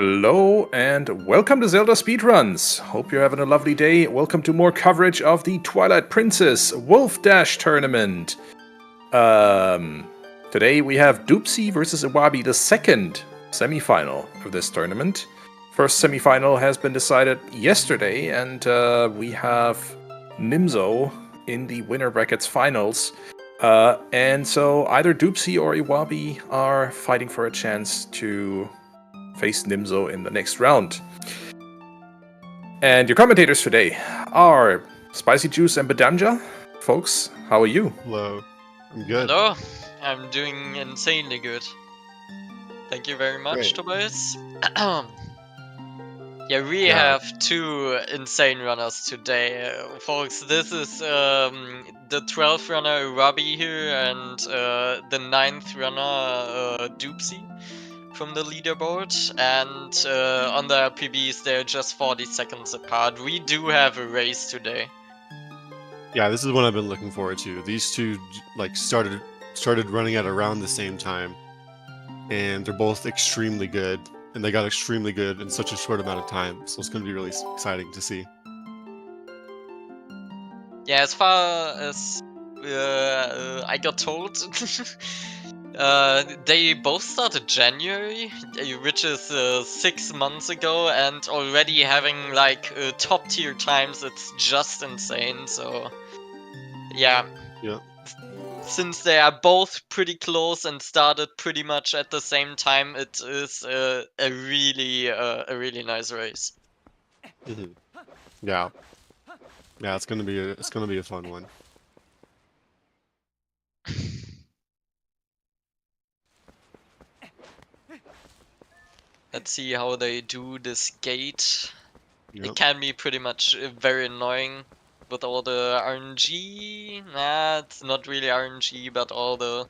Hello and welcome to Zelda Speedruns. Hope you're having a lovely day. Welcome to more coverage of the Twilight Princess Wolfdash tournament. Today we have Doopsie versus Iwabi, the second semifinal of this tournament. First semifinal has been decided yesterday, and we have Nimzo in the winner brackets finals. And so either Doopsie or Iwabi are fighting for a chance to face Nimzo in the next round. And your commentators today are Spicy Juice and Bedanja. Folks, how are you? Hello. I'm good. Hello, I'm doing insanely good. Thank you very much, Great. Tobias. We have two insane runners today. Folks, this is the 12th runner Robbie here and the 9th runner Doopsie from the leaderboard. And on the PBs, they're just 40 seconds apart. We do have a race today. Yeah, this is what I've been looking forward to. These two started running at around the same time, and they're both extremely good, and they got extremely good in such a short amount of time. So it's going to be really exciting to see. Yeah, as far as I got told, they both started January, which is 6 months ago, and already having like top tier times. It's just insane. So yeah. Since they are both pretty close and started pretty much at the same time, it is a really nice race. Mm-hmm. Yeah, it's gonna be a fun one. Let's see how they do this gate. Yep. It can be pretty much very annoying with all the RNG. Nah, it's not really RNG, but all the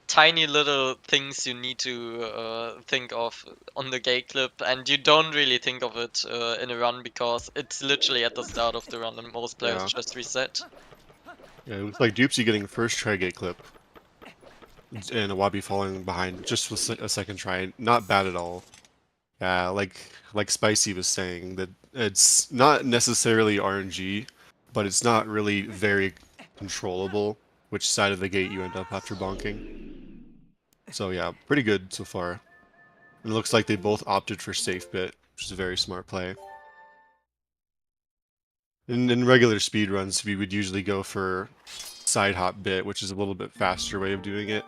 tiny little things you need to think of on the gate clip, and you don't really think of it in a run because it's literally at the start of the run and most players just reset. Yeah, it looks like Doopsie getting first try gate clip, and Iwabi falling behind just with a second try. Not bad at all. Yeah, like Spicy was saying, that it's not necessarily RNG, but it's not really very controllable which side of the gate you end up after bonking. So yeah, pretty good so far. And it looks like they both opted for safe bit, which is a very smart play. In regular speedruns, we would usually go for side hop bit, which is a little bit faster way of doing it.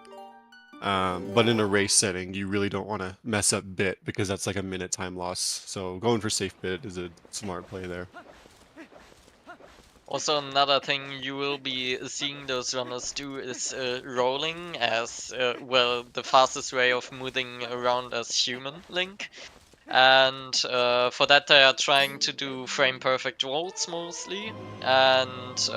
But in a race setting, you really don't want to mess up bit because that's like a minute time loss. So going for safe bit is a smart play there. Also, another thing you will be seeing those runners do is rolling, as well, the fastest way of moving around as human Link. And for that they are trying to do frame perfect rolls mostly. And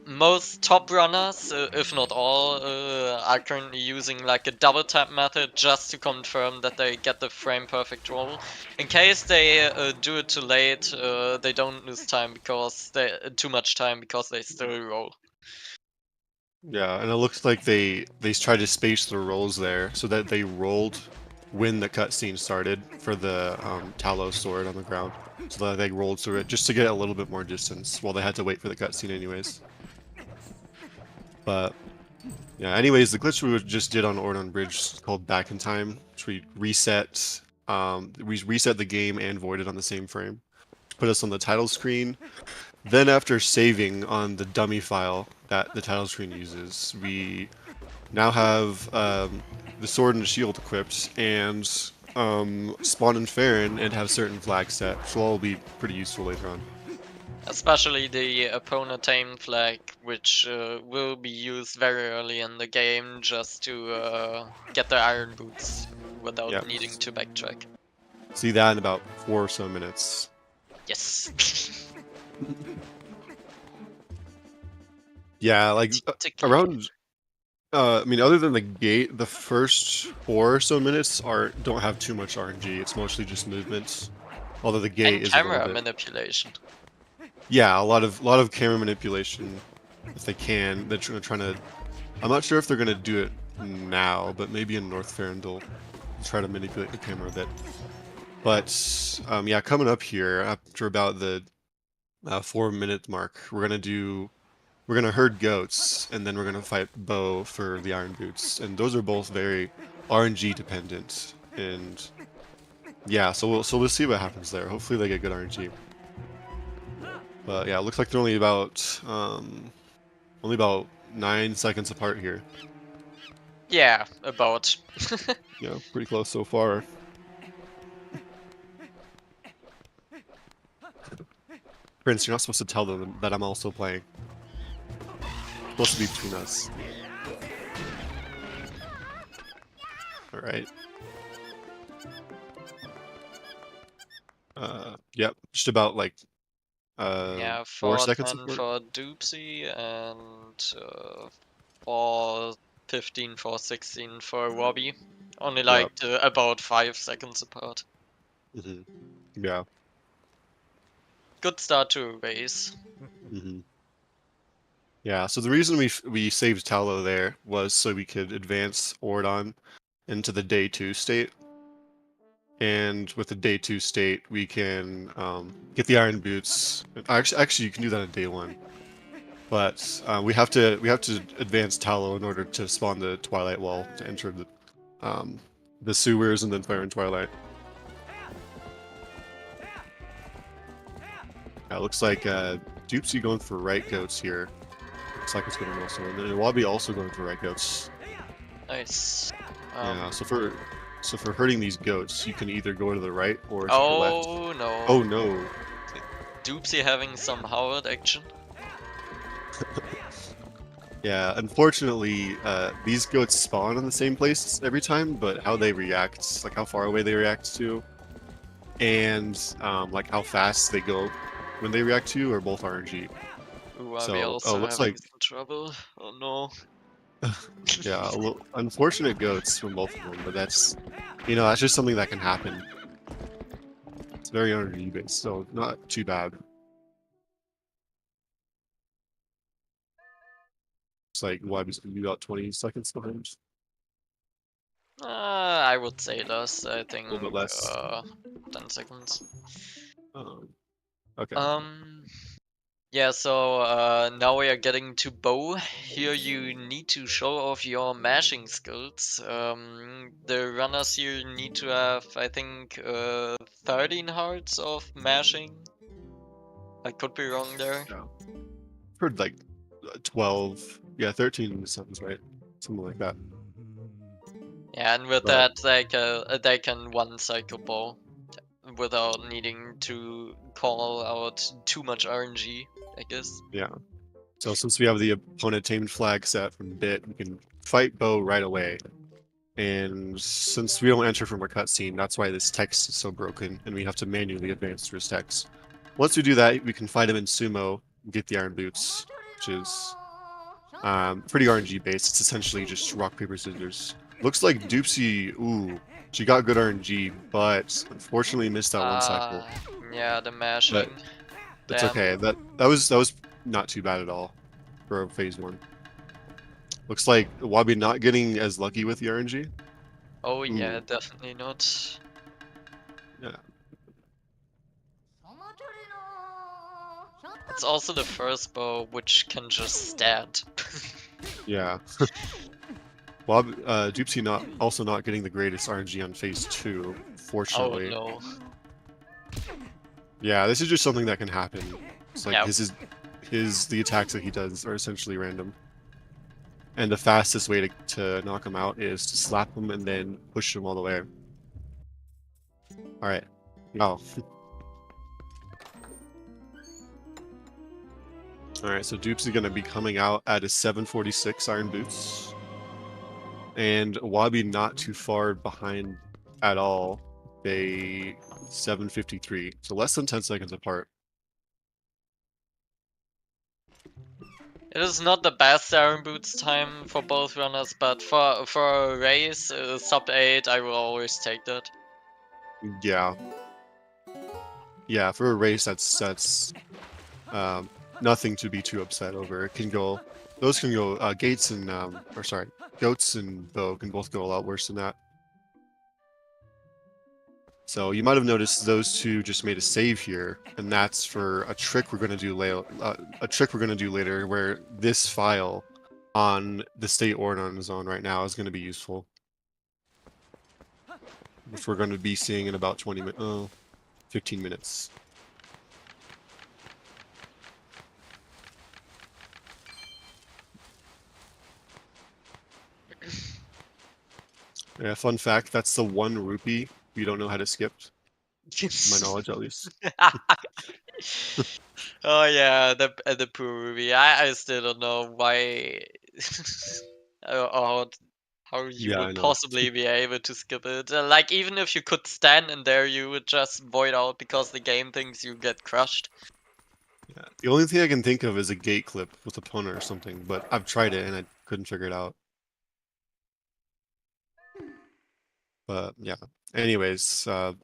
most top runners, if not all, are currently using like a double tap method just to confirm that they get the frame perfect roll. In case they do it too late, they don't lose time because too much time because they still roll. Yeah, and it looks like they tried to space the rolls there so that they rolled when the cutscene started for the Talos sword on the ground. So that they rolled through it just to get a little bit more distance while they had to wait for the cutscene anyways. But yeah, anyways, the glitch we just did on Ordon Bridge is called Back in Time, which we reset the game and voided on the same frame. Put us on the title screen. Then after saving on the dummy file that the title screen uses, we now have the sword and the shield equipped and spawn in Farron and have certain flags set, which will all be pretty useful later on. Especially the opponent aim flag, which will be used very early in the game just to get the iron boots without needing to backtrack. See that in about 4 or so minutes. Yes. Yeah, like around. I mean, other than the gate, the first 4 or so minutes don't have too much RNG. It's mostly just movements. Although the gate is camera manipulation. Yeah, a lot of camera manipulation if they can. They're trying to. I'm not sure if they're gonna do it now, but maybe in North Farandel, try to manipulate the camera a bit. But yeah, coming up here after about the 4-minute mark, we're gonna herd goats, and then we're gonna fight Bo for the Iron Boots, and those are both very RNG dependent. And yeah, so we'll see what happens there. Hopefully they get good RNG. But yeah, it looks like they're only about 9 seconds apart here. Yeah, about. Yeah, pretty close so far. Prince, you're not supposed to tell them that I'm also playing. It's supposed to be between us. Alright. Yep, just about like Yeah, 4 seconds 4:10 apart. for Doopsie and 4:15, 4:16 for Robbie. Only like about 5 seconds apart. Hmm. Yeah. Good start to a race. Hmm. Yeah, so the reason we saved Tallow there was so we could advance Ordon into the day 2 state. And with the day 2 state, we can get the Iron Boots. Actually, you can do that on day 1. But we have to advance Tallow in order to spawn the Twilight Wall to enter the sewers and then Fire and Twilight. Yeah, it looks like Doopsie going for right goats here. Looks like it's going to also, and then Iwabi also going for right goats. Nice. Yeah, so for hurting these goats, you can either go to the right or to the left. Oh no. Oh no. Doopsie having some Howard action. Yeah, unfortunately, these goats spawn in the same place every time, but how they react, like how far away they react to, and like how fast they go when they react to, are both RNG. Ooh, So, we also looks having like, some trouble. Oh no. yeah, a little unfortunate goats from both of them, but that's, that's just something that can happen. It's very RNG based, so not too bad. It's like, Wabi's gonna be about 20 seconds behind. I would say less. I think A little bit less. 10 seconds. Okay. Yeah, so now we are getting to Bow. Here you need to show off your mashing skills. The runners here need to have, I think, 13 hearts of mashing. I could be wrong there. Yeah. Heard like 12, yeah, 13 sounds right, something like that. Yeah, and with But- that, they can one cycle Bow without needing to call out too much RNG, I guess. Yeah. So since we have the opponent tamed flag set from Bit, we can fight Bo right away. And since we don't enter from a cutscene, that's why this text is so broken, and we have to manually advance through his text. Once we do that, we can fight him in sumo and get the Iron Boots, which is pretty RNG based. It's essentially just rock, paper, scissors. Looks like Doopsie, ooh, she got good RNG, but unfortunately missed that one cycle. Yeah, the mashing. It's Damn. okay. That was not too bad at all for phase 1. Looks like Wabi not getting as lucky with the RNG. Oh yeah, Ooh. definitely not. Yeah. It's also the first Bow which can just stand. Yeah. Doopsie also not getting the greatest RNG on phase 2, Oh fortunately. no. Yeah, this is just something that can happen. It's like Yeah. the attacks that he does are essentially random. And the fastest way to knock him out is to slap him and then push him all the way. Alright. Oh. Alright, so Doopsie gonna be coming out at his 746 Iron Boots. And Wabi not too far behind at all. They 753. So less than 10 seconds apart. It is not the best Iron Boots time for both runners, but for a race, sub 8, I will always take that. Yeah. Yeah, for a race that's nothing to be too upset over. It can go, those can go gates and or sorry, goats and bow can both go a lot worse than that. So you might have noticed those two just made a save here, and that's for a trick we're going to do later. Where this file on the state Ordon zone right now is going to be useful, which we're going to be seeing in about 15 minutes. Yeah, fun fact, that's the 1 rupee you don't know how to skip. To my knowledge, at least. Oh yeah, the poor Ruby. I still don't know why or how you Yeah, I would know. possibly be able to skip it. Like even if you could stand in there, you would just void out because the game thinks you get crushed. Yeah. The only thing I can think of is a gate clip with a opponent or something, but I've tried it and I couldn't figure it out. But yeah. Anyways, this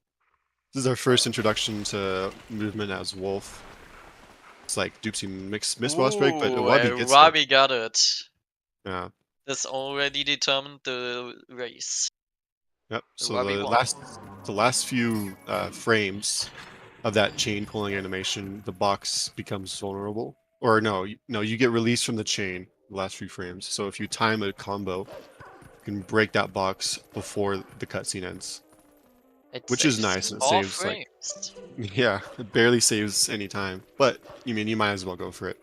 is our first introduction to movement as Wolf. It's like Doopsie missed boss break, but Iwabi gets it. Iwabi got it. Yeah. This already determined the race. Yep. So Iwabi the won. last few frames of that chain pulling animation, the box becomes vulnerable. Or no, you get released from the chain the last few frames. So if you time a combo, you can break that box before the cutscene ends. It Which is saves nice, and it 4 saves like frames. yeah, it barely saves any time. But you might as well go for it.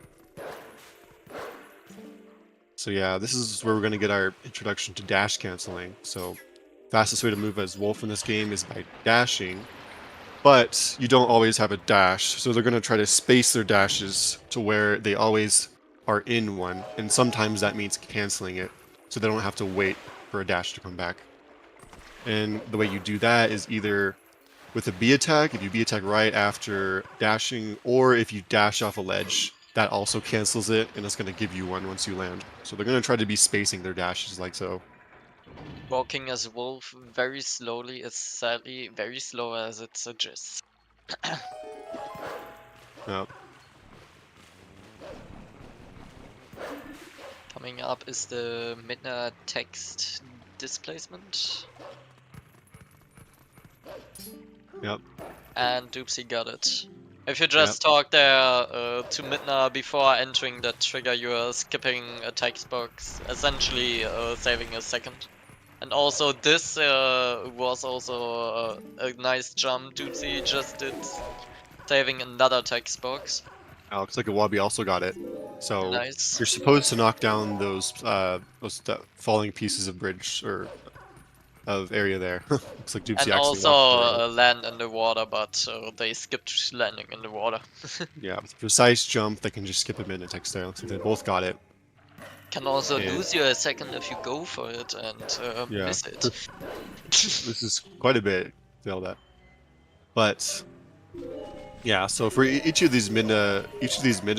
So yeah, this is where we're gonna get our introduction to dash canceling. So fastest way to move as Wolf in this game is by dashing. But you don't always have a dash, so they're going to try to space their dashes to where they always are in one, and sometimes that means canceling it, so they don't have to wait for a dash to come back. And the way you do that is either with a B attack, if you B attack right after dashing, or if you dash off a ledge, that also cancels it, and it's going to give you one once you land. So they're going to try to be spacing their dashes like so. Walking as a wolf very slowly is sadly very slow as it suggests. Yep. Coming up is the Midna text displacement. Yep. And Doopsie got it. If you just talk there to Midna before entering the trigger, you are skipping a text box, essentially saving a second. And also this was also a nice jump Doopsie just did, saving another text box. Looks like Iwabi also got it. So Nice. you're supposed to knock down those falling pieces of bridge or of area there. Looks like Doopsie And actually also walked land in the water, but they skipped landing in the water. yeah, with a precise jump, they can just skip a minute text there. Looks like they both got it. Can also And- lose you a second if you go for it and Yeah. miss it. This is quite a bit, Zelda. But yeah, so for each of these mid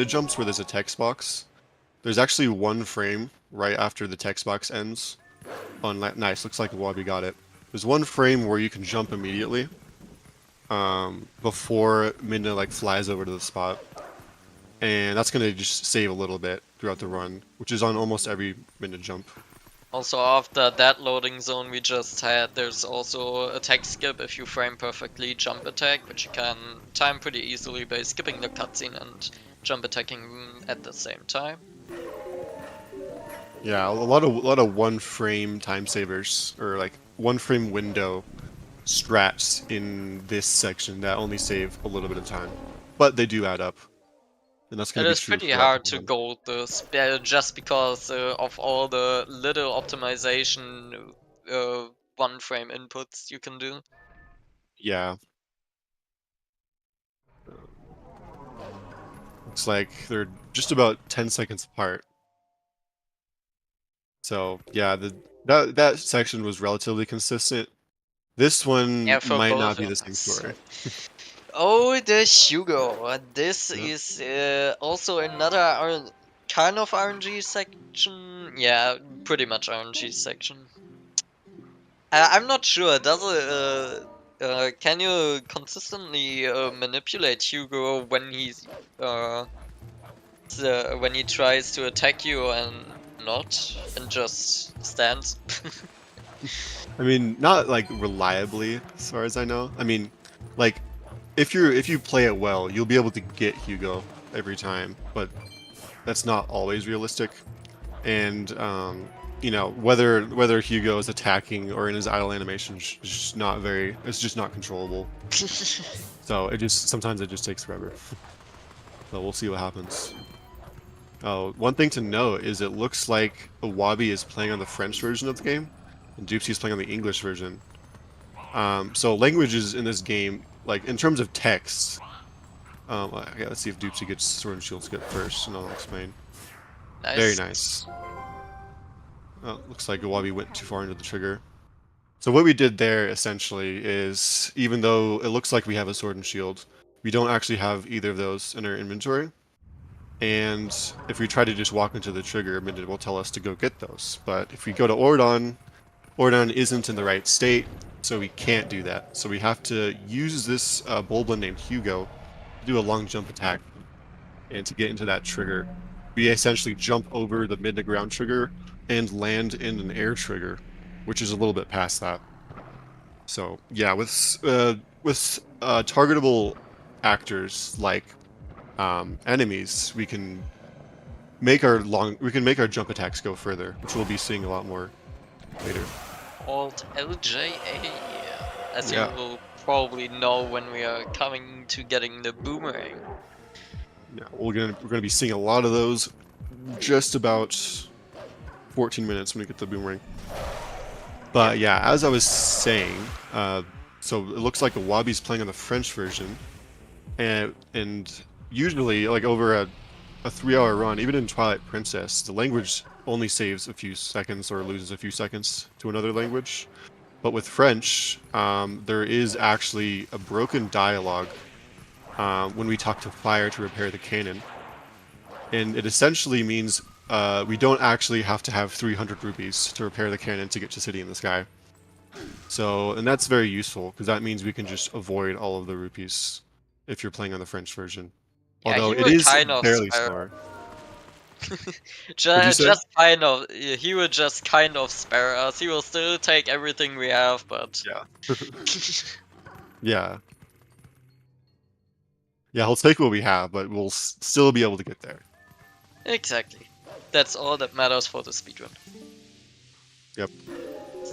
jumps where there's a text box, there's actually 1 frame right after the text box ends. Oh, nice. Looks like Iwabi got it. There's 1 frame where you can jump immediately before Midna like flies over to the spot, and that's gonna just save a little bit throughout the run, which is on almost every Midna jump. Also, after that loading zone we just had, there's also attack skip if you frame perfectly jump attack, which you can time pretty easily by skipping the cutscene and jump attacking at the same time. Yeah, a lot of 1 frame time savers or like 1 frame window strats in this section that only save a little bit of time, but they do add up, and that's It gonna be is true. pretty hard to gold this just because of all the little optimization 1 frame inputs you can do. Yeah. Looks like they're just about 10 seconds apart. So yeah, that section was relatively consistent. This one Yeah, for might both not be the of same us. story. Oh, the Hugo. This Yep. is also another kind of RNG section. Yeah, pretty much RNG section. I'm not sure. Does it? Can you consistently manipulate Hugo when he's when he tries to attack you and not and just stands. I mean, not like reliably, as far as I know. I mean, like if you play it well, you'll be able to get Hugo every time, but that's not always realistic. And you know, whether Hugo is attacking or in his idle animation is just not very. It's just not controllable. So sometimes it just takes forever. So we'll see what happens. Oh, one thing to note is it looks like Iwabi is playing on the French version of the game, and Doopsie is playing on the English version. So languages in this game, like in terms of text, okay, let's see if Doopsie gets Sword and Shield skip first, and I'll explain. Nice. Very nice. Oh, looks like Iwabi went too far into the trigger. So what we did there essentially is, even though it looks like we have a Sword and Shield, we don't actually have either of those in our inventory. And if we try to just walk into the trigger, it will tell us to go get those. But if we go to Ordon, Ordon isn't in the right state, so we can't do that. So we have to use this Bulblin named Hugo to do a long jump attack. And to get into that trigger, we essentially jump over the mid to ground trigger and land in an air trigger, which is a little bit past that. So yeah, with targetable actors like enemies, we can make our jump attacks go further, which we'll be seeing a lot more later. Alt LJA, as Yeah. you will probably know when we are coming to getting the boomerang. Yeah, we're gonna be seeing a lot of those. Just about 14 minutes when we get the boomerang. But yeah, as I was saying, so it looks like Iwabi's playing on the French version, and usually, like over a 3-hour run, even in Twilight Princess, the language only saves a few seconds or loses a few seconds to another language. But with French, there is actually a broken dialogue when we talk to Fire to repair the cannon. And it essentially means we don't actually have to have 300 rupees to repair the cannon to get to City in the Sky. So, and that's very useful, because that means we can just avoid all of the rupees if you're playing on the French version. Yeah, Although he it would is kind of barely spare- slower. Just kind of, he would just kind of spare us. He will still take everything we have, but Yeah. Yeah. Yeah, he'll take what we have, but we'll still be able to get there. exactly. That's all that matters for the speedrun. Yep.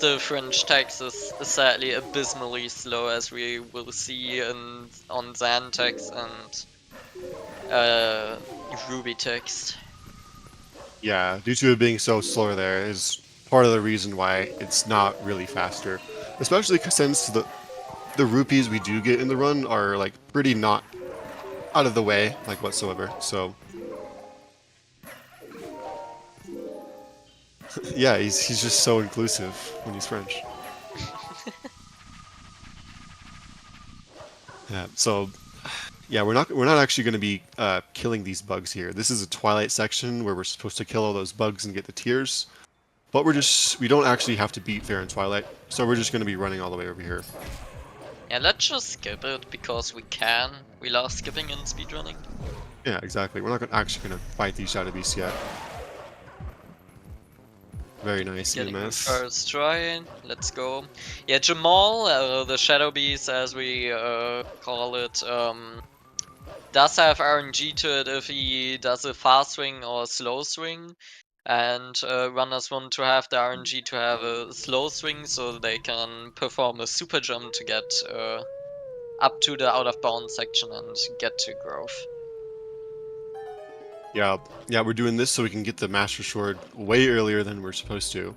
The French text is sadly abysmally slow, as we will see on Zan text and Ruby text. Yeah, due to it being so slow there is part of the reason why it's not really faster. Especially since the rupees we do get in the run are like pretty not out of the way, like whatsoever, so... Yeah, he's just so inclusive when he's French. Yeah, so... Yeah, we're not actually going to be killing these bugs here. This is a Twilight section where we're supposed to kill all those bugs and get the tears. But we don't actually have to beat Fair and Twilight, so we're just going to be running all the way over here. Yeah, let's just skip it because we can. We love skipping in speedrunning. Yeah, exactly. We're not actually going to fight these shadow beasts yet. Very nice, Getting the EMS. first try. Let's go. Yeah, Jamal, the Shadow Beast, as we call it, does have RNG to it if he does a fast swing or a slow swing. And runners want to have the RNG to have a slow swing so they can perform a super jump to get up to the out of bounds section and get to growth. Yeah, we're doing this so we can get the Master Sword way earlier than we're supposed to.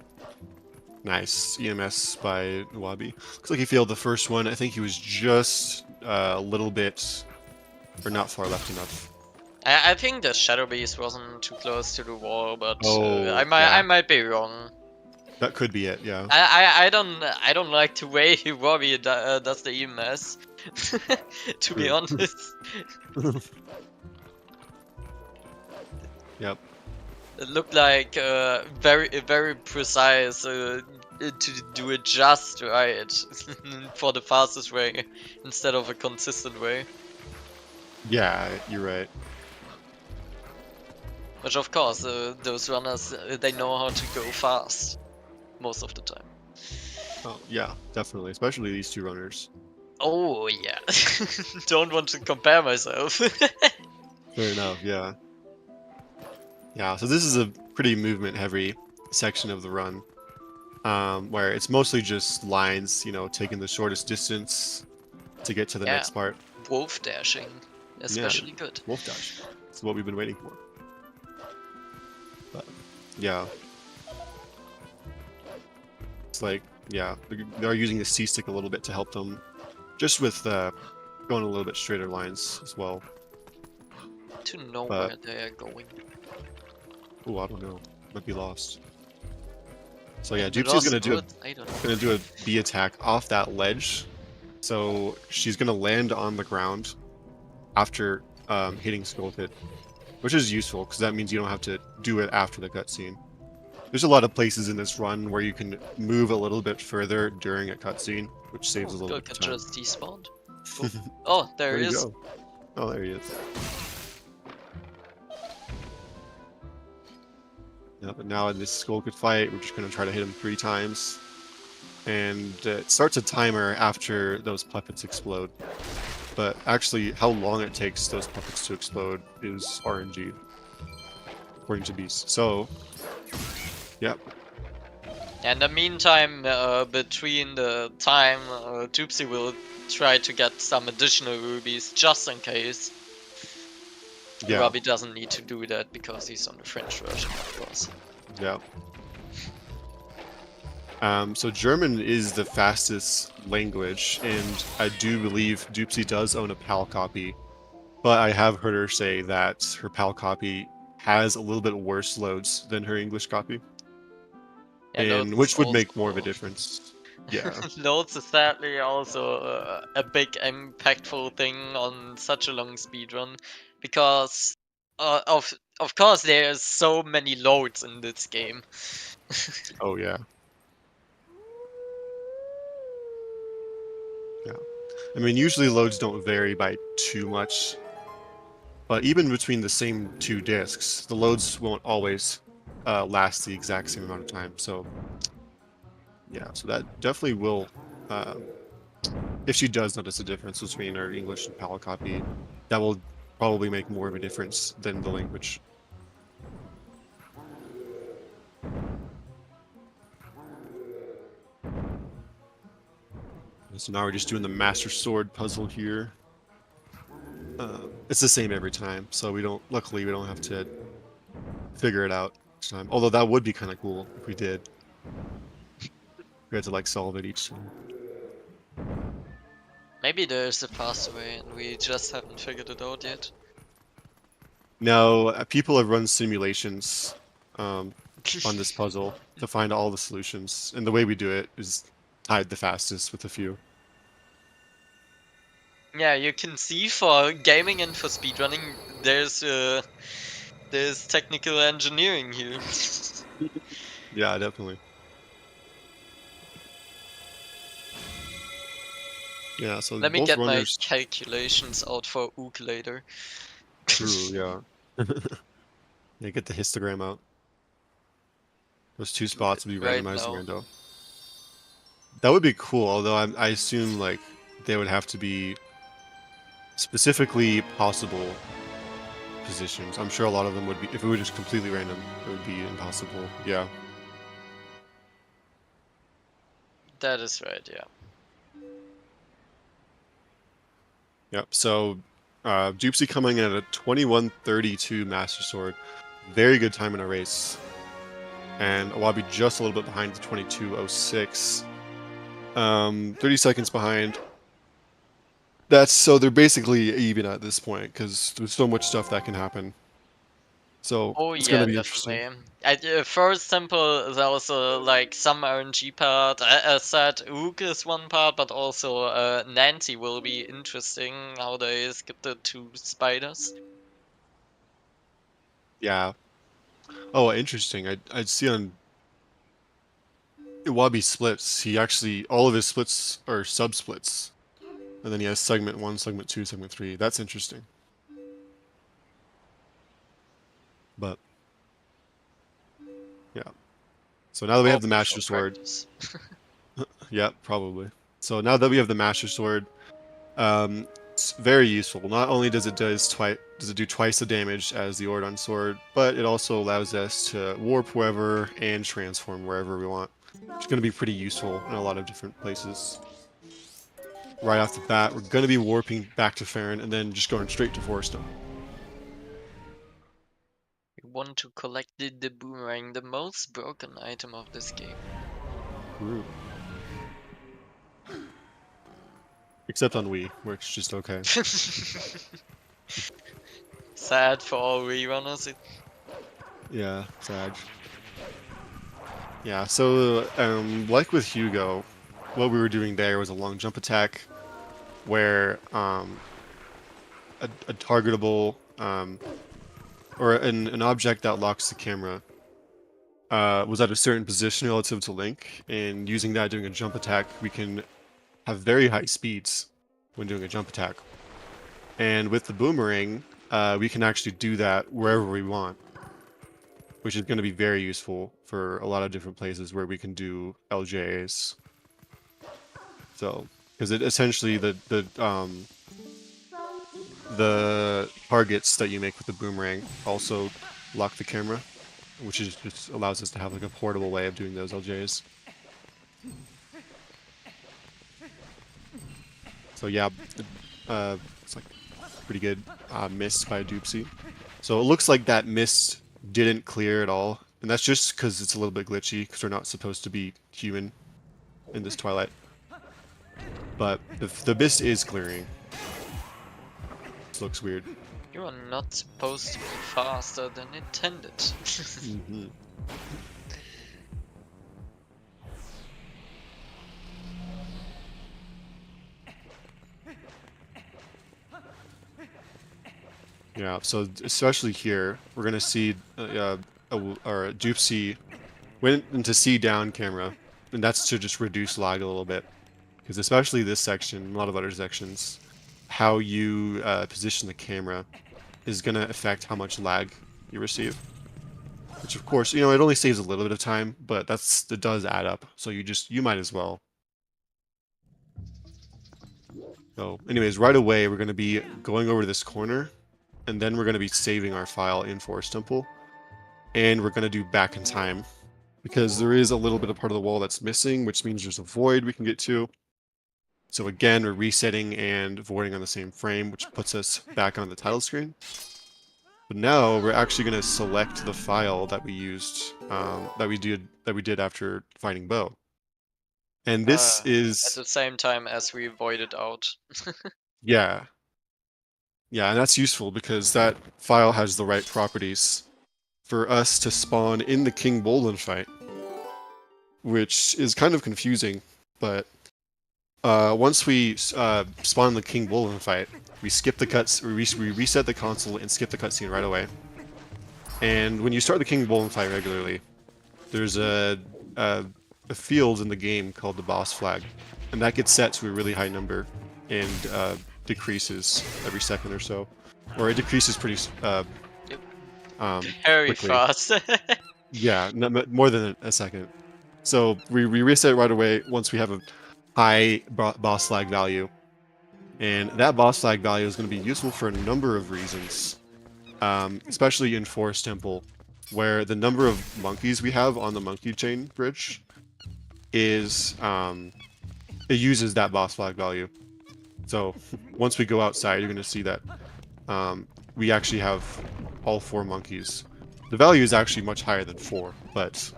Nice. EMS by Iwabi. Looks like he failed the first one. I think he was just a little bit... or not far left enough. I think the Shadow Beast wasn't too close to the wall, but I yeah. might be wrong. That could be it, yeah. I don't like the way Robbie does the EMS. To be honest. Yep. It looked like very precise to do it just right for the fastest way instead of a consistent way. Yeah, you're right. Which of course, those runners, they know how to go fast most of the time. Oh yeah, definitely, especially these two runners. Oh yeah, don't want to compare myself. Fair enough. Yeah. Yeah. So this is a pretty movement-heavy section of the run, where it's mostly just lines, you know, taking the shortest distance to get to the Yeah, next part. wolf dashing, Yeah, especially good. Wolfdash. That's what we've been waiting for. But yeah, it's like yeah, they're using the C stick a little bit to help them, just with going a little bit straighter lines as well. To know But where they are going. oh, I don't know, might be lost. So yeah, In the Doopsie's Lost Woods, I don't know. gonna do a B attack off that ledge. So she's gonna land on the ground after hitting Skull Pit, which is useful because that means you don't have to do it after the cutscene. There's a lot of places in this run where you can move a little bit further during a cutscene, which saves a little Skull bit of can time. just despawned. Oh, oh there Where'd he he is. go? Oh, there he is. Yeah, but now in this Skull Pit fight, we're just gonna try to hit him 3 times. And it starts a timer after those puppets explode. But actually, how long it takes those puppets to explode is RNG, according to Beast. So, yep. In the meantime, between the time, Doopsie will try to get some additional rubies just in case. Yeah, Robbie doesn't need to do that because he's on the French version, of course. yeah. So German is the fastest language, and I do believe Doopsie does own a PAL copy. But I have heard her say that her PAL copy has a little bit worse loads than her English copy, Yeah, and Loads is which would make more of a also... difference. Yeah. Loads is sadly also a big impactful thing on such a long speedrun, because of course there's so many loads in this game. Oh yeah. Yeah. I mean, usually loads don't vary by too much, but even between the same 2 disks, the loads won't always last the exact same amount of time. So yeah, so that definitely will, uh, if she does notice a difference between her English and PAL copy, that will probably make more of a difference than the language. So now we're just doing the Master Sword puzzle here. It's the same every time, so luckily we don't have to figure it out each time. Although that would be kind of cool if we did. We had to like solve it each time. Maybe there's a faster way and we just haven't figured it out yet. No, people have run simulations on this puzzle to find all the solutions, and the way we do it is tied the fastest with a few. Yeah, you can see for gaming and for speedrunning, there's technical engineering here. Yeah, definitely. Yeah, so Let me both get my runners. calculations out for Ook later. True, yeah. Yeah, get the histogram out. Those 2 spots will be Right randomized now. rando. That would be cool, although I assume like they would have to be specifically possible positions. I'm sure a lot of them would be, if it were just completely random, it would be impossible. Yeah. That is right, yeah. Yep. So, Doopsie coming in at a 21:32 Master Sword. Very good time in a race. And Awabi just a little bit behind the 22:06. 30 seconds behind. So they're basically even at this point because there's so much stuff that can happen. So Oh it's yeah, gonna be interesting. definitely. At first simple, there was like some RNG part. I said Ook is one part, but also Nancy will be interesting how they skip the 2 spiders. Yeah. Oh, interesting. I'd see on Iwabi splits. He actually all of his splits are sub splits, and then he has segment 1, segment 2, segment 3. That's interesting. But Yeah. So now that we have the Hopefully Master for Sword, practice. yeah, probably. So now that we have the Master Sword, it's very useful. Not only does it do twice the damage as the Ordon Sword, but it also allows us to warp wherever and transform wherever we want. It's going to be pretty useful in a lot of different places. Right off the bat, we're going to be warping back to Farron and then just going straight to Forestone. We want to collect the boomerang, the most broken item of this game. Ooh. Except on Wii, where it's just okay. Sad for all rerunners. Yeah, sad. Yeah, so like with Hugo, what we were doing there was a long jump attack, where a targetable or an object that locks the camera was at a certain position relative to Link, and using that doing a jump attack, we can have very high speeds when doing a jump attack. And with the boomerang, we can actually do that wherever we want, which is going to be very useful for a lot of different places where we can do LJs. So, because it essentially the targets that you make with the boomerang also lock the camera, which is just allows us to have like a portable way of doing those LJs. So yeah, it's like pretty good miss by Doopsie. So it looks like that miss didn't clear at all, and that's just because it's a little bit glitchy because we're not supposed to be human in this Twilight. But the miss is clearing. This looks weird. You are not supposed to be faster than intended. Mm-hmm. Yeah, so especially here, we're gonna see Doopsie went into C down camera, and that's to just reduce lag a little bit, because especially this section, a lot of other sections, how you position the camera is gonna affect how much lag you receive. Which of course, it only saves a little bit of time, but it does add up. So you might as well. So, anyways, right away we're gonna be going over to this corner, and then we're going to be saving our file in Forest Temple, and we're going to do back in time, because there is a little bit of part of the wall that's missing, which means there's a void we can get to. So again, we're resetting and voiding on the same frame, which puts us back on the title screen. But now we're actually going to select the file that we used, that we did after finding Bo. And this At is the same time as we voided out. yeah. Yeah, and that's useful because that file has the right properties for us to spawn in the King Bolin fight, which is kind of confusing, but once we spawn the King Bolin fight, we skip the cuts, we reset the console and skip the cutscene right away. And when you start the King Bolin fight regularly, there's a field in the game called the boss flag, and that gets set to a really high number and decreases every second or so, or it decreases pretty Very quickly. fast. Yeah, more than a second. So we reset right away once we have a high boss flag value, and that boss flag value is going to be useful for a number of reasons, especially in Forest Temple, where the number of monkeys we have on the monkey chain bridge is it uses that boss flag value. So once we go outside, you're going to see that we actually have all 4 monkeys. The value is actually much higher than 4, but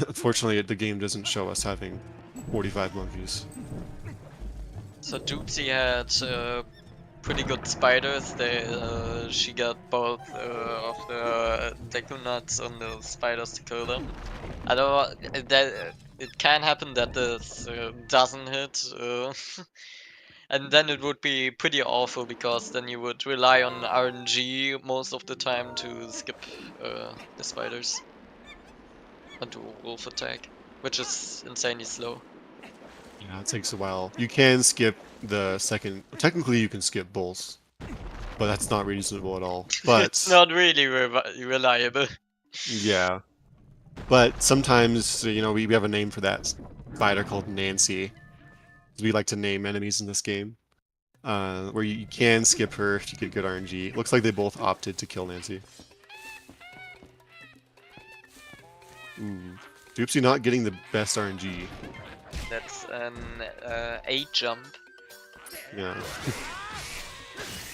unfortunately the game doesn't show us having 45 monkeys. So Doopsie had pretty good spiders. She got both of the Deku nuts on the spiders to kill them. I don't know, that it can happen that this doesn't hit, and then it would be pretty awful because then you would rely on RNG most of the time to skip the spiders onto a wolf attack, which is insanely slow. Yeah, it takes a while. You can skip the second. Technically, you can skip both, but that's not reasonable at all. But It's not really reliable. yeah, But sometimes, you know, we have a name for that spider called Nancy. We like to name enemies in this game. Where you can skip her if you get good RNG. Looks like they both opted to kill Nancy. Ooh. Doopsie not getting the best RNG. That's an 8 jump. Yeah.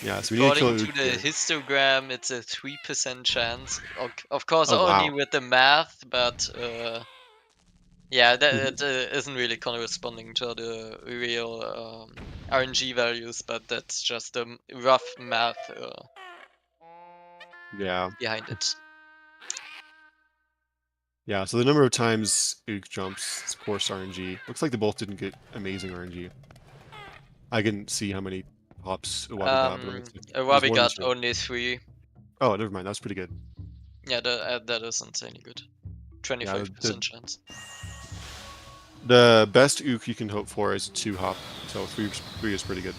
Yeah, so we need to According kill to the Ook here. histogram, it's a 3% chance. Of course, Oh, only wow. with the math, but yeah, that isn't really corresponding to the real RNG values, but that's just the rough math Yeah. behind it. Yeah, so the number of times Ook jumps, of course, RNG. Looks like they both didn't get amazing RNG. I can see how many hops Iwabi got, but it was Iwabi more than got 2. only 3. Oh, never mind. That was pretty good. Yeah, that is insanely good. Yeah, 25% chance. the best Ook you can hope for is a 2 hop, so 3 is pretty good.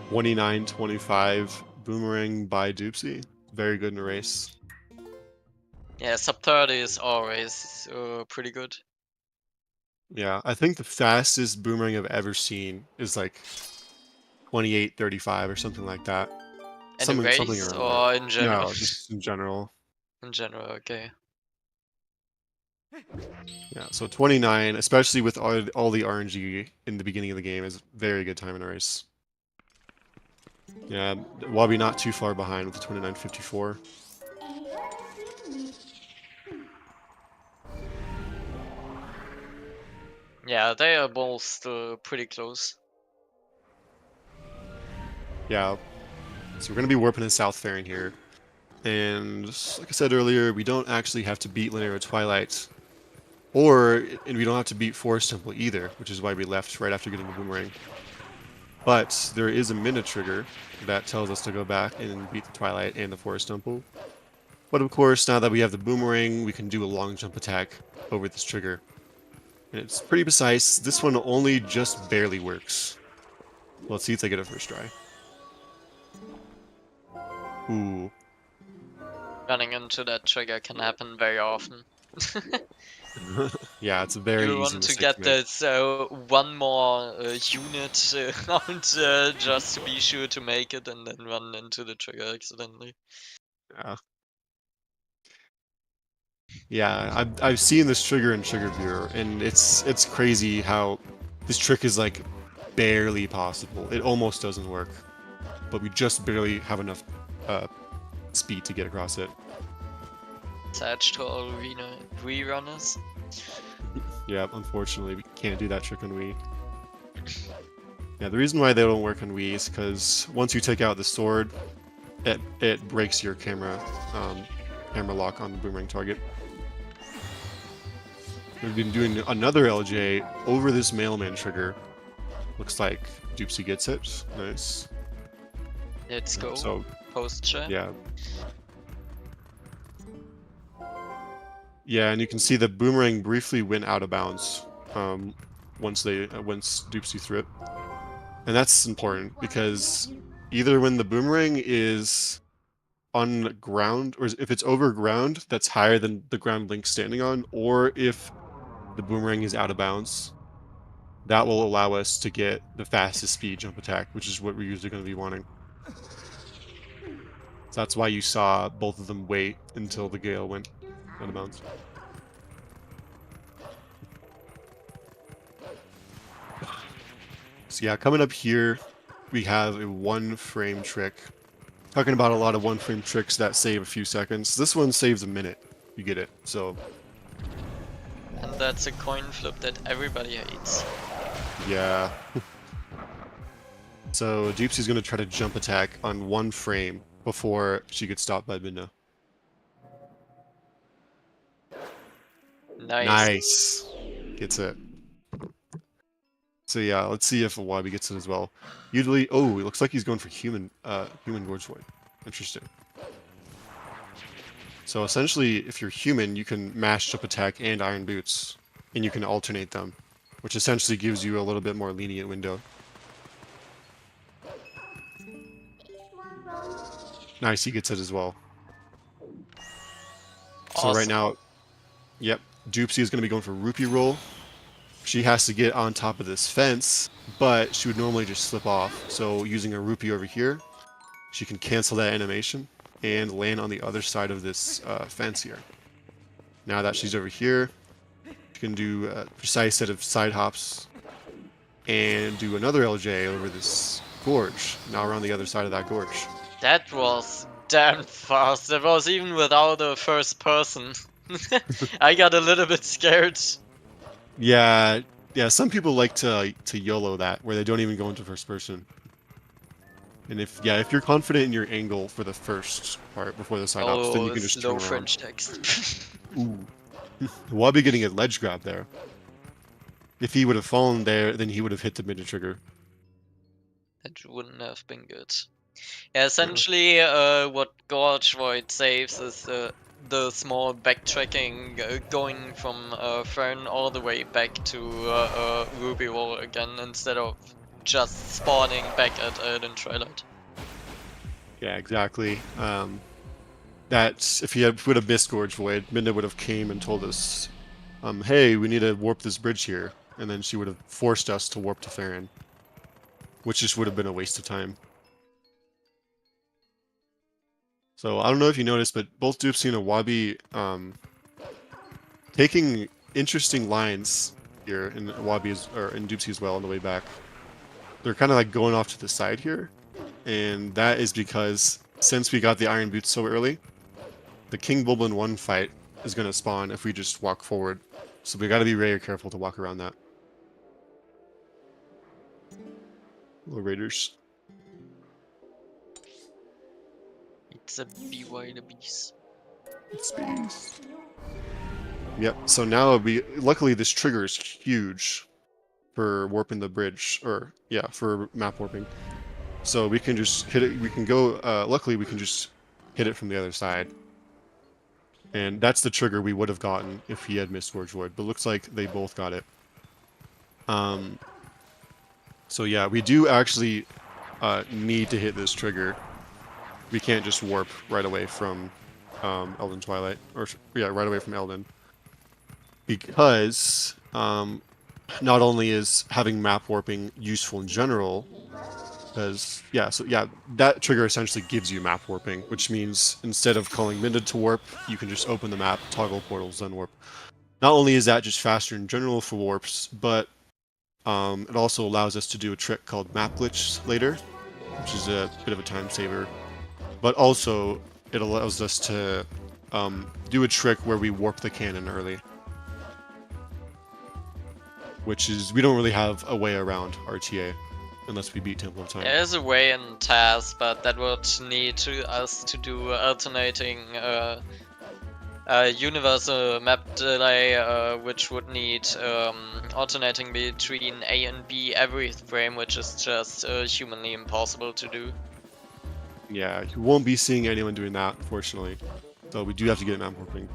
29-25 boomerang by Doopsie. Very good in a race. Yeah, sub 30 is always pretty good. Yeah, I think the fastest boomerang I've ever seen is like 28-35 or something like that. In a Something race around there. or in general? No, just in general. In general, okay. Yeah, so 29, especially with all the RNG in the beginning of the game, is very good time in a race. Yeah, Wabi not too far behind with the 29.54. Yeah, they are both pretty close. Yeah, so we're going to be warping to South Fairing here. And like I said earlier, we don't actually have to beat Linear Twilight. And we don't have to beat Forest Temple either, which is why we left right after getting the boomerang. But there is a minute trigger that tells us to go back and beat the Twilight and the Forest Temple. But of course, now that we have the boomerang, we can do a long jump attack over this trigger. And it's pretty precise. This one only just barely works. Let's see if they get a first try. Ooh. Running into that trigger can happen very often. Yeah, it's a very You easy want to mistake get to make. that one more unit out just to be sure to make it and then run into the trigger accidentally. Yeah. Yeah, I've seen this trigger in Trigger Viewer, and it's crazy how this trick is like barely possible. It almost doesn't work, but we just barely have enough speed to get across it. Sad to all rerunners. Yeah, unfortunately, we can't do that trick on Wii. Yeah, the reason why they don't work on Wii is because once you take out the sword, it breaks your camera lock on the boomerang target. We've been doing another LJ over this mailman trigger. Looks like Doopsie gets it. Nice. Let's go. So, Post chat. yeah. Yeah, and you can see the boomerang briefly went out of bounds once Doopsie threw it. And that's important because either when the boomerang is on ground, or if it's over ground that's higher than the ground Link's standing on, or if the boomerang is out of bounds, that will allow us to get the fastest speed jump attack, which is what we're usually going to be wanting. So that's why you saw both of them wait until the gale went out of bounds. So yeah, coming up here, we have a 1-frame trick. Talking about a lot of 1-frame tricks that save a few seconds. This one saves a minute. You get it. So And that's a coin flip that everybody hates. yeah. So Doopsie's gonna try to jump attack on 1 frame before she gets stopped by Binda. Nice. Nice. Gets it. So yeah, let's see if Wabi gets it as well. Usually, oh, it looks like he's going for human Gorge Void. Interesting. So essentially, if you're human, you can mash jump attack and iron boots, and you can alternate them, which essentially gives you a little bit more lenient window. Nice, he gets it as well. So right Awesome. now, yep, Doopsie is going to be going for rupee roll. She has to get on top of this fence, but she would normally just slip off. So using a rupee over here, she can cancel that animation and land on the other side of this fence here. Now that she's over here, she can do a precise set of side hops and do another LJ over this gorge. Now we're on the other side of that gorge. That was damn fast. That was even without a first person. I got a little bit scared. Yeah, some people like to YOLO that, where they don't even go into first person. And if you're confident in your angle for the first part before the side hops, then you can just slow turn around. French text. Ooh. Wabi getting a ledge grab there. If he would have fallen there, then he would have hit the mid trigger. That wouldn't have been good. Yeah, essentially, what Gorge Void saves is the small backtracking, going from Fern all the way back to Ruby Roll again, instead of just spawning back at in Twilight. Yeah, exactly. That if he would have missed Gorge Void, Minda would have came and told us, hey, we need to warp this bridge here, and then she would have forced us to warp to Farron, which just would have been a waste of time. So I don't know if you noticed, but both Doopsie and Wabi taking interesting lines here in Wabi's or in Doopsie as well on the way back. They're kind of like going off to the side here, and that is because since we got the Iron Boots so early, the King Bulblin 1 fight is going to spawn if we just walk forward. So we got to be very careful to walk around that. Little raiders. It's a BY the Beast. It's beast. Yep, so now luckily this trigger is huge for warping the bridge, or yeah, for map warping. So we can just hit it, we can go, luckily we can just hit it from the other side. And that's the trigger we would have gotten if he had missed Gorge Void, but looks like they both got it. So yeah, we do actually need to hit this trigger. We can't just warp right away from Elden Twilight, or yeah, right away from Elden. Because not only is having map warping useful in general, because that trigger essentially gives you map warping, which means instead of calling Minda to warp, you can just open the map, toggle portals, then warp. Not only is that just faster in general for warps, but it also allows us to do a trick called map glitch later, which is a bit of a time saver. But also, it allows us to do a trick where we warp the cannon early. Which is, we don't really have a way around RTA, unless we beat Temple of Time. There's a way in TAS, but that would need us to do alternating universal map delay, which would need alternating between A and B every frame, which is just humanly impossible to do. Yeah, you won't be seeing anyone doing that, unfortunately. So we do have to get map warping.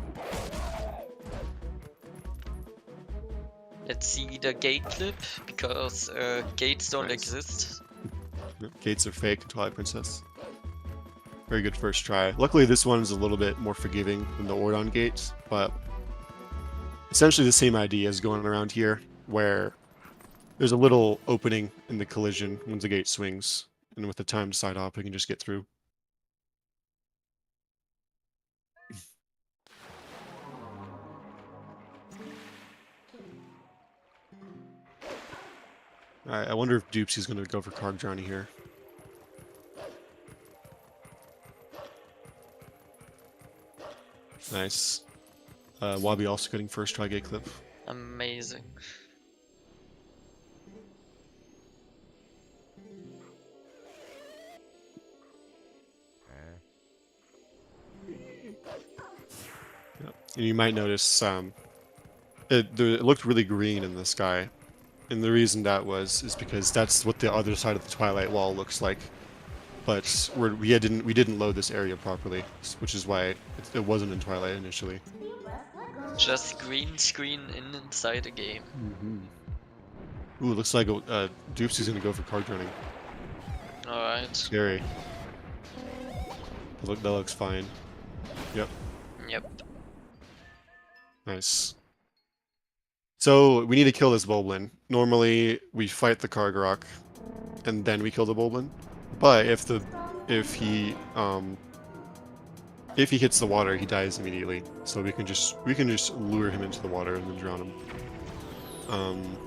Let's see the gate clip, because gates don't exist. Gates are fake in Twilight Princess. Very good first try. Luckily this one is a little bit more forgiving than the Ordon gates, but essentially the same idea is going around here, where there's a little opening in the collision when the gate swings, and with the timed side hop we can just get through. Alright, I wonder if Doopsie's going to go for Card Johnny here. Nice. Wabi also getting first try gate clip. Amazing. Yep. And you might notice it looked really green in the sky. And the reason that is because that's what the other side of the Twilight wall looks like. But we didn't load this area properly, which is why it wasn't in Twilight initially. Just green screen inside a game. Mm-hmm. Ooh, looks like Doopsie's gonna go for card running. Alright. Scary. That looks fine. Yep. Yep. Nice. So we need to kill this Boblin. Normally we fight the Kargarok and then we kill the Boblin. But if he hits the water, he dies immediately. So we can just lure him into the water and then drown him.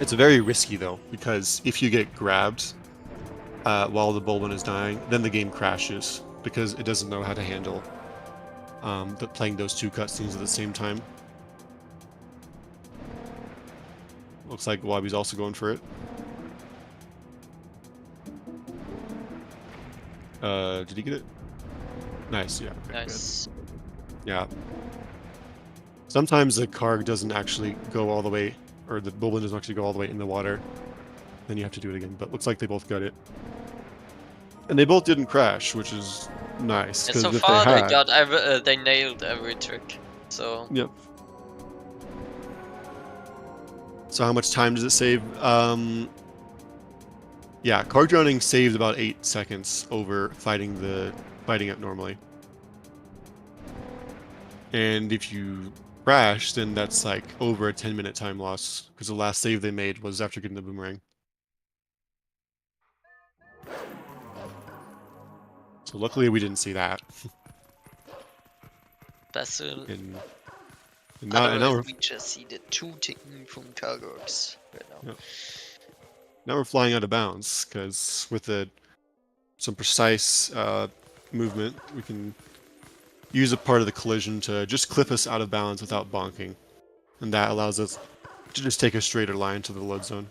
It's very risky though, because if you get grabbed while the Boblin is dying, then the game crashes because it doesn't know how to handle playing those two cutscenes at the same time. Looks like Wabi's also going for it. Did he get it? Nice, yeah. Okay, Nice. good. Yeah. Sometimes the Karg doesn't actually go all the way, or the Boblin doesn't actually go all the way in the water. Then you have to do it again. But looks like they both got it. And they both didn't crash, which is nice. And so if far they they got they nailed every trick. So Yep. So how much time does it save? Yeah, Karg drowning saved about 8 seconds over fighting it normally. And if you crash, then that's like over a 10-minute time loss, because the last save they made was after getting the boomerang. So luckily we didn't see that. Basil. And Otherwise, now we just see the two ticking from Kargoks right now. Yep. Now we're flying out of bounds, because with some precise movement, we can use a part of the collision to just clip us out of bounds without bonking. And that allows us to just take a straighter line to the load zone.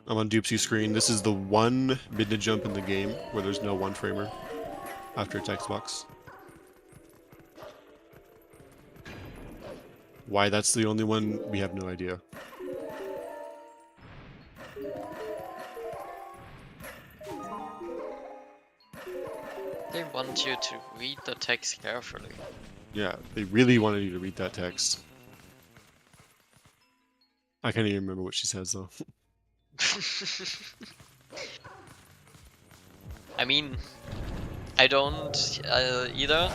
I'm on Doopsie's screen. This is the one mid jump in the game where there's no one framer after a text box. Why that's the only one, we have no idea. They want you to read the text carefully. Yeah, they really wanted you to read that text. I can't even remember what she says though. I mean, I don't either.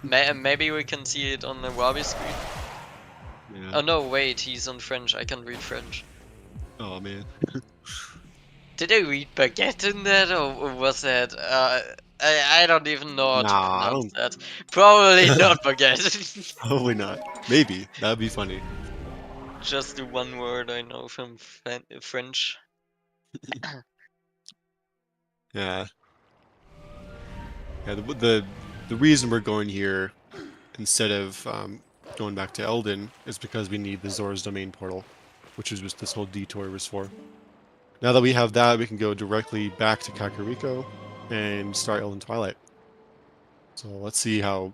Maybe we can see it on the Wabi screen. Yeah. Oh no, wait, he's on French. I can read French. Oh man. Did I read baguette in that, or was that? I don't even know how to Nah, I pronounce don't. that. Probably not baguette. Probably not. Maybe. That'd be funny. Just the one word I know from French. Yeah. Yeah, the reason we're going here instead of going back to Eldin is because we need the Zora's Domain portal, which is what this whole detour was for. Now that we have that, we can go directly back to Kakariko and start Eldin Twilight. So let's see how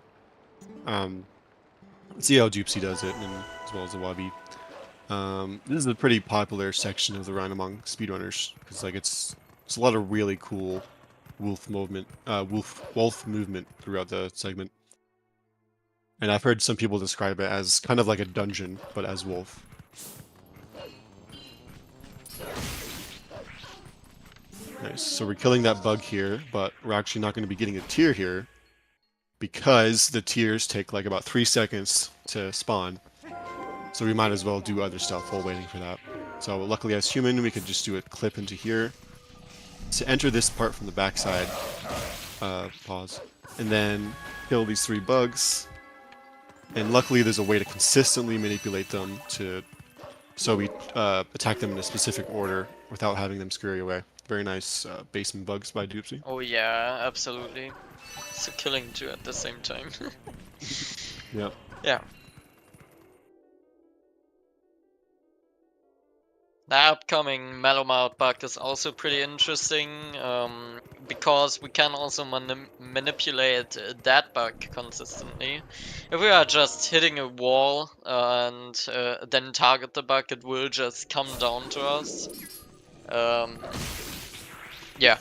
Doopsie does it, and as well as the Wabi. This is a pretty popular section of the run among speedrunners because like it's a lot of really cool wolf movement throughout the segment. And I've heard some people describe it as kind of like a dungeon, but as wolf. Nice. So we're killing that bug here, but we're actually not going to be getting a tier here because the tiers take like about 3 seconds to spawn. So we might as well do other stuff while waiting for that. So luckily as human, we could just do a clip into here to enter this part from the backside. Pause. And then kill these 3 bugs. And luckily there's a way to consistently manipulate them so we attack them in a specific order without having them scurry away. Very nice basement bugs by Doopsie. Oh yeah, absolutely. So killing 2 at the same time. Yep. Yeah. The upcoming Mellowmouth bug is also pretty interesting, because we can also manipulate that bug consistently. If we are just hitting a wall and then target the bug, it will just come down to us. Yeah.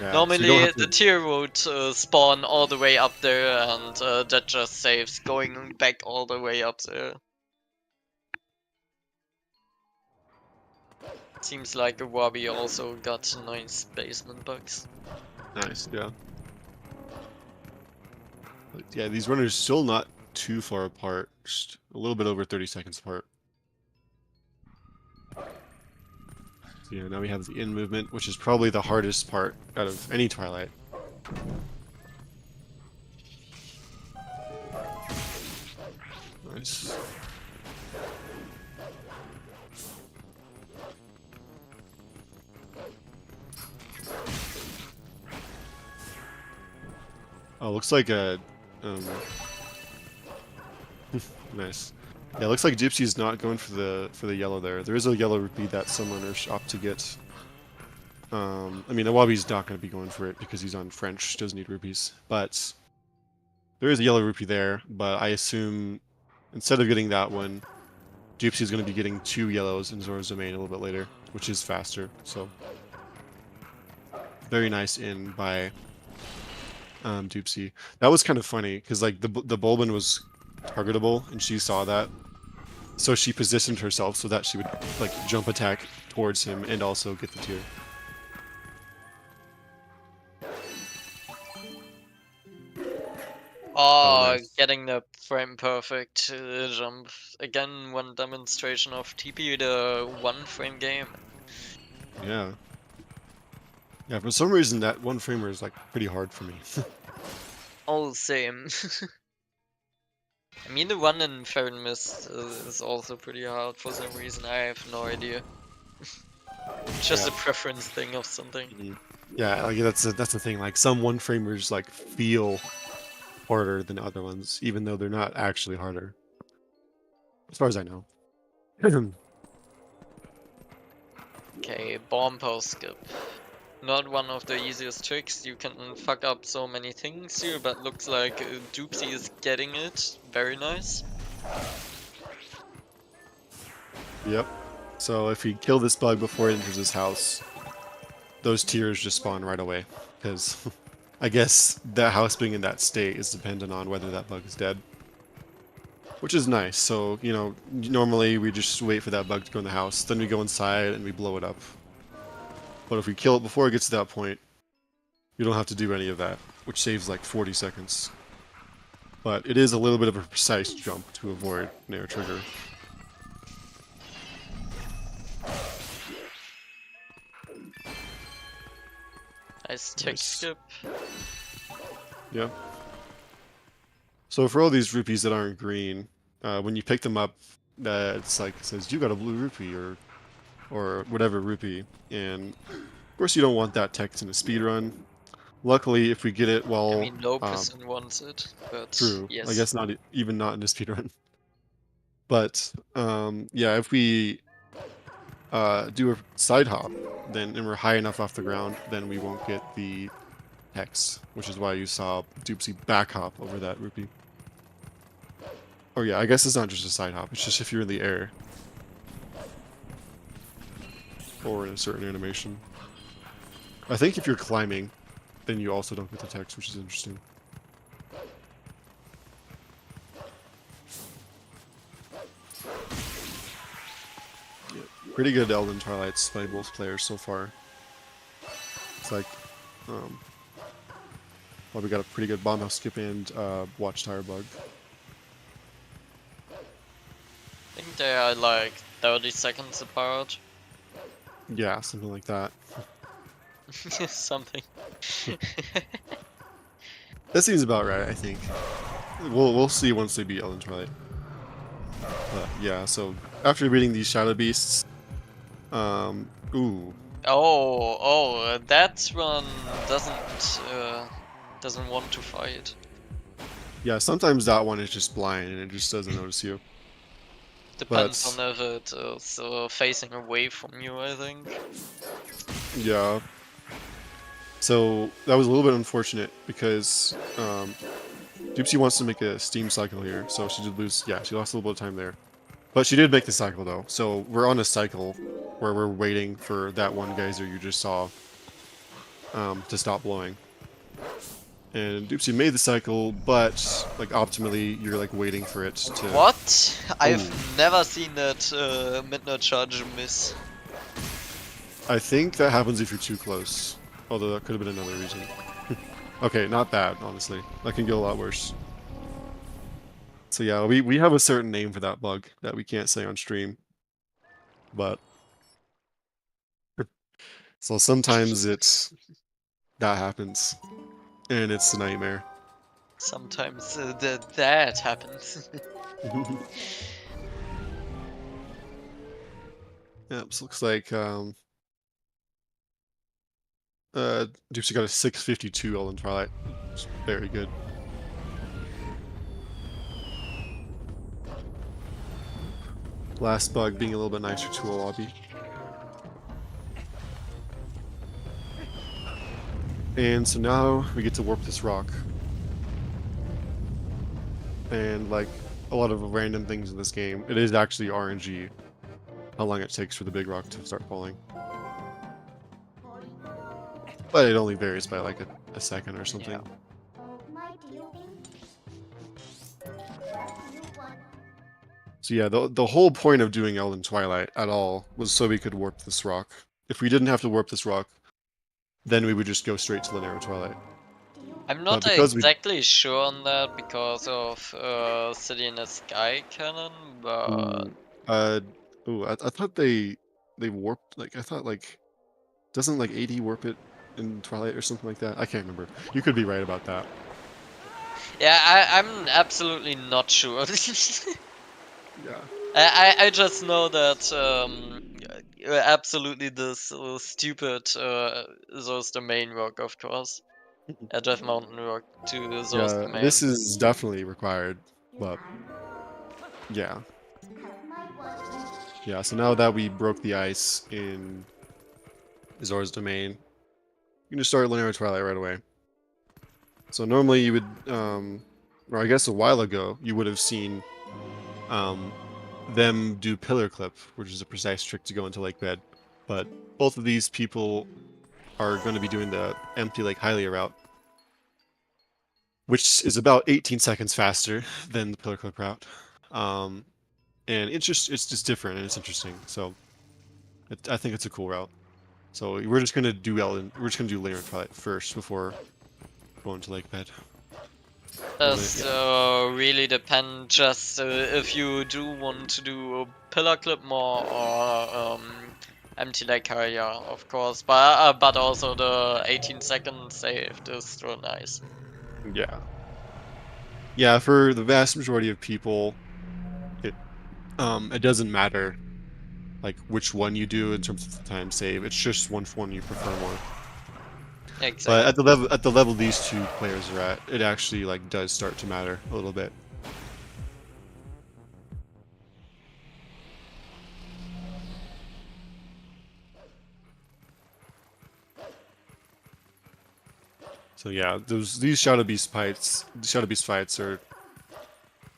Yeah, Normally the tier would spawn all the way up there, and that just saves going back all the way up there. Seems like Iwabi also got nice basement bugs. Nice, yeah. But yeah, these runners still not too far apart, just a little bit over 30 seconds apart. So yeah, now we have the in movement, which is probably the hardest part out of any Twilight. Nice. Oh, looks like a nice. Yeah, looks like Doopsie's not going for the yellow there. There is a yellow rupee that some runners opt to get. I mean, Iwabi's not going to be going for it because he's on French, doesn't need rupees. But there is a yellow rupee there, but I assume instead of getting that one, Doopsie's going to be getting 2 yellows in Zora's Domain a little bit later, which is faster. So very nice in by Doopsie. That was kind of funny because like the Bulbin was targetable and she saw that, so she positioned herself so that she would like jump attack towards him and also get the tier. Oh, nice. getting the frame perfect jump. Again, one demonstration of TP, the 1 frame game. Yeah. Yeah, for some reason that 1 framer is like pretty hard for me. All same. I mean, the one in Fair Mist is also pretty hard for some reason. I have no idea. Just Yeah. a preference thing of something. Yeah, like that's the thing. Like some 1 framers like feel harder than other ones, even though they're not actually harder, as far as I know. Okay, bomb post skip. Not one of the easiest tricks. You can fuck up so many things here, but looks like Doopsie is getting it. Very nice. Yep. So if we kill this bug before it enters his house, those tiers just spawn right away. Because I guess that house being in that state is dependent on whether that bug is dead. Which is nice. So, you know, normally we just wait for that bug to go in the house, then we go inside and we blow it up. But if we kill it before it gets to that point, you don't have to do any of that, which saves like 40 seconds. But it is a little bit of a precise jump to avoid an air trigger. Nice tick Nice. skip. Yeah. So for all these rupees that aren't green, when you pick them up, it's like it says you got a blue rupee or whatever rupee, and of course you don't want that text in a speedrun. Luckily, if we get it while I mean, no person wants it, but true, yes. I guess not even not in a speedrun. But yeah, if we do a side hop, then and we're high enough off the ground, then we won't get the hex, which is why you saw Doopsie back hop over that rupee. Oh yeah, I guess it's not just a side hop, it's just if you're in the air. Or in a certain animation. I think if you're climbing, then you also don't get the text, which is interesting. Yeah, pretty good Elden Twilights by both players so far. It's like, well, we got a pretty good bomb house skip and watchtower bug. I think they are like 30 seconds apart. Yeah, something like that. Something. That seems about right, I think. We'll see once they beat Elden Twilight. But yeah, so after beating these shadow beasts, ooh. Oh, that one doesn't want to fight. Yeah, sometimes that one is just blind and it just doesn't notice you. Depends But- on if it is facing away from you, I think. Yeah. So that was a little bit unfortunate because Doopsie wants to make a steam cycle here, so she did lose. Yeah, she lost a little bit of time there, but she did make the cycle though. So we're on a cycle where we're waiting for that one geyser you just saw to stop blowing. And Doopsie made the cycle, but like optimally, you're like waiting for it to. What? I've never seen that midnight charge miss. I think that happens if you're too close. Although that could have been another reason. Okay, not bad, honestly. That can get a lot worse. So yeah, we have a certain name for that bug that we can't say on stream. But so sometimes that happens. And it's a nightmare. Sometimes that happens. Yep, so looks like Doopsie got a 652 all in Twilight. It's very good. Last bug being a little bit nicer to a lobby. And so now we get to warp this rock. And like a lot of random things in this game, it is actually RNG how long it takes for the big rock to start falling. But it only varies by like a second or something. So yeah, the whole point of doing Elden Twilight at all was so we could warp this rock. If we didn't have to warp this rock, then we would just go straight to Linear Twilight. I'm not because exactly sure on that because of City in the Sky Cannon, but I thought they warped, like I thought like doesn't like 80 warp it in Twilight or something like that? I can't remember. You could be right about that. yeah, I'm absolutely not sure. Yeah. I just know that absolutely this stupid Zeus the main rock, of course. Death Mountain rock to Zeus the Yeah, main. this is definitely required, but yeah. Yeah, so now that we broke the ice in Zora's Domain, you can just start Linear Twilight right away. So normally you would, or I guess a while ago, you would have seen them do Pillar Clip, which is a precise trick to go into Lake Bed. But both of these people are going to be doing the empty Lake Hylia route, which is about 18 seconds faster than the Pillar Clip route. And it's just different and it's interesting. So I think it's a cool route. So we're just gonna do Linear Twilight first before going to Lake Bed. Does really depend just if you do want to do Pillar Clip more or empty Lake Area, of course, but also the 18-second saved is still nice. Yeah. Yeah, for the vast majority of people, it doesn't matter like which one you do in terms of the time save. It's just one you prefer more. Exactly. But at the level these two players are at, it actually like does start to matter a little bit. So yeah, these Shadow Beast fights are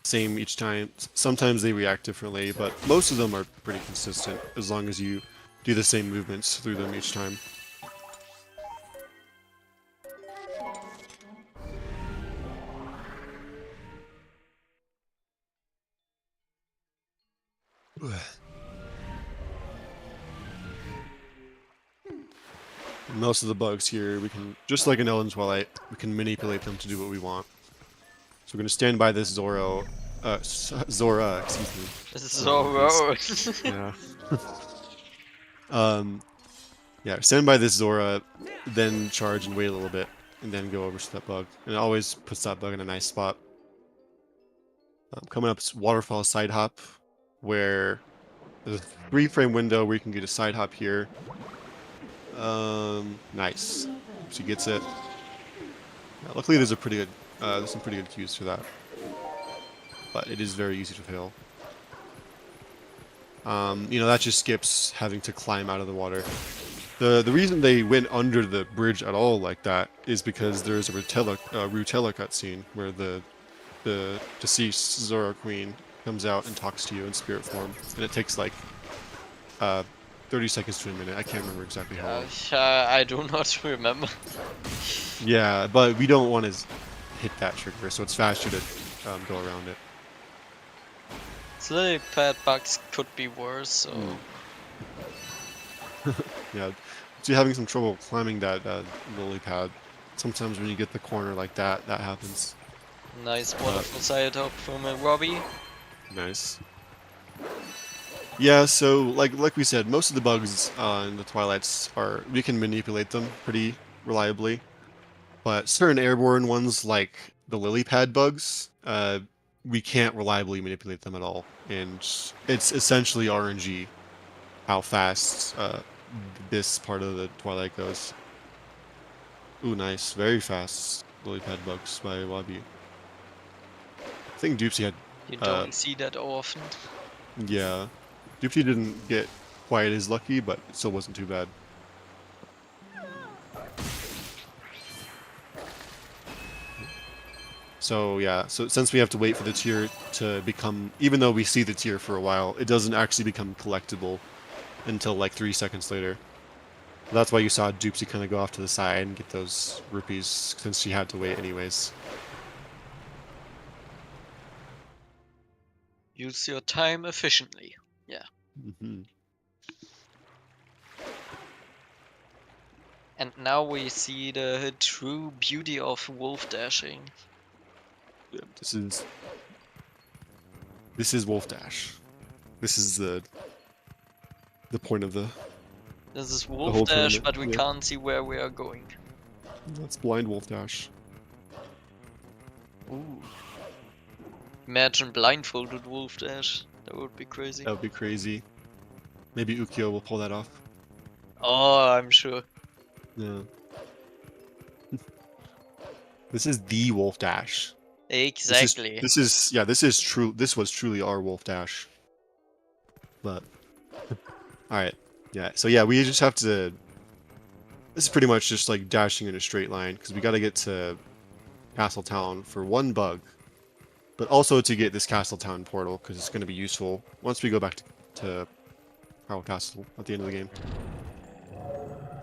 same each time. Sometimes they react differently, but most of them are pretty consistent as long as you do the same movements through them each time. Most of the bugs here, we can, just like in Elden Twilight, we can manipulate them to do what we want. So we're going to stand by this Zora, excuse me. Zoro. Yeah. Yeah, stand by this Zora, then charge and wait a little bit, and then go over to that bug. And it always puts that bug in a nice spot. Coming up is Waterfall Side Hop, where there's a 3-frame window where you can get a side hop here. Nice. She gets it. Yeah, luckily there's some pretty good cues for that. But it is very easy to fail. You know, that just skips having to climb out of the water. The reason they went under the bridge at all like that is because there's a Rutella cutscene where the deceased Zora Queen comes out and talks to you in spirit form, and it takes like 30 seconds to a minute. I can't remember exactly how long. I do not remember. Yeah, but we don't want to hit that trigger, so it's faster to go around it. Lily pad bugs could be worse, so... Yeah, so you're having some trouble climbing that lily pad. Sometimes when you get the corner like that, that happens. Nice wonderful side hop from Robbie. Nice. Yeah, so like we said, most of the bugs in the Twilights we can manipulate them pretty reliably, but certain airborne ones like the lily pad bugs, we can't reliably manipulate them at all, and it's essentially RNG how fast this part of the Twilight goes. Ooh, nice, very fast lily pad bugs by Wabi. I think Doopsie had You don't see that often. yeah. Doopsie didn't get quite as lucky, but it still wasn't too bad. So yeah, so since we have to wait for the tier to become, even though we see the tier for a while, it doesn't actually become collectible until like 3 seconds later. That's why you saw Doopsie kind of go off to the side and get those rupees, since she had to wait anyways. Use your time efficiently. Yeah. Hmm. And now we see the true beauty of wolf dashing. Yeah, this is Wolfdash. This is the point of the This is whole wolf dash, tournament, but we yeah. can't see where we are going. That's blind Wolfdash. Ooh. Imagine blindfolded wolf dash. That would be crazy. That would be crazy. Maybe Ukyo will pull that off. Oh, I'm sure. Yeah. This is the Wolfdash. Exactly. This is true. This was truly our Wolfdash. But all right, yeah. So yeah, we just have to. This is pretty much just like dashing in a straight line because we got to get to Castle Town for one bug, but also to get this Castle Town portal because it's going to be useful once we go back to Hyrule Castle at the end of the game.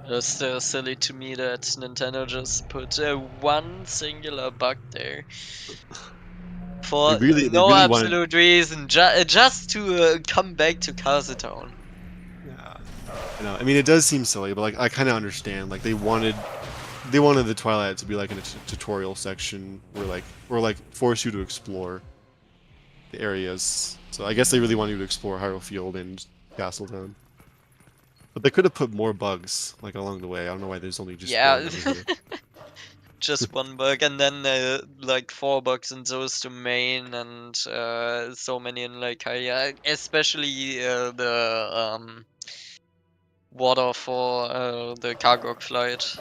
Just silly to me that Nintendo just put one singular bug there for They really no wanted. absolute reason, just to come back to Castle Town. Yeah, I know. I mean, it does seem silly, but like I kind of understand. Like they wanted the Twilight to be like in a tutorial section where like force you to explore the areas. So I guess they really want you to explore Hyrule Field and Castle Town. But they could have put more bugs like along the way. I don't know why there's only just Yeah, one over here. just one bug, and then like 4 bugs in those two main, and so many in like Hylia, especially the water for the cargo flight.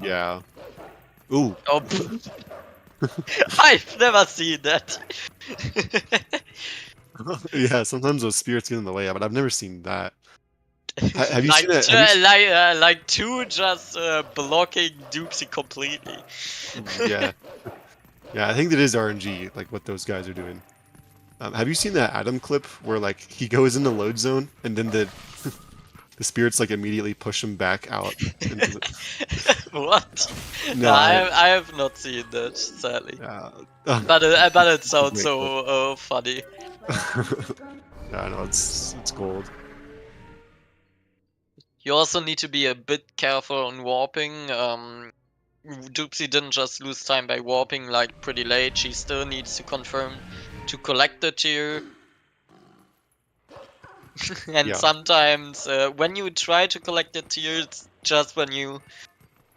Yeah. Ooh. Oh, I've never seen that. Yeah. Sometimes those spirits get in the way, but I've never seen that. Have you like, seen it? like 2 just blocking Doopsie completely. Yeah. Yeah. I think that is RNG, like what those guys are doing. Have you seen that Adam clip where like he goes in the load zone and then the spirits like immediately push him back out? Into the... What? No, I have not seen that, sadly. But it sounds Great so funny. Yeah, no, it's gold. You also need to be a bit careful on warping. Doopsie didn't just lose time by warping like pretty late. She still needs to confirm to collect the tier. And Yeah. sometimes when you try to collect the tier, it's just when you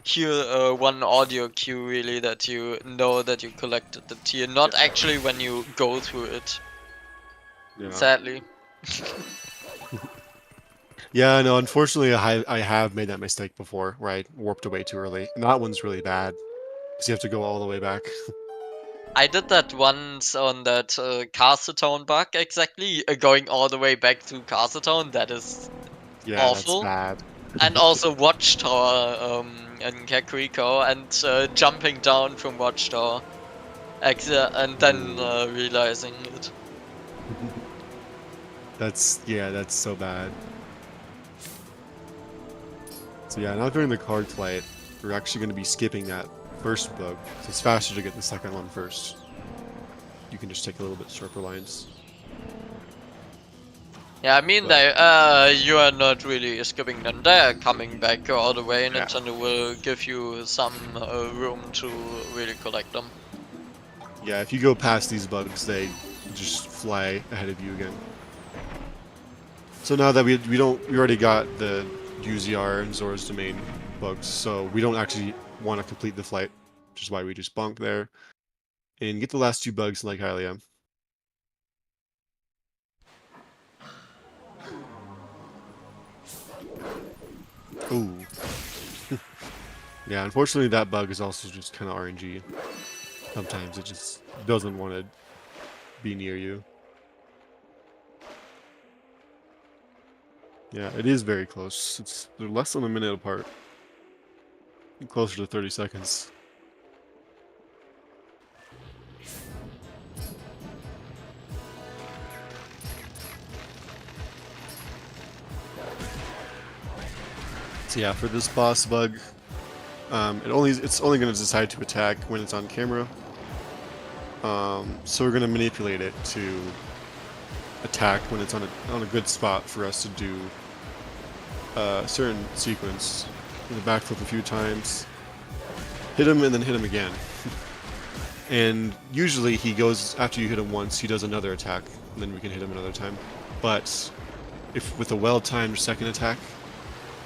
hear one audio cue really that you know that you collected the tier, not actually when you go through it. Yeah. Sadly. Yeah, no, unfortunately I have made that mistake before where I warped away too early. And that one's really bad because you have to go all the way back. I did that once on that Castletown bug, exactly, going all the way back to Castletown. That is Yeah, awful. that's bad. And also Watchtower in Kakariko, and jumping down from Watchtower, and then realizing it. That's so bad. So yeah, now during the card flight, we're actually going to be skipping that first bug. So it's faster to get the second one first. You can just take a little bit shorter lines. Yeah, I mean, you are not really skipping them. They're coming back all the way. Nintendo will give you some room to really collect them. Yeah, if you go past these bugs, they just fly ahead of you again. So now that we already got the UZR and Zora's Domain bugs, so we don't actually want to complete the flight, which is why we just bonk there and get the last 2 bugs like Hylia. Ooh. Yeah, unfortunately that bug is also just kind of RNG. Sometimes it just doesn't want to be near you. Yeah, it is very close. They're less than a minute apart. Closer to 30 seconds. So yeah, for this boss bug, it's only going to decide to attack when it's on camera. So we're going to manipulate it to attack when it's on a good spot for us to do a certain sequence. In the backflip a few times, hit him and then hit him again. And usually he goes, after you hit him once, he does another attack, and then we can hit him another time. But if with a well-timed second attack,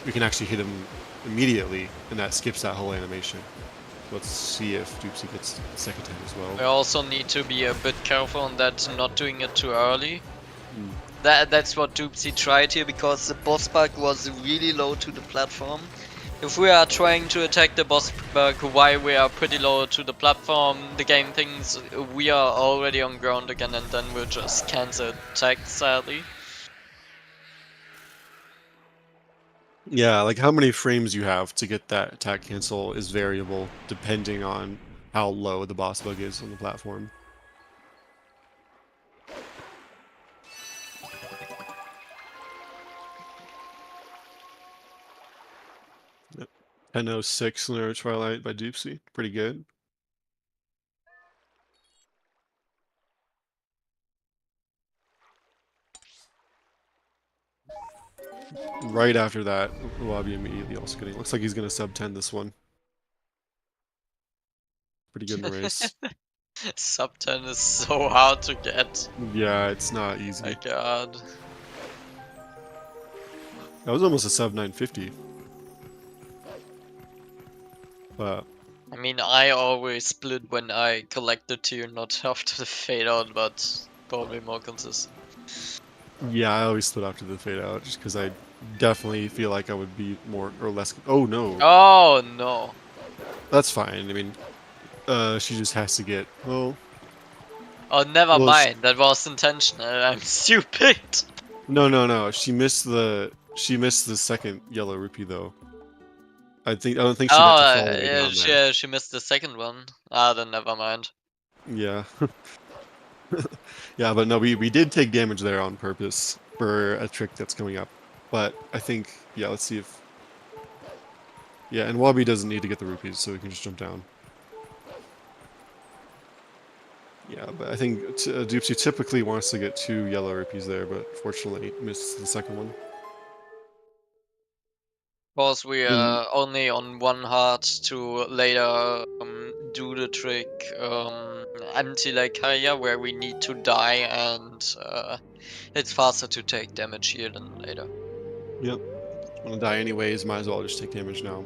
we can actually hit him immediately, and that skips that whole animation. Let's see if Doopsie gets the second time as well. We also need to be a bit careful on that, not doing it too early. That's what Doopsie tried here, because the boss bug was really low to the platform. If we are trying to attack the boss bug while we are pretty low to the platform, the game thinks we are already on ground again, and then we'll just cancel attack, sadly. Yeah, like how many frames you have to get that attack cancel is variable depending on how low the boss bug is on the platform. Yep. 10:06 Lunar Twilight by Doopsie. Pretty good. Right after that, Iwabi immediately also getting. Looks like he's gonna sub 10 this one. Pretty good in the race. Sub 10 is so hard to get. Yeah, it's not easy. My god. That was almost a sub 950. But I mean, I always split when I collect the tier, not after the fade out, but probably more consistent. yeah, I always split after the fade out just because I definitely feel like I would be more or less. Oh no. Oh no. That's fine. I mean, she just has to get. Well. Oh, never Well, mind. That was intentional. I'm stupid. No. She missed the second yellow rupee though. I don't think she got to fall way down there. she missed the second one. Ah, then never mind. Yeah. Yeah, but no, we did take damage there on purpose for a trick that's coming up. But I think, yeah, let's see if. Yeah, and Wabi doesn't need to get the rupees, so we can just jump down. Yeah, but I think Doopsie typically wants to get 2 yellow rupees there, but fortunately missed the second one. Of course, we are only on one heart to later do the trick anti-Leikaya, where we need to die, and it's faster to take damage here than later. Yep. Want to die anyways, might as well just take damage now.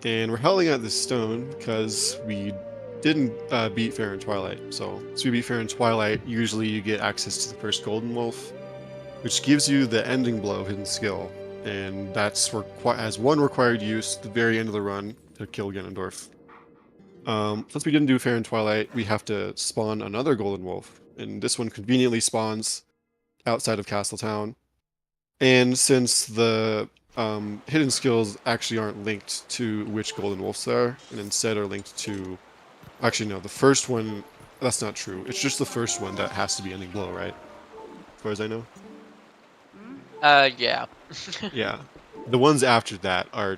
And we're howling at this stone because we didn't beat Fair and Twilight. So we beat Fair and Twilight, usually you get access to the first Golden Wolf, which gives you the ending blow hidden skill. And that's has one required use at the very end of the run to kill Ganondorf. Since we didn't do Fair and Twilight, we have to spawn another Golden Wolf. And this one conveniently spawns outside of Castletown. And since the hidden skills actually aren't linked to which Golden Wolves there are, and instead are linked to... Actually, no, the first one... That's not true. It's just the first one that has to be ending blow, right? As far as I know. Yeah. Yeah. The ones after that are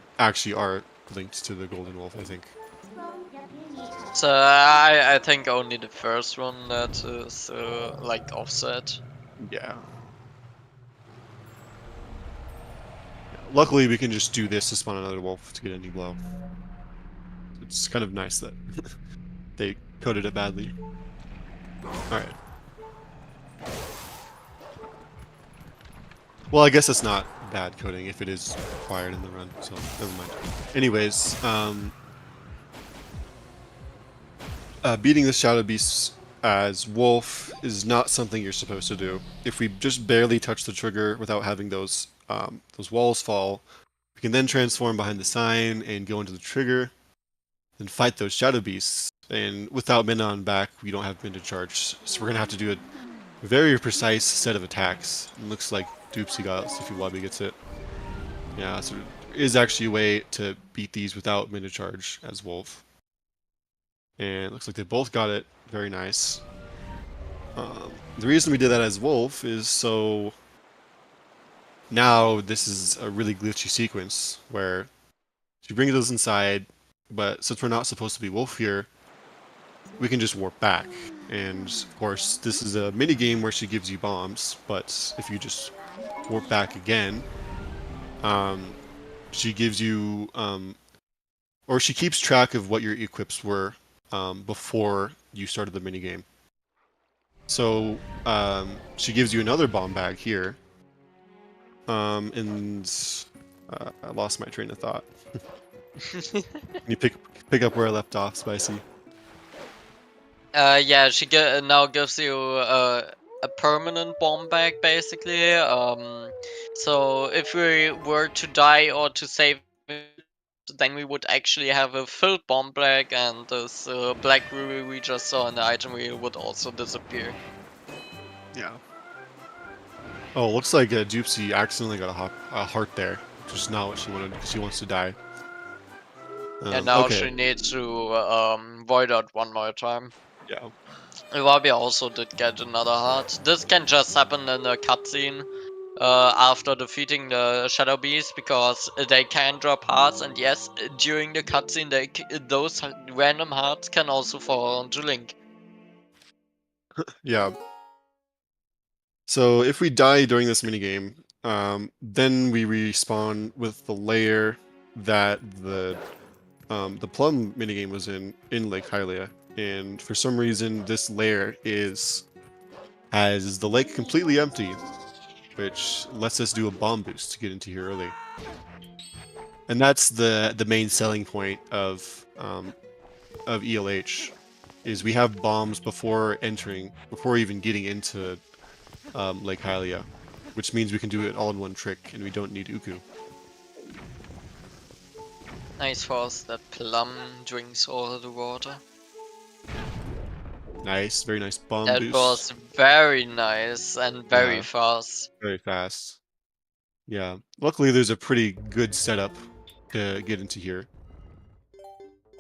linked to the Golden Wolf, I think. So I think only the first one that is like offset. Yeah. luckily, we can just do this to spawn another wolf to get a new blow. It's kind of nice that they coded it badly. Alright. Well, I guess it's not bad coding if it is required in the run, so never mind. Anyways, beating the Shadow Beasts as Wolf is not something you're supposed to do. If we just barely touch the trigger without having those walls fall, we can then transform behind the sign and go into the trigger, and fight those Shadow Beasts. And without Mina on back, we don't have Mina to charge, so we're gonna have to do a very precise set of attacks. It looks like Doopsie got it, see if iwabi gets it. Yeah, so there is actually a way to beat these without Mina charge as Wolf. And it looks like they both got it. Very nice. The reason we did that as Wolf is so now this is a really glitchy sequence where she brings us inside, but since we're not supposed to be Wolf here, we can just warp back. And of course, this is a mini game where she gives you bombs, but if you just warp back again, she gives you, or she keeps track of what your equips were before you started the mini game. So she gives you another bomb bag here, and I lost my train of thought. You pick up where I left off, Spicy. Yeah, she now gives you a permanent bomb bag, basically. So if we were to die or to save it, then we would actually have a filled bomb bag, and this black ruby we just saw in the item wheel would also disappear. Yeah. Oh, looks like Doopsie accidentally got a heart there, which is not what she wanted because she wants to die. And now okay. she needs to void out one more time. Yeah. Iwabi also did get another heart. This can just happen in a cutscene after defeating the Shadow Beast, because they can drop hearts, and yes, during the cutscene those random hearts can also fall onto Link. Yeah. So if we die during this minigame, then we respawn with the layer that the plum minigame was in Lake Hylia. And for some reason, this layer has the lake completely empty, which lets us do a bomb boost to get into here early. And that's the main selling point of ELH, is we have bombs before even getting into Lake Hylia, which means we can do it all in one trick, and we don't need Uku. Nice for us that Plum drinks all the water. Nice, very nice bomb That boost. was very nice and very fast. Very fast. Yeah. Luckily, there's a pretty good setup to get into here.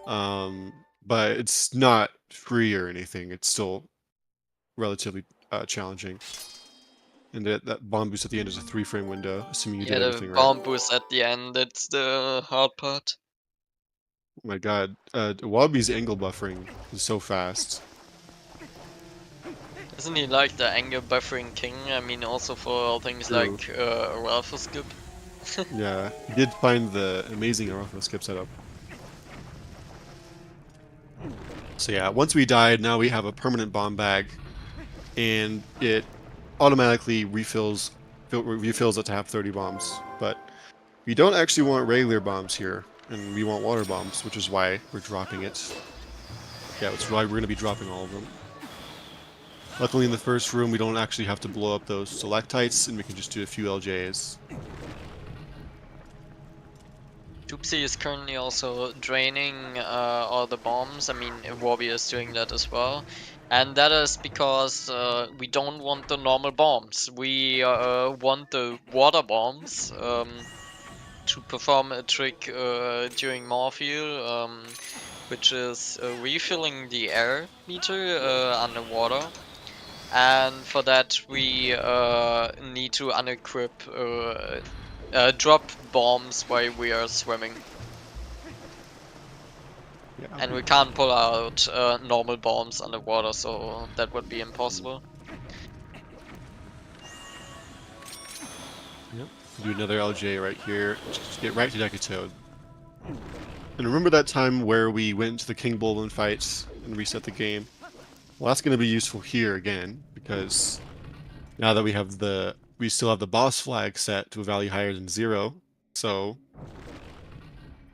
But it's not free or anything. It's still relatively challenging. And that bomb boost at the end is a 3-frame window, assuming you did everything right. The bomb boost at the end, it's the hard part. Oh my god, Wabi's angle buffering is so fast. Isn't he like the angle buffering king? I mean, also for things True. like Ralph skip. Yeah, he did find the amazing Arafo skip setup. So yeah, once we died, now we have a permanent bomb bag, and it automatically refills it to have 30 bombs. But we don't actually want regular bombs here, and we want water bombs, which is why we're dropping it. Yeah, that's why we're going to be dropping all of them. Luckily in the first room we don't actually have to blow up those stalactites, and we can just do a few LJs. Doopsie is currently also draining all the bombs. I mean, iwabi is doing that as well. And that is because we don't want the normal bombs. We want the water bombs to perform a trick during Morpheal, which is refilling the air meter underwater. And for that we need to unequip drop bombs while we are swimming. Yeah. And we can't pull out normal bombs underwater, so that would be impossible. Yep. Do another LJ right here. Just get right to Decatoad. And remember that time where we went into the King Bulblin fights and reset the game? Well, that's going to be useful here again, because now that we still have the boss flag set to a value higher than 0, so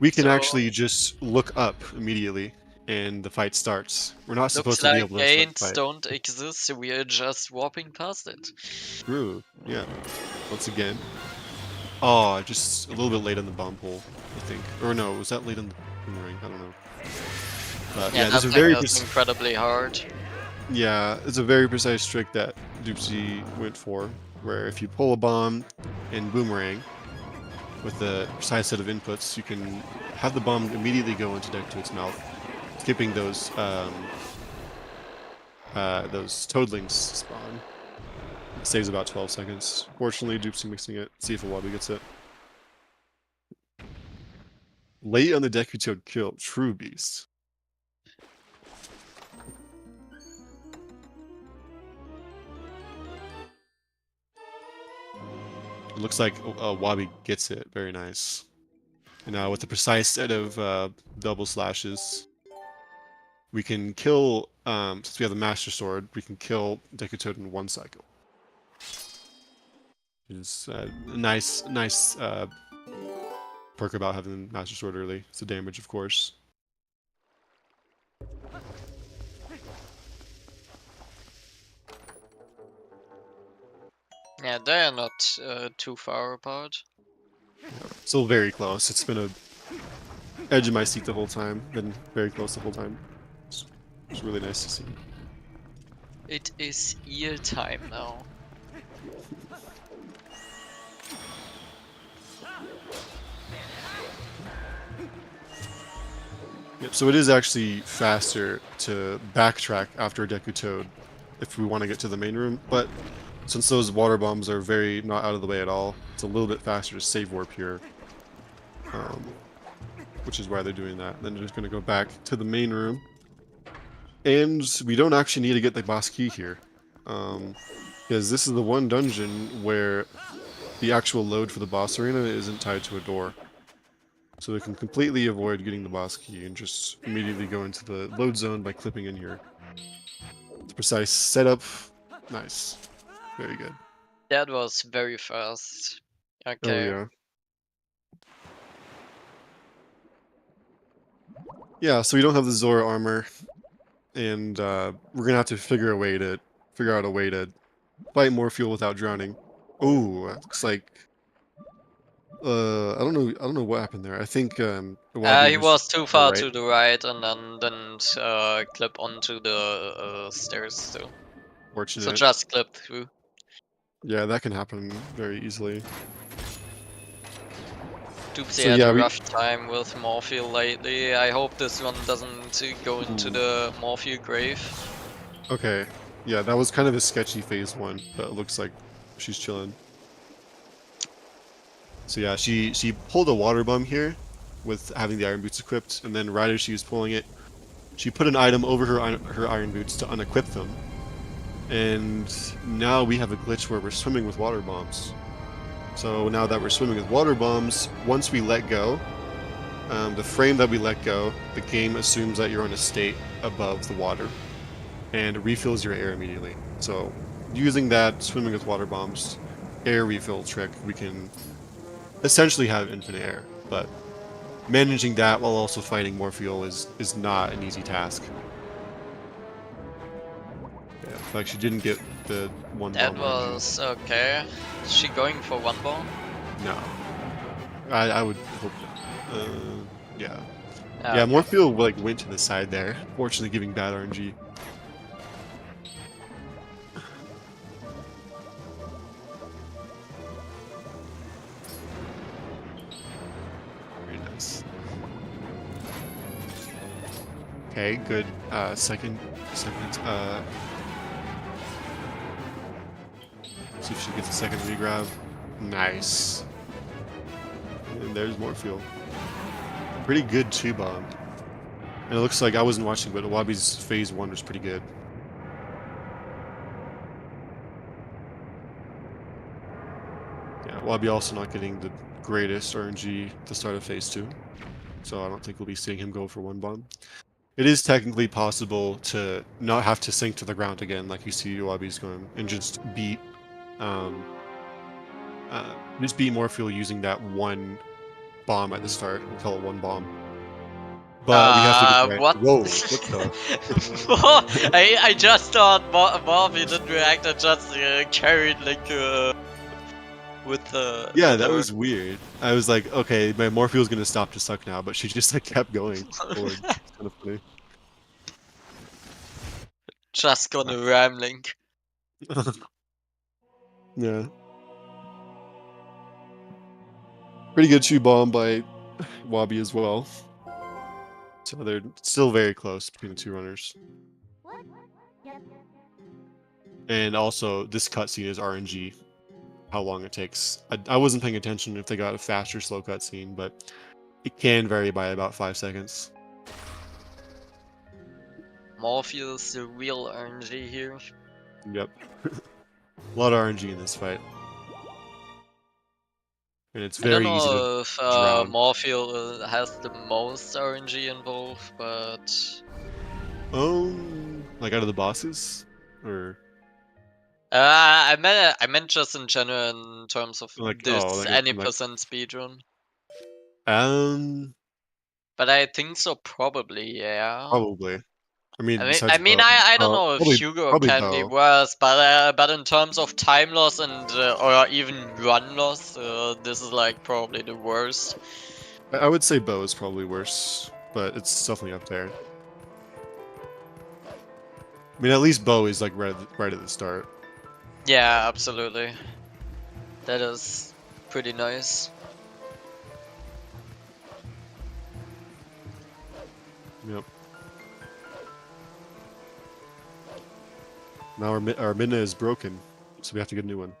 we can So actually just look up immediately and the fight starts. We're not supposed looks to be like able to start the gates fight. don't exist, we are just warping past it. True, yeah. Once again. Oh, just a little bit late on the bomb pole, I think. Or no, was that late on the boomerang? I don't know. But Yeah, yeah, there's that a thing very is incredibly hard. yeah, it's a very precise trick that Doopsie went for, where if you pull a bomb and boomerang with a precise set of inputs, you can have the bomb immediately go into its mouth, skipping those toadlings spawn. It saves about 12 seconds. Fortunately, Doopsie mixing it. See if Iwabi gets it. Late on the Decatoad kill. True beast. It looks like Iwabi gets it. Very nice. And now with the precise set of double slashes, we can kill, since we have the Master Sword, we can kill Decatoad in 1 cycle. It's a nice perk about having the Master Sword early. It's the damage, of course. Yeah, they are not too far apart. Still very close. It's been a edge of my seat the whole time. Been very close the whole time. It's really nice to see. It is ear time now. Yep, so it is actually faster to backtrack after a Decatoad if we want to get to the main room, but since those water bombs are very not out of the way at all, it's a little bit faster to save warp here. Which is why they're doing that. Then they're just going to go back to the main room. And we don't actually need to get the boss key here. Because this is the one dungeon where the actual load for the boss arena isn't tied to a door. So we can completely avoid getting the boss key and just immediately go into the load zone by clipping in here. The precise setup. Nice. Very good. That was very fast. Oh Okay. yeah. Yeah, so we don't have the Zora armor, and we're gonna have to figure out a way to fight more fuel without drowning. Ooh, looks like I don't know what happened there. I think Iwabi He was was too to the far right. to the right and then didn't clip onto the stairs still. So Fortunate. just clip through. Yeah, that can happen very easily. Doopsie So had yeah, a rough time with Morphle lately. I hope this one doesn't go into the Morphle grave. Okay. Yeah, that was kind of a sketchy phase 1, but it looks like she's chilling. So yeah, she pulled a water bomb here with having the iron boots equipped, and then right as she was pulling it, she put an item over her iron boots to unequip them. And now we have a glitch where we're swimming with water bombs. So now that we're swimming with water bombs, once we let go, the frame that we let go, the game assumes that you're in a state above the water and refills your air immediately. So using that swimming with water bombs air refill trick, we can essentially have infinite air, but managing that while also fighting more fuel is not an easy task. Yeah, in fact, she didn't get the one That bomb RNG. was okay. Is she going for one bomb? No. I would hope not. Yeah. Ah, Yeah, okay. more fuel like went to the side there, fortunately giving bad RNG. Very nice. Okay, good. Second. See if she gets a second regrab. Nice. And there's more fuel. Pretty good 2-bomb. And it looks like I wasn't watching, but Iwabi's phase 1 was pretty good. Yeah, Wabi also not getting the greatest RNG at the start of phase 2. So I don't think we'll be seeing him go for one bomb. It is technically possible to not have to sink to the ground again, like you see Wabi's going, and just beat Morpheal using that one bomb at the start. We call it one bomb. But we have to get right. What? Whoa, what the? I just thought Marvy didn't react. I just carried like with the. Yeah, that whatever. was weird. I was like, okay, my Morpheal's gonna stop to suck now, but she just like kept going forward. It's kind of funny. Just gonna rambling. Yeah. Pretty good shoe bomb by Wabi as well. So they're still very close between the two runners. And also, this cutscene is RNG. How long it takes. I wasn't paying attention if they got a fast or slow cutscene, but it can vary by about 5 seconds. Morpheus, the real RNG here. Yep. A lot of RNG in this fight. And it's very I easy don't to know if drown. Morpheus has the most RNG involved, but Like out of the bosses? Or I meant just in general in terms of like this like any like percent speedrun. um But I think so, probably, yeah. probably. I mean, I besides don't know if Hugo probably can be Bo. worse, but in terms of time loss and or even run loss, this is like probably the worst. I would say Bo is probably worse, but it's definitely up there. I mean, at least Bo is like right at the start. Yeah, absolutely. That is pretty nice. Yep. Now our Midna is broken, so we have to get a new one.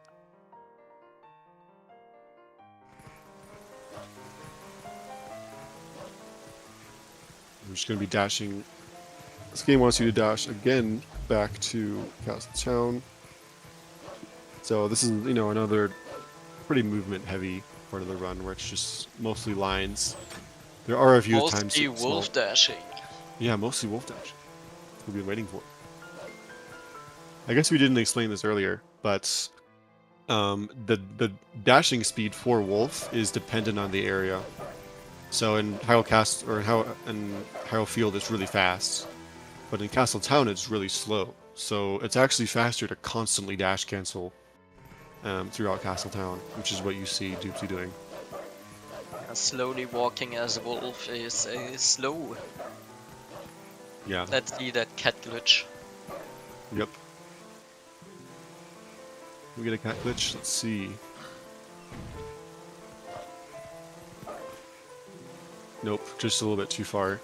I'm just gonna be dashing. This game wants you to dash again back to Castle Town. So this is, another pretty movement-heavy part of the run where it's just mostly lines. There are a few times. Mostly Wolfdash. Yeah, mostly Wolfdash. We've been waiting for. I guess we didn't explain this earlier, but the dashing speed for Wolf is dependent on the area. So in Hyrule Field it's really fast, but in Castle Town it's really slow. So it's actually faster to constantly dash cancel throughout Castle Town, which is what you see Doopsie doing. Slowly walking as a wolf is slow. Yeah. Let's see that cat glitch. Yep. We get a cat glitch. Let's see. Nope, just a little bit too far.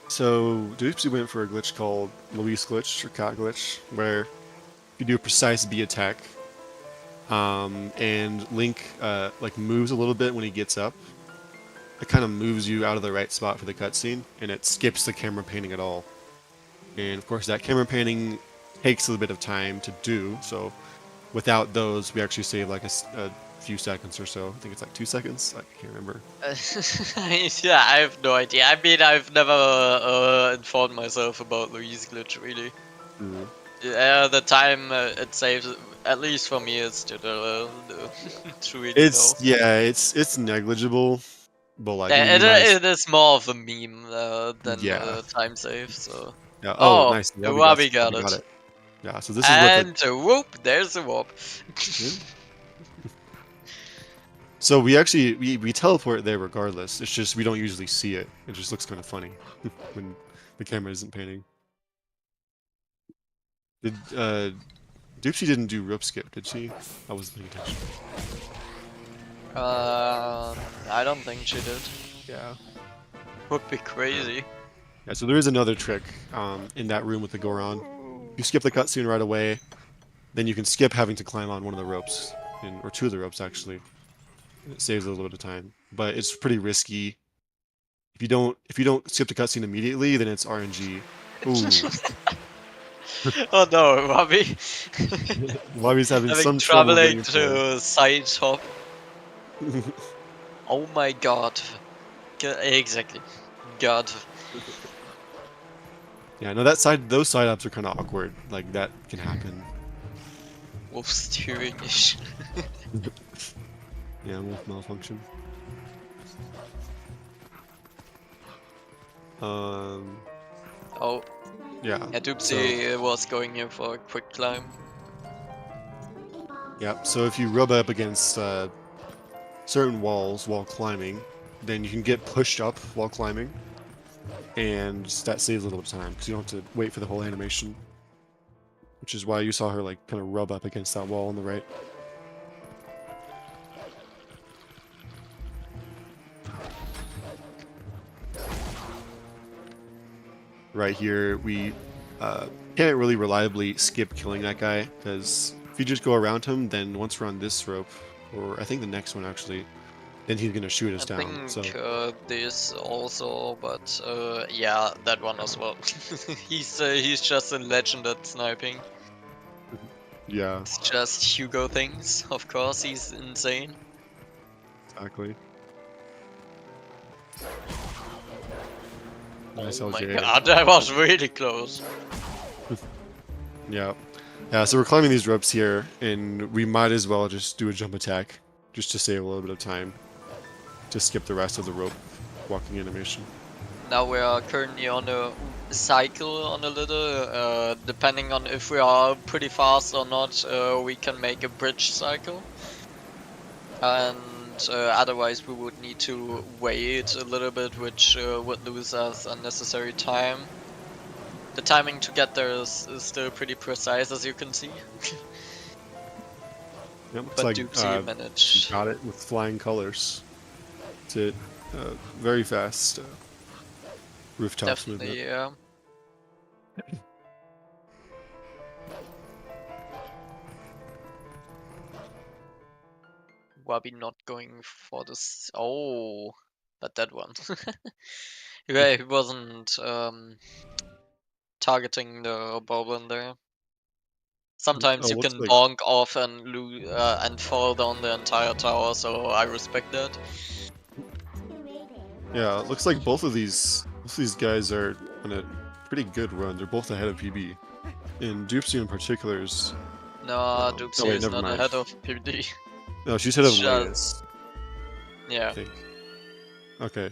So Doopsie went for a glitch called Luis glitch or cat glitch, where you do a precise B attack, and Link like moves a little bit when he gets up. It kind of moves you out of the right spot for the cutscene, and it skips the camera painting at all. And of course, that camera painting takes a little bit of time to do. So without those, we actually save like a few seconds or so. I think it's like 2 seconds. I can't remember. Yeah, I have no idea. I mean, I've never informed myself about Luis glitch really. Mm. The time it saves, at least for me, it's still to really It's know. yeah, it's negligible, but like Yeah, nice. it is more of a meme than Yeah. time save. So. Yeah. Oh, Nice. Iwabi got We got it. it. Yeah. So this is what And a whoop, there's a whoop. So we teleport there regardless. It's just we don't usually see it. It just looks kind of funny when the camera isn't painting. Did Doopsie didn't do rope skip, did she? I wasn't paying attention. I don't think she did. Yeah. Would be crazy. Yeah. So there is another trick in that room with the Goron. You skip the cutscene right away, then you can skip having to climb on one of the ropes, or two of the ropes actually. It saves a little bit of time, but it's pretty risky. If you don't skip the cutscene immediately, then it's RNG. Ooh. Oh no, Robbie. Wabi's having Having some trouble troubling getting forward. to side hop. Oh my god. Exactly. God. Yeah, no, those side ups are kind of awkward. Like that can happen. Wolf steering ish. Yeah, wolf malfunction. Oh, Yeah. yeah, Doopsie was going here for a quick climb. Yeah. So if you rub up against certain walls while climbing, then you can get pushed up while climbing, and that saves a little bit of time because you don't have to wait for the whole animation. Which is why you saw her like kind of rub up against that wall on the right. Right here, we can't really reliably skip killing that guy, because if you just go around him, then once we're on this rope, or I think the next one actually, then he's gonna shoot us I down. think So this also, but yeah, that one as well. He's just a legend at sniping. yeah, It's just Hugo things. Of course, he's insane. exactly. Nice Oh my LJ. god, that was really close. Yeah. Yeah, so we're climbing these ropes here, and we might as well just do a jump attack, just to save a little bit of time, to skip the rest of the rope walking animation. Now we are currently on a cycle on a little, depending on if we are pretty fast or not, we can make a bridge cycle. And otherwise we would need to wait a little bit, which would lose us unnecessary time. The timing to get there is still pretty precise, as you can see. Yeah, looks But like Doopsie managed. got it with flying colors. Did very fast rooftops movement. Definitely, yeah. Wabi not going for this. Oh, but that one. Yeah, he wasn't targeting the bobbin there. Sometimes Oh, you looks can like bonk off and fall down the entire tower, so I respect that. yeah, it looks like both of these guys are on a pretty good run. They're both ahead of PB, and Doopsie in particular is. No, oh Doopsie wait, is never not mind. ahead of PvD. No, she's ahead of Just- Layus, I Yeah. think. Okay,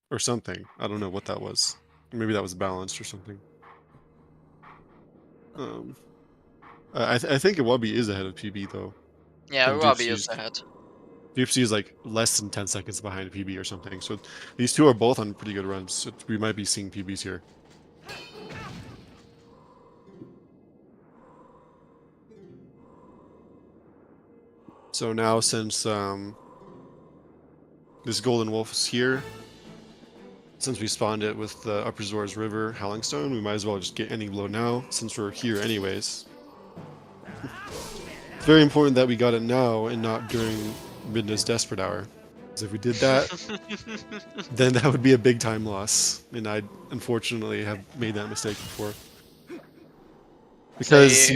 or something. I don't know what that was. Maybe that was balanced or something. I think Iwabi is ahead of PB though. Yeah, And Wabi is ahead. Doopsie is like less than 10 seconds behind PB or something. So these two are both on pretty good runs. So we might be seeing PBs here. So now since this golden wolf is here, since we spawned it with the Upper Zora's River Howling Stone, we might as well just get ending blow now, since we're here anyways. It's very important that we got it now and not during Midna's Desperate Hour. Because if we did that, then that would be a big time loss. And I unfortunately have made that mistake before. Because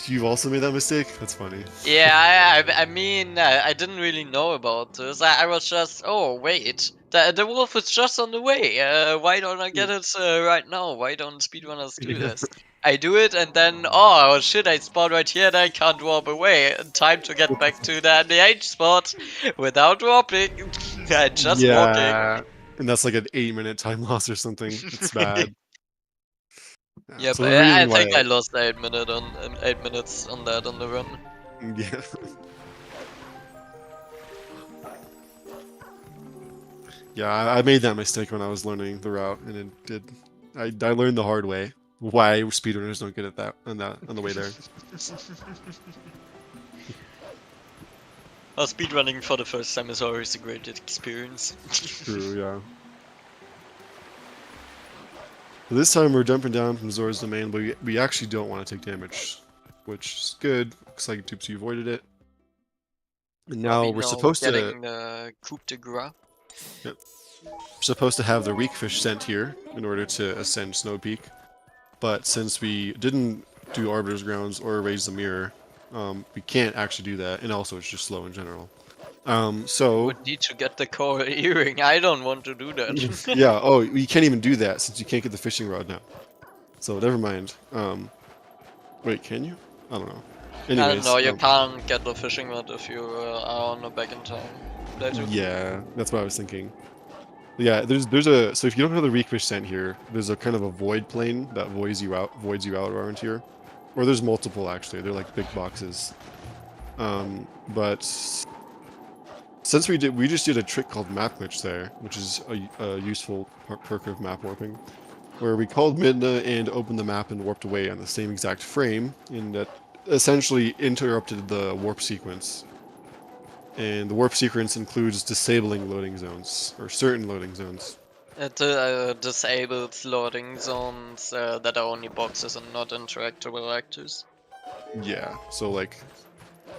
you've also made that mistake? That's funny. Yeah, I mean, I didn't really know about this. I was just, oh wait, the wolf is just on the way. Why don't I get it right now? Why don't speedrunners do this? I do it, and then, oh shit, I spawn right here, and I can't warp away. Time to get back to the NH spot without warping. I just walking. And that's like an 8-minute time loss or something. It's bad. Yeah, so but the I reason think why I lost 8 minutes on that on the run. yeah. Yeah, I made that mistake when I was learning the route, and it did. I learned the hard way why speedrunners don't get it on the way there. Speedrunning for the first time is always a great experience. True, yeah. This time we're jumping down from Zora's domain, but we actually don't want to take damage, which is good. Looks like Doopsie avoided it. And now we're supposed getting the coup de grace. Yep. We're supposed to have the Reekfish sent here in order to ascend Snow Peak. but since we didn't do Arbiter's Grounds or Raise the Mirror, we can't actually do that, and also it's just slow in general. So Would need to get the core earring. I don't want to do that. yeah, oh, you can't even do that since you can't get the fishing rod now. So never mind. Wait, can you? I don't know. Anyways, No, you can't get the fishing rod if you are on a back in time. yeah, that's what I was thinking. Yeah, there's a so if you don't have the Reekfish scent here, there's a kind of a void plane that voids you out around here, or there's multiple actually. They're like big boxes. But since we just did a trick called Map Glitch there, which is a useful perk of map warping, where we called Midna and opened the map and warped away on the same exact frame, and that essentially interrupted the warp sequence. And the warp sequence includes disabling loading zones, or certain loading zones. It disables loading zones that are only boxes and not interactable actors. Yeah, so like...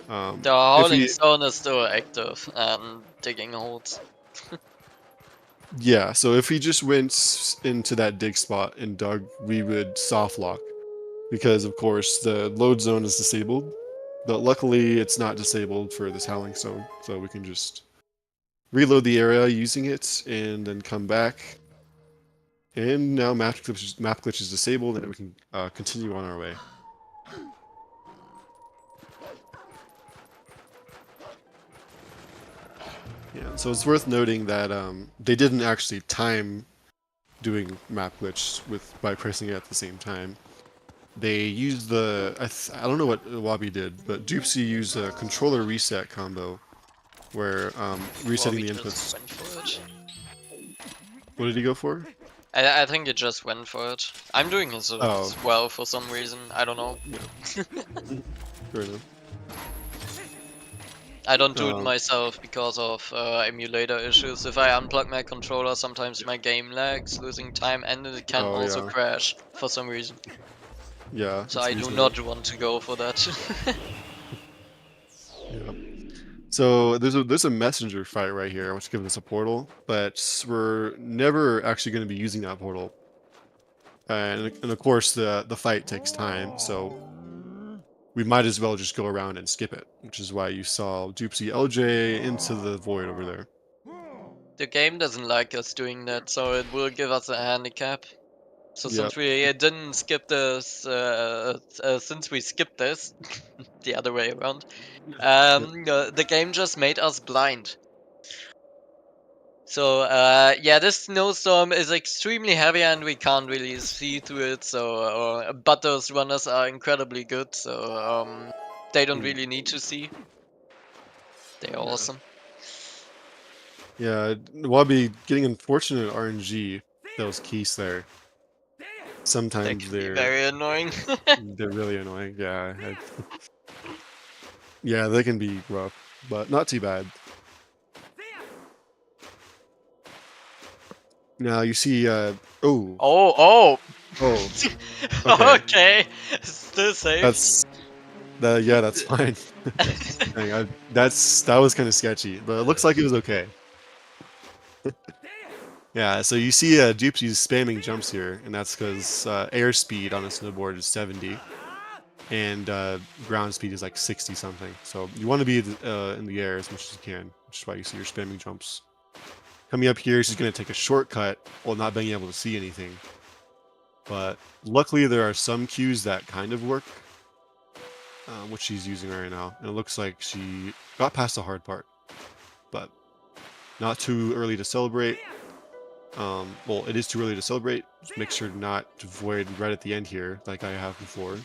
The howling zone is still active and digging holes. yeah, so if we just went into that dig spot and dug, we would soft lock. Because, of course, the load zone is disabled. But luckily, it's not disabled for this howling zone, so we can just reload the area using it, and then come back. And now map glitch is disabled, and we can continue on our way. Yeah, so it's worth noting that they didn't actually time doing map glitch by pressing it at the same time. They used the I don't know what Iwabi did, but Doopsie used a controller reset combo, where resetting the inputs. Went for it. What did he go for? I think it just went for it. I'm doing his Oh. as well for some reason. I don't know. Fair enough. I don't do it myself because of emulator issues. If I unplug my controller, sometimes my game lags, losing time, and it can also crash for some reason. Yeah. So I do not want to go for that. Yeah. So there's a messenger fight right here, which gives us a portal, but we're never actually going to be using that portal. And of course the fight takes time, so we might as well just go around and skip it, which is why you saw Doopsie LJ into the void over there. The game doesn't like us doing that, so it will give us a handicap. So since we didn't skip this, since we skipped this, the other way around, the game just made us blind. So yeah, this snowstorm is extremely heavy and we can't really see through it. So, but those runners are incredibly good. So they don't really need to see. They're awesome. Yeah, Wabi getting unfortunate RNG. Those keys there. Sometimes they're very annoying. They're really annoying. Yeah. Yeah, they can be rough, but not too bad. Now you see, Oh. Okay. Okay. Still safe. Yeah, that's fine. That was kind of sketchy, but it looks like it was okay. Yeah, so you see Doopsie's spamming jumps here, and that's because airspeed on a snowboard is 70, and ground speed is like 60 something. So you want to be in the air as much as you can, which is why you see your spamming jumps. Coming up here, she's going to take a shortcut while not being able to see anything. But luckily there are some cues that kind of work, which she's using right now. And it looks like she got past the hard part, but not too early to celebrate. Well, it is too early to celebrate. Just make sure not to void right at the end here, like I have before.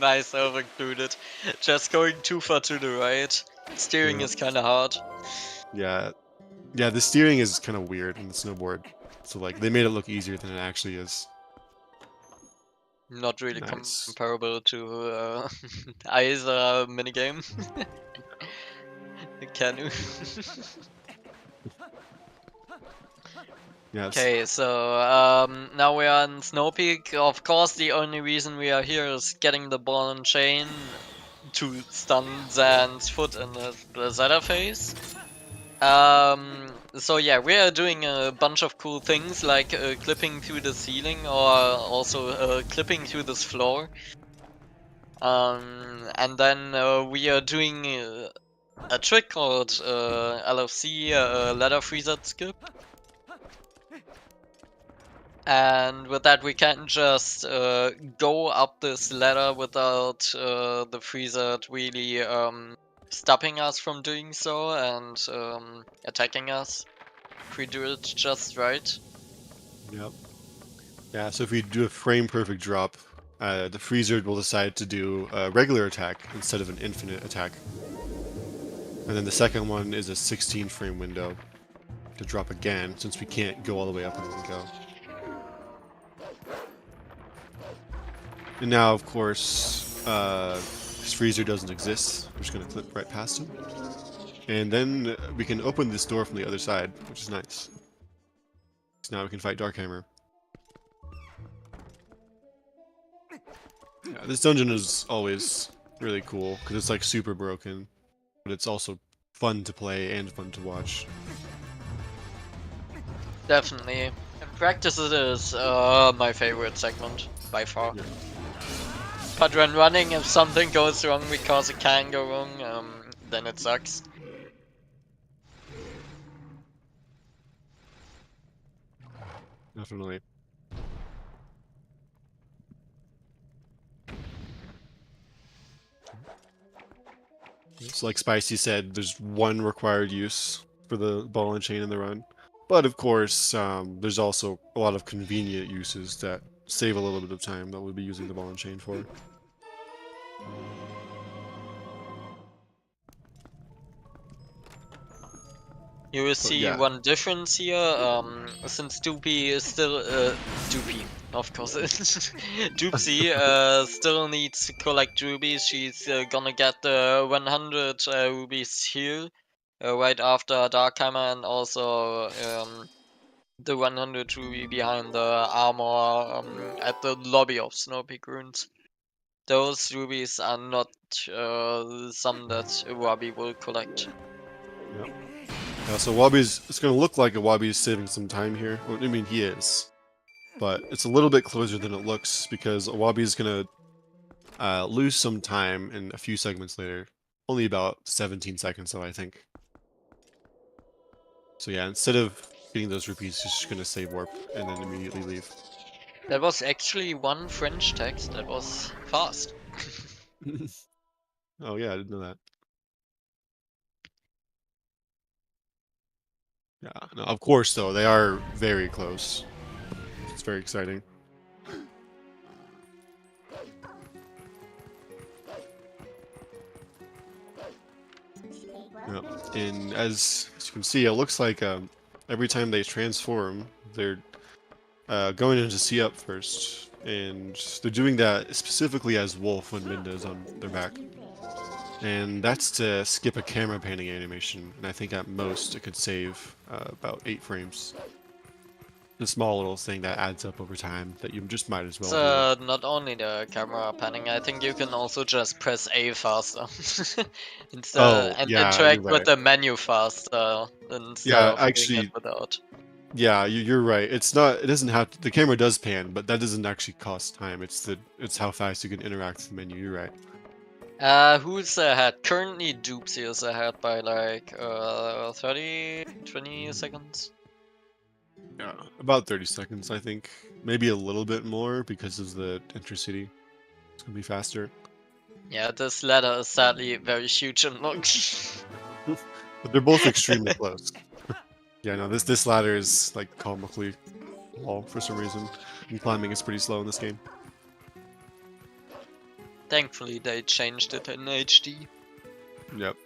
Myself included. Just going too far to the right. Steering is kind of hard. Yeah, the steering is kind of weird in the snowboard. So like they made it look easier than it actually is. Not really comparable to either minigame. Canoe. Yes. Okay, so now we are in Snow Peak. Of course, the only reason we are here is getting the ball and chain to stun Zan's foot in the Zelda phase. So yeah, we are doing a bunch of cool things like clipping through the ceiling or also clipping through this floor. And then we are doing a trick called LFC, ladder freezer skip. And with that we can just go up this ladder without the freezer really stopping us from doing so and attacking us if we do it just right. Yep. Yeah, so if we do a frame perfect drop, the freezer will decide to do a regular attack instead of an infinite attack. And then the second one is a 16 frame window to drop again, since we can't go all the way up in one go. And now, of course, this freezer doesn't exist. We're just going to clip right past him. And then we can open this door from the other side, which is nice. So now we can fight Darkhammer. Yeah, this dungeon is always really cool, because it's like super broken. But it's also fun to play and fun to watch. Definitely. In practice it is my favorite segment, by far. Yeah. But when running, if something goes wrong, because it can go wrong, then it sucks. Definitely. So like Spicy said, there's one required use for the ball and chain in the run. But of course, there's also a lot of convenient uses that save a little bit of time that we'll be using the ball and chain for. You will see yeah. one difference here, since Doopie is still, Doopie, of course, Doopsie, still needs to collect rubies. She's gonna get the 100 rubies here, right after Darkhammer, and also, the 100 ruby behind the armor, at the lobby of Snow Peak Ruins. Those rubies are not, some that Iwabi will collect. Yep. So Wabi's, it's going to look like Iwabi is saving some time here. Well, I mean, he is. But it's a little bit closer than it looks, because Iwabi is going to lose some time in a few segments later. Only about 17 seconds, though, I think. So yeah, instead of getting those rupees, he's just going to save warp and then immediately leave. That was actually one French text. That was fast. Oh yeah, I didn't know that. Yeah, no, of course, though, they are very close. It's very exciting. Yeah. And as you can see, it looks like every time they transform, they're going into C up first. And they're doing that specifically as Wolf when Minda is on their back. And that's to skip a camera panning animation. And I think at most it could save about 8 frames. A small little thing that adds up over time that you just might as well So do. not only the camera panning, I think you can also just press A faster Oh, and yeah, you're interact with right. the menu faster instead Yeah, of doing it actually, without. yeah, you're right. It's not. It doesn't have to, the camera does pan, but that doesn't actually cost time. It's how fast you can interact with the menu. You're right. Who's ahead? Currently Doopsie is ahead by like 30, 20 seconds. Yeah, about 30 seconds, I think. Maybe a little bit more because of the intercity. It's gonna be faster. Yeah, this ladder is sadly very huge and long. But they're both extremely close. Yeah, no, this ladder is like comically tall for some reason. And climbing is pretty slow in this game. Thankfully they changed it in HD. Yep.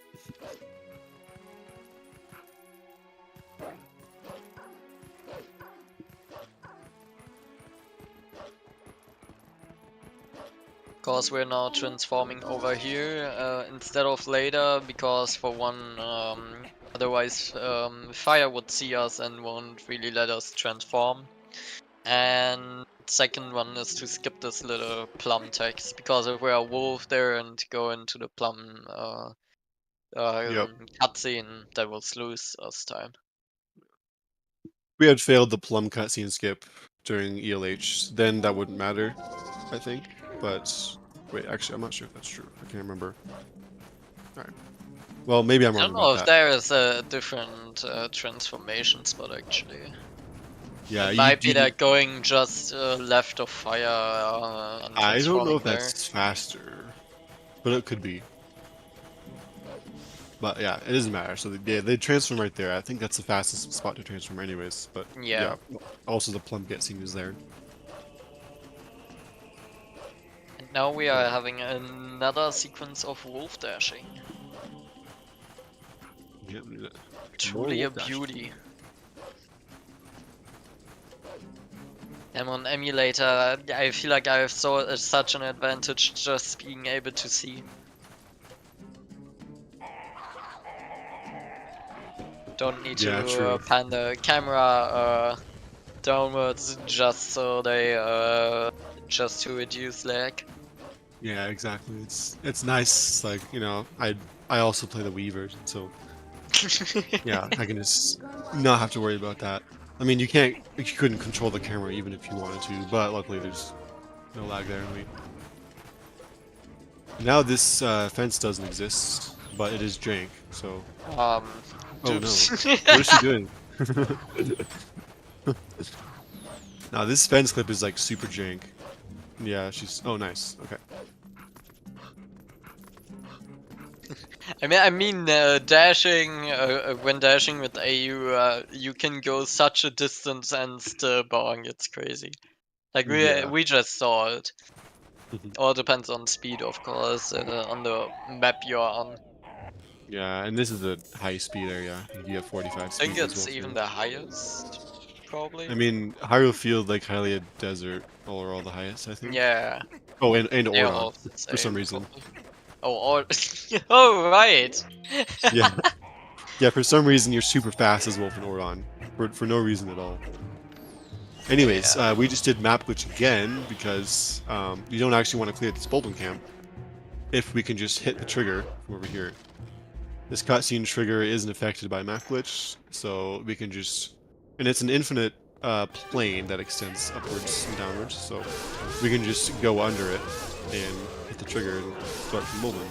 Because we're now transforming over here instead of later, because for one, otherwise fire would see us and won't really let us transform. And second one is to skip this little plum text, because if we're a wolf there and go into the plum Yep. cutscene, that will lose us time. we had failed the plum cutscene skip during ELH, then that wouldn't matter, I think. But wait, actually, I'm not sure if that's true. I can't remember. All right. Well, maybe I'm I wrong don't know about if that. there is a different transformation spot actually. Yeah, It you might be do. that going just left of fire and I don't know transforming if there. that's faster, but it could be. But yeah, it doesn't matter. So they transform right there. I think that's the fastest spot to transform, anyways. But Yeah. also the plum cutscene is there. And now we are having another sequence of wolf dashing. Yeah, Truly a Wolfdash. beauty. And on emulator, I feel like I have such an advantage just being able to see. Don't need Yeah, to true. pan the camera downwards just so just to reduce lag. Yeah, exactly. It's nice. Like I also play the Wii version, so yeah, I can just not have to worry about that. I mean, you couldn't control the camera even if you wanted to, but luckily there's no lag there. Now this fence doesn't exist, but it is jank. So oh no, Doopsie. what is she doing? Now this fence clip is like super jank. Yeah, she's. Oh, nice. Okay. Dashing when dashing with AU, you can go such a distance and still bong. It's crazy. Like Yeah. we just saw it. Mhm. All depends on speed, of course, on the map you're on. Yeah, and this is a high speed area. You have 45 I speed think as well it's even too. the highest, probably. I mean, Hyrule Field, like Hylia Desert, are all the highest, I think. Yeah, Oh, and they're Ordon, all the for some same. reason. Probably. Oh, all. Oh, right. Yeah. Yeah, for some reason you're super fast as Wolf and Ordon. For no reason at all. Anyways, Yeah. we just did map glitch again because you don't actually want to clear this Bolton camp if we can just hit the trigger from over here. This cutscene trigger isn't affected by map glitch, so we can just... And it's an infinite plane that extends upwards and downwards, so we can just go under it and hit the trigger and start from moving.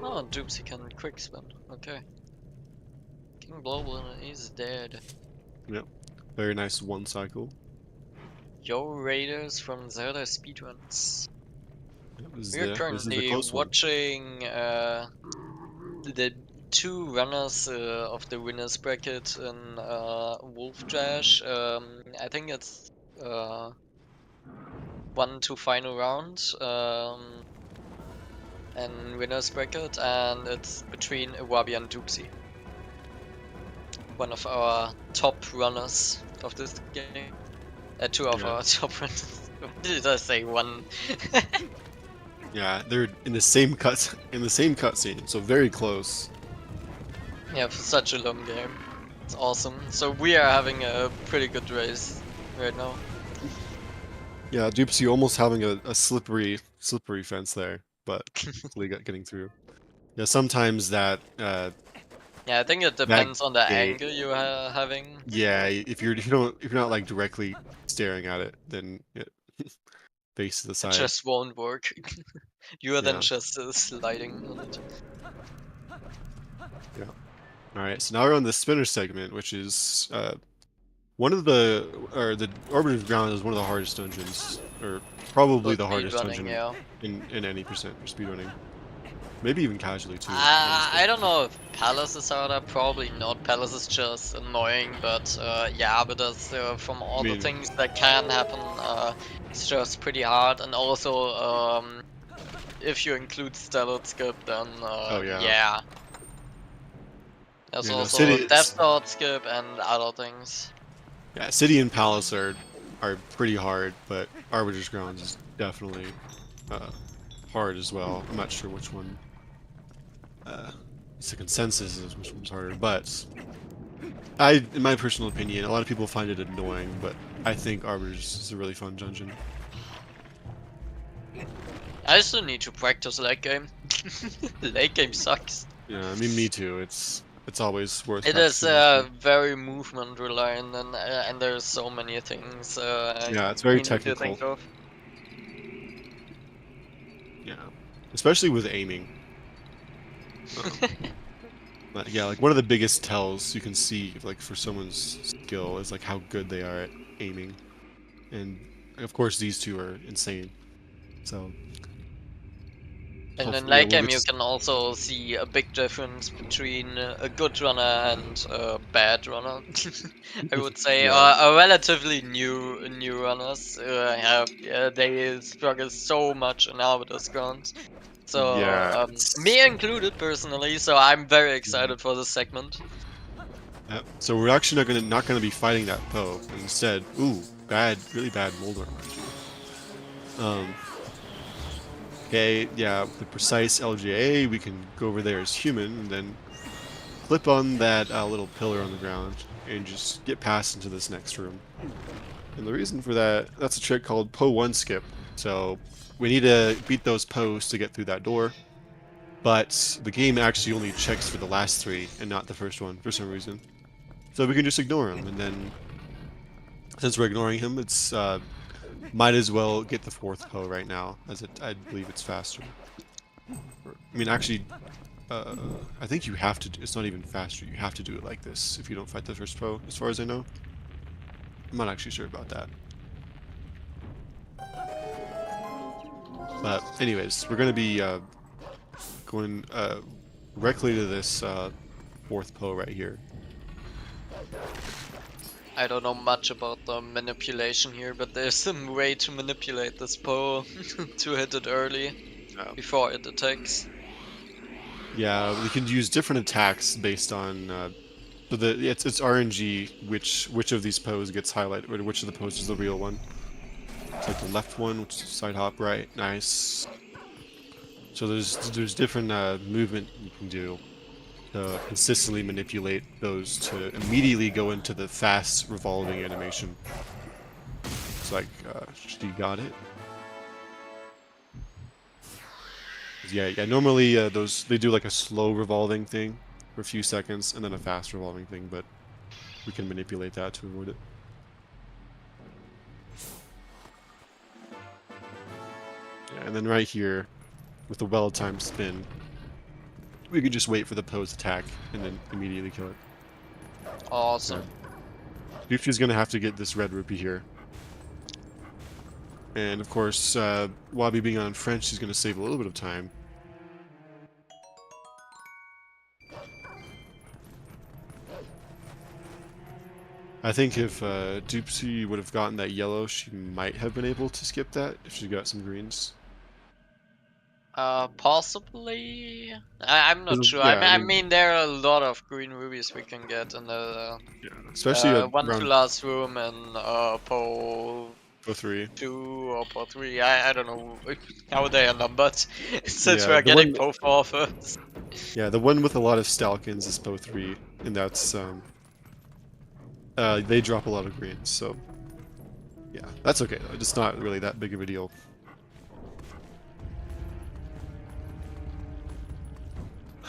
Oh, Doopsie can quick spin. Okay. King Global is dead. Yep. Very nice one cycle. Yo Raiders from Zelda Speedruns. This We are is a currently close one. watching the two runners of the winners bracket in Wolfdash. I think it's 1-2 final round and winners bracket, and it's between Iwabi and Doopsie. One of our top runners of this game. Two of our top runners. What did I say? One. Yeah, they're in the same cutscene, so very close. Yeah, for such a long game. It's awesome. So we are having a pretty good race right now. Yeah, Doopsie almost having a slippery fence there, but hopefully getting through. Yeah, sometimes that Yeah, I think it that depends on the gate. angle you are having. Yeah, if you're not like directly staring at it, then it faces the It side. just won't work. You are then Yeah. just sliding on it. Yeah. All right, so now we're on the spinner segment, which is one of the Orbiter's Ground is one of the hardest dungeons, or probably For the hardest speedrunning, dungeon yeah. in any percent for speedrunning. Maybe even casually too. I don't know if Palace is harder, probably not. Palace is just annoying, but yeah, but that's from all the things that can happen, it's just pretty hard. And also, if you include Stellar Skip, then oh yeah. yeah. There's Yeah, no, also Death Dot Skip and other things. Yeah, City and Palace are pretty hard, but Arbiter's Grounds is definitely hard as well. I'm not sure which one. It's a consensus is which one's harder, but in my personal opinion, a lot of people find it annoying, but I think Arbiter's is a really fun dungeon. I still need to practice late game. Late game sucks. Yeah, I mean, me too. It's it's always worth. It is practicing. very movement reliant, and there's so many things Yeah, it's very you need to technical. think of. Yeah, especially with aiming. But yeah, like one of the biggest tells you can see, like for someone's skill, is like how good they are at aiming, and of course these two are insane. So And in hopefully, yeah, late we'll game, get. you can also see a big difference between a good runner and a bad runner. I would say, Yeah, relatively new runners they struggle so much in Arbiter's grounds. So yeah. me included personally. So I'm very excited for this segment. So we're actually not gonna be fighting that Poe. Instead, ooh, bad, really bad Molder. Okay, yeah, with the precise LGA, we can go over there as human and then clip on that little pillar on the ground and just get past into this next room. And the reason for that, that's a trick called Poe 1 skip. So we need to beat those Poes to get through that door. But the game actually only checks for the last 3 and not the first one for some reason. So we can just ignore him, and then since we're ignoring him, it's might as well get the 4th Poe right now, as I believe it's faster. I mean, actually, I think you have to. It's not even faster. You have to do it like this if you don't fight the first Poe, as far as I know. I'm not actually sure about that. But anyways, we're gonna be going directly to this 4th Poe right here. I don't know much about the manipulation here, but there's some way to manipulate this Poe to hit it early before it attacks. Yeah, we can use different attacks based on so it's RNG which of these poses gets highlighted, or which of the poses is the real one. It's like the left one, which is side hop, right? Nice. So there's different movement you can do to consistently manipulate those to immediately go into the fast revolving animation. It's like she got it. Yeah. Normally those they do like a slow revolving thing for a few seconds and then a fast revolving thing, but we can manipulate that to avoid it. Yeah, and then right here, with the well-timed spin, we can just wait for the pose attack and then immediately kill it. Awesome. Doopsie's gonna have to get this red rupee here. And of course, Wabi being on French, she's gonna save a little bit of time. I think if Doopsie would have gotten that yellow, she might have been able to skip that if she got some greens. Possibly. I'm not sure. Yeah, I mean, there are a lot of green rubies we can get in the yeah, especially one to around last room and Po 3. 2 or Po 3. I don't know how they are numbered since Yeah, we're the getting one, Po 4 first. yeah, the one with a lot of Stalkins is Po 3, and that's they drop a lot of greens, so yeah, that's okay though. It's not really that big of a deal.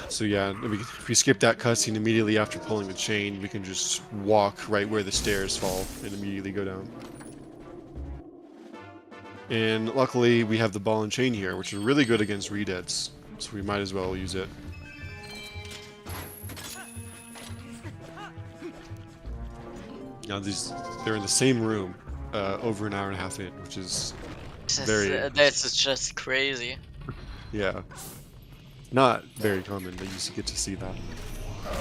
So yeah, if we skip that cutscene immediately after pulling the chain, we can just walk right where the stairs fall and immediately go down. And luckily, we have the ball and chain here, which are really good against redeads, so we might as well use it. Now they're in the same room, over an hour and a half in, which is That's just crazy. yeah, not very common that you get to see that,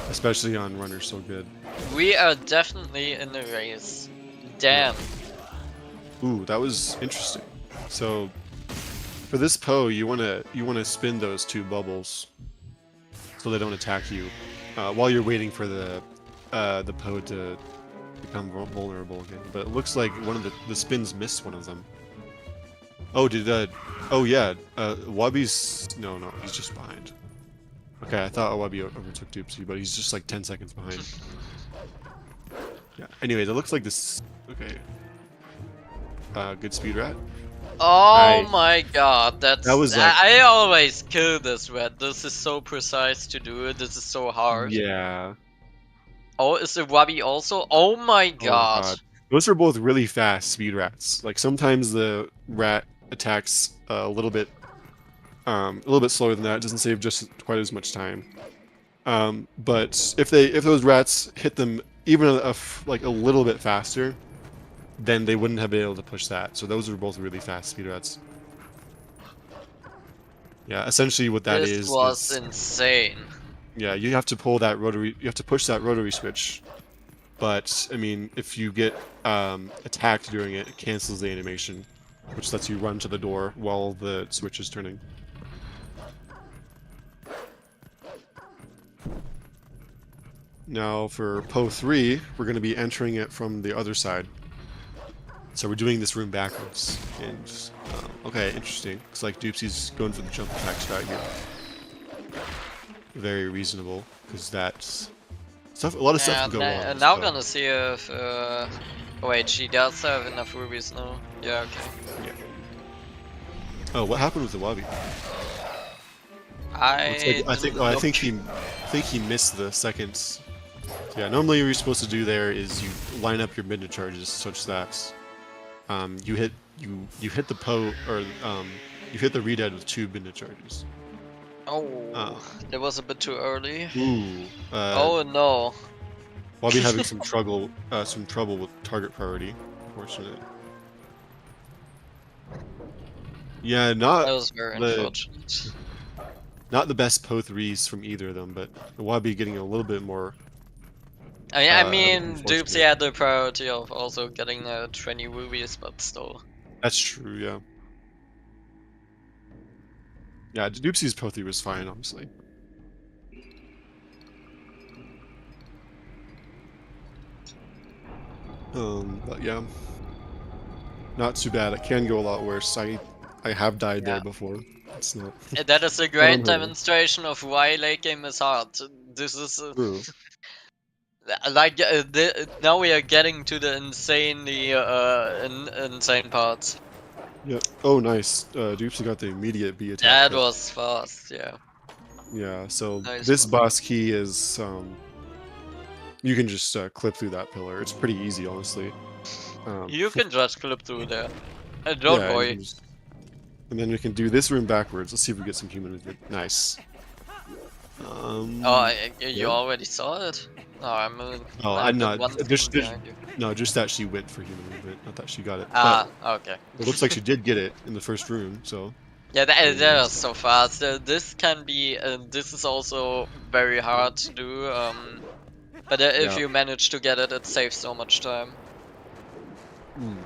especially on runners so good. We are definitely in the race. Damn. Ooh, that was interesting. So for this Poe, you wanna spin those 2 bubbles so they don't attack you while you're waiting for the Poe to become vulnerable again. But it looks like one of the spins missed one of them. Oh, oh yeah, Wabi's no, he's just behind. Okay, I thought Wabi overtook Doopsie, but he's just like 10 seconds behind. Yeah. Anyways, it looks like this. Okay. Good speed rat. Oh Nice. my god, that's... That was like, I always kill this red. This is so precise to do. This is so hard. yeah. Oh, is the Wabi also? Oh my Oh my god. god. Those are both really fast speed rats. Like sometimes the rat attacks a little bit slower than that. It doesn't save just quite as much time. But if those rats hit them even like a little bit faster, then they wouldn't have been able to push that. So those are both really fast speed rats. Yeah, essentially what that This is was insane. yeah, you have to pull that rotary, you have to push that rotary switch. But I mean, if you get attacked during it, it cancels the animation, which lets you run to the door while the switch is turning. Now for Po 3, we're going to be entering it from the other side. So we're doing this room backwards. And okay, interesting. Looks like Doopsie's going for the jump attack strat here. Very reasonable, because that's stuff. A lot of stuff can go wrong. Now so- gonna see if... wait, she does have enough rubies now. Yeah, okay. Yeah. Oh, what happened with the Wabi? I think he missed the second. Yeah, normally what you're supposed to do there is you line up your mid charges such that you hit the Po or you hit the redead with 2 mid charges. Oh, that was a bit too early. Ooh. Oh no. Wabi having some trouble with target priority. Unfortunate. Yeah, That was very unfortunate. not the best Po 3s from either of them, but the Wabi getting a little bit more. I mean, unfortunate. Doopsie had the priority of also getting 20 rubies, but still. That's true, yeah. Yeah, Doopsie's Po 3 was fine, honestly. But yeah. Not too bad. It can go a lot worse. I have died there before. It's not. That is a great demonstration of why late game is hard. This is True. like now we are getting to the insanely insane parts. Yeah. Oh, nice. Doopsie got the immediate B attack. That was fast, yeah. Yeah. So Nice this one. boss key is you can just clip through that pillar. It's pretty easy, honestly. You can just clip through there. Don't yeah, and worry. and then we can do this room backwards. Let's see if we get some human movement. Nice. Oh, you yeah. already saw it? No, I'm not. Just behind you. no, just that she went for human movement. Not that she got it. Ah, okay. But it looks like she did get it in the first room. So Yeah, that was so fast. This can be. This is also very hard to do. But if Yeah. you manage to get it, it saves so much time.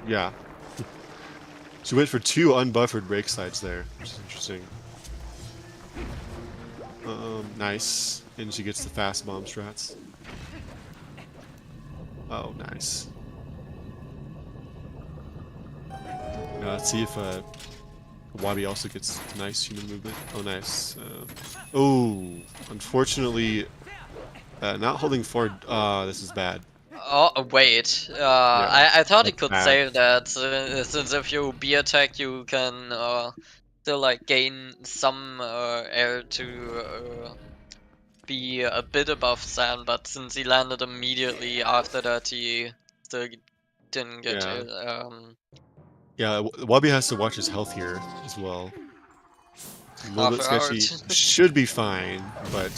yeah. She went for 2 unbuffered break sides there, which is interesting. Nice. And she gets the fast bomb strats. Oh, nice. Now let's see if Wabi also gets nice human movement. Oh, nice. Oh, unfortunately, not holding forward. This is bad. Oh wait, Yeah, I thought he that's could bad. save that, since if you B attack you can still like gain some air to be a bit above sand, but since he landed immediately after that he still didn't get Yeah. it. Yeah, Wabi has to watch his health here as well. A little bit Half sketchy. heart. Should be fine, but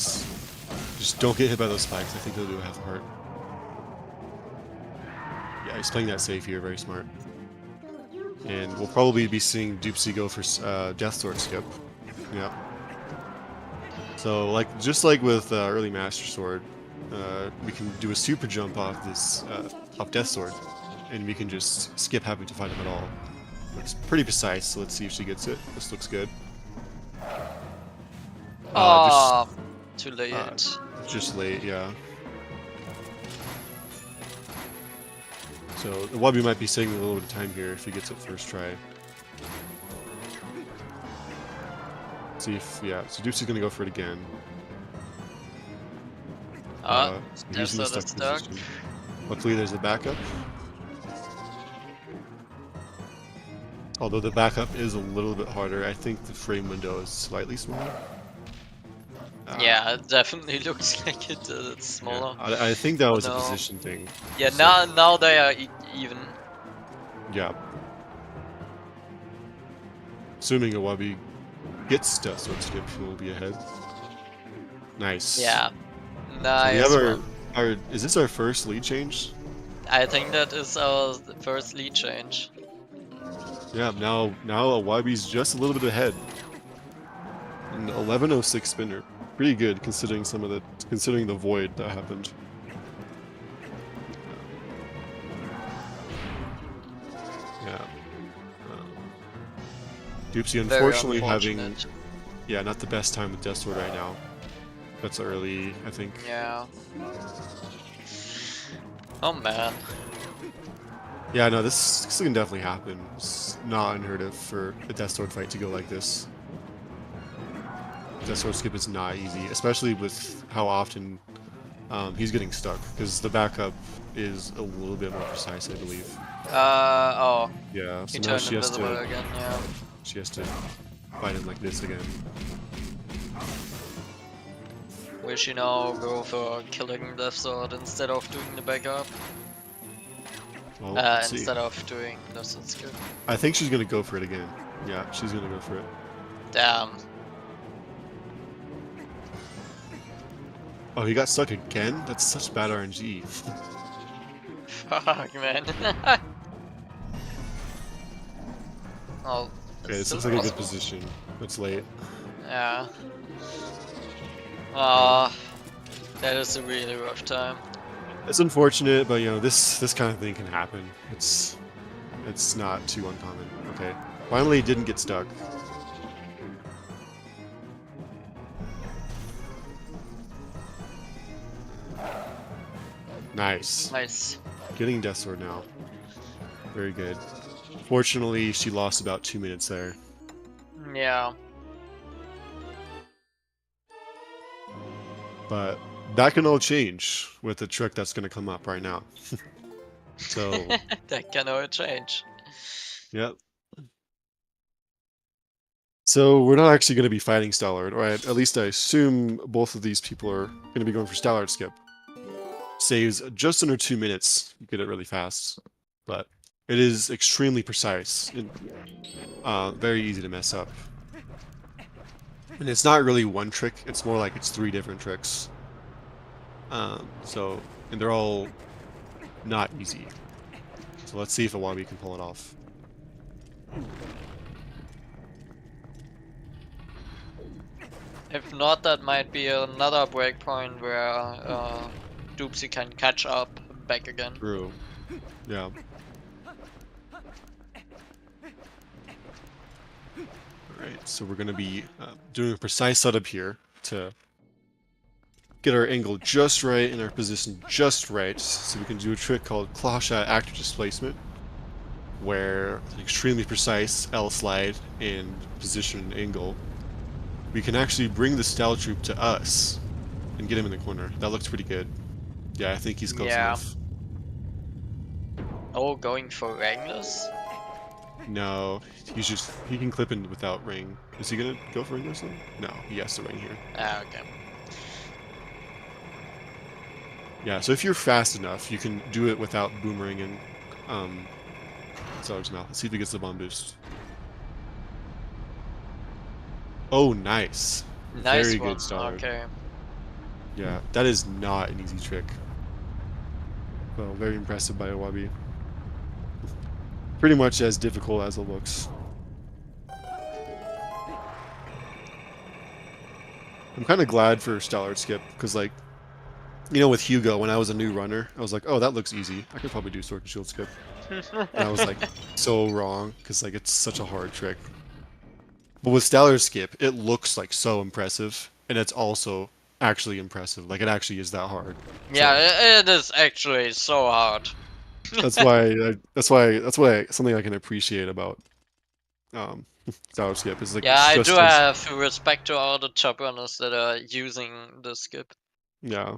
just don't get hit by those spikes. I think they'll do half a heart. Yeah, he's playing that safe here. Very smart. And we'll probably be seeing Doopsie go for Death Sword skip. Yeah. So, just like with early Master Sword, we can do a super jump off this off Death Sword, and we can just skip having to fight him at all. It's pretty precise. So let's see if she gets it. This looks good. Oh, too late. Just late, yeah. So the Wabi might be saving a little bit of time here if he gets it first try. See if so Doopsie's gonna go for it again. So he's in the That's stuck position. Luckily there's a backup. Although the backup is a little bit harder, I think the frame window is slightly smaller. Yeah, it definitely looks like it's Yeah, smaller. I think that Oh, was a no. position thing. Yeah, So, now they are even. yeah. Assuming Iwabi gets Death Sword Skip, he will be ahead. Nice. Yeah, So we nice have one. is this our first lead change? I think that is our first lead change. Yeah, now Iwabi's just a little bit ahead. An 11:06 spinner. Pretty good considering considering the void that happened. Yeah. Doopsie Very unfortunately having unfortunate. not the best time with Death Sword right now. That's early, I think. Yeah. Oh man. Yeah, no, this can definitely happen. It's not unheard of for a Death Sword fight to go like this. Death Sword Skip is not easy, especially with how often he's getting stuck, because the backup is a little bit more precise, I believe. Oh. Yeah, so He now turned invisible again, yeah. she has to fight him like this again. Will she now go for killing Death Sword instead of doing the backup? Well, let's see. Instead of doing Death Sword Skip. I think she's gonna go for it again. Yeah, she's gonna go for it. Damn. Oh, he got stuck again? That's such bad RNG. Fuck, man. Oh, Okay, this still looks like a good possible. position. It's late. Yeah. That is a really rough time. It's unfortunate, but you know, this kind of thing can happen. It's not too uncommon. Okay. Finally didn't get stuck. Nice. Nice. Getting Death Sword now. Very good. Fortunately, she lost about 2 minutes there. Yeah. But that can all change with the trick that's going to come up right now. So, That can all change. yep. So we're not actually going to be fighting Stallard, or at least I assume both of these people are going to be going for Stallard Skip. Saves just under 2 minutes. You get it really fast, but it is extremely precise and very easy to mess up. And it's not really one trick; it's more like it's 3 different tricks. And they're all not easy. So let's see if Iwabi can pull it off. If not, that might be another breakpoint where Doopsie can catch up back again. True. Yeah. Alright, so we're going to be doing a precise setup here to get our angle just right and our position just right, so we can do a trick called claw shot actor displacement, where an extremely precise L slide and position angle, we can actually bring the Style Troop to us and get him in the corner. That looks pretty good. Yeah, I think he's close enough. Oh, going for Wranglers? No, he can clip in without ring. Is he gonna go for ring or something? No, he has to ring here. Ah, okay. Yeah, so if you're fast enough, you can do it without boomerang and Zelda's mouth. Let's see if he gets the bomb boost. Oh, nice. Nice Very one. good start. Okay. Yeah, that is not an easy trick. Well, very impressive by Iwabi. Pretty much as difficult as it looks. I'm kind of glad for Stallard Skip, because, like, you know, with Hugo, when I was a new runner, I was like, oh, that looks easy. I could probably do Sword and Shield Skip. And I was, like, so wrong, because, like, it's such a hard trick. But with Stallard Skip, it looks, like, so impressive, and it's also actually impressive. Like, it actually is that hard. Yeah, it is actually so hard. That's why something I can appreciate about Stallard Skip is like, Yeah, it's I just do as, have respect to all the top runners that are using the skip. yeah.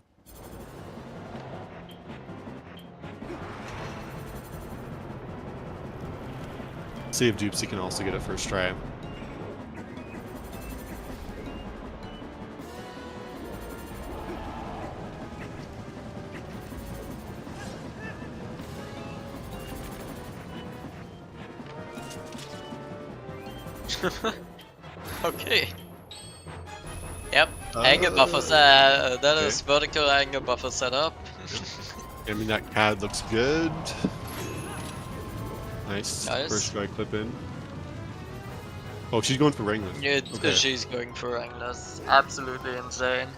see if Doopsie can also get it first try. Okay. Yep. Angle buffer that is vertical angle buffer setup. I mean, that CAD looks good. Nice. Nice. First try clip in. Oh, she's going for Wrangler. Okay. She's going for Wranglers. Absolutely insane.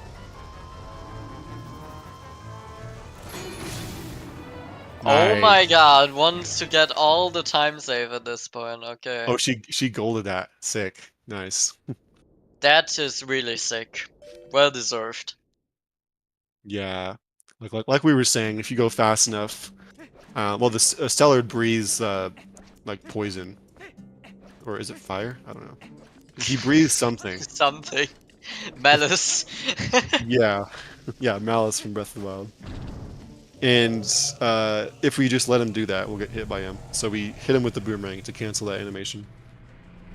Nice. Oh my god, wants to get all the time save at this point, okay. Oh, she golded that. Sick. Nice. That is really sick. Well deserved. Yeah. Like we were saying, if you go fast enough, well, the Stellar breathes like poison, or is it fire? I don't know. He breathes something. Something. Malice. Yeah, yeah, Malice from Breath of the Wild. And if we just let him do that, we'll get hit by him. So we hit him with the boomerang to cancel that animation.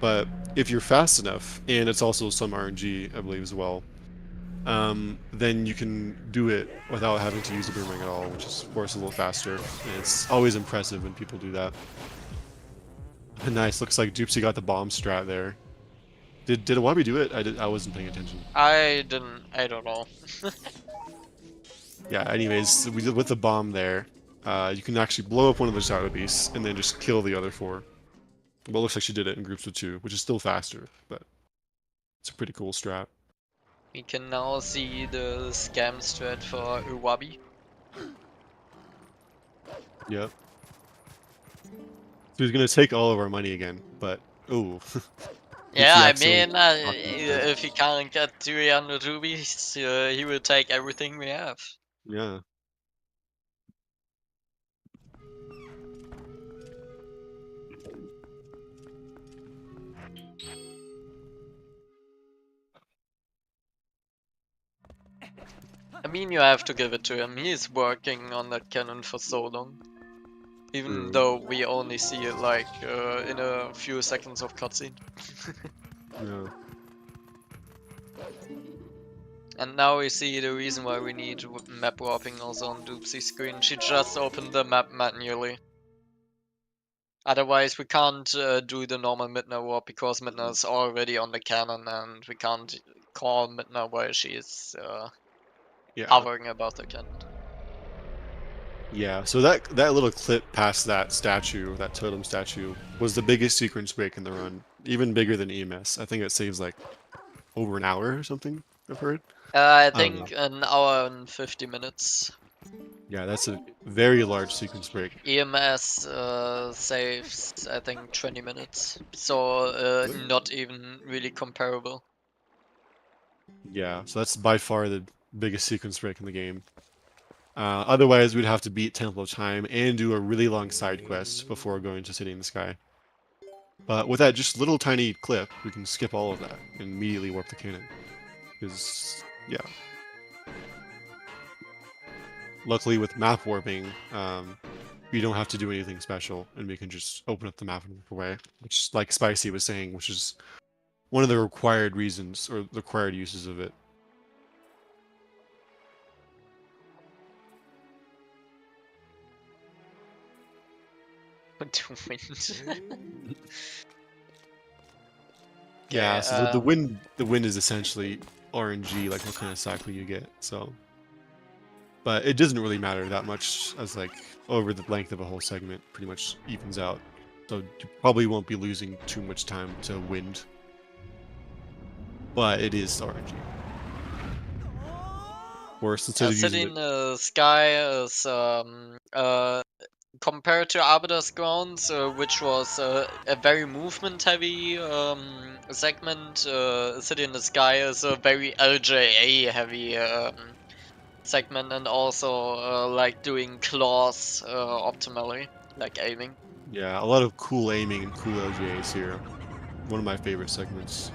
But if you're fast enough, and it's also some RNG, I believe, as well, then you can do it without having to use the boomerang at all, which is, of course, a little faster. And it's always impressive when people do that. Nice, looks like Doopsie got the bomb strat there. Did Iwabi do it? I wasn't paying attention. I don't know. Yeah, anyways, we did with the bomb there. You can actually blow up one of the shadow beasts and then just kill the other 4. But it looks like she did it in groups of 2, which is still faster, but it's a pretty cool strat. We can now see the scam strat for Iwabi. Yep. So he's gonna take all of our money again, but ooh. Yeah, I mean, if he can't get 300 rubies, he will take everything we have. Yeah. I mean, you have to give it to him. He's working on that cannon for so long. Even though we only see it like in a few seconds of cutscene. Yeah. And now we see the reason why we need map warping also on Doopsie's screen. She just opened the map manually. Otherwise we can't do the normal Midna warp because Midna is already on the cannon and we can't call Midna while she is hovering above the cannon. Yeah, so that little clip past that statue, that totem statue, was the biggest sequence break in the run. Even bigger than EMS. I think it saves like over an hour or something, I've heard. I think an hour and 50 minutes. Yeah, that's a very large sequence break. EMS saves, I think, 20 minutes. So not even really comparable. Yeah, so that's by far the biggest sequence break in the game. Otherwise, we'd have to beat Temple of Time and do a really long side quest before going to City in the Sky. But with that just little tiny clip, we can skip all of that and immediately warp the cannon. Because, yeah. Luckily with map warping, we don't have to do anything special, and we can just open up the map and warp away. Which, like Spicy was saying, which is one of the required reasons, or the required uses of it. Yeah, so the wind is essentially RNG, like what kind of cycle you get. So, but it doesn't really matter that much, as like over the length of a whole segment, pretty much evens out. So you probably won't be losing too much time to wind, but it is RNG. Worse instead of City using in the Sky is compared to Arbiter's Grounds, which was a very movement-heavy segment, City in the Sky is a very LJA-heavy segment, and also like doing claws optimally, like aiming. Yeah, a lot of cool aiming and cool LGAs here. One of my favorite segments.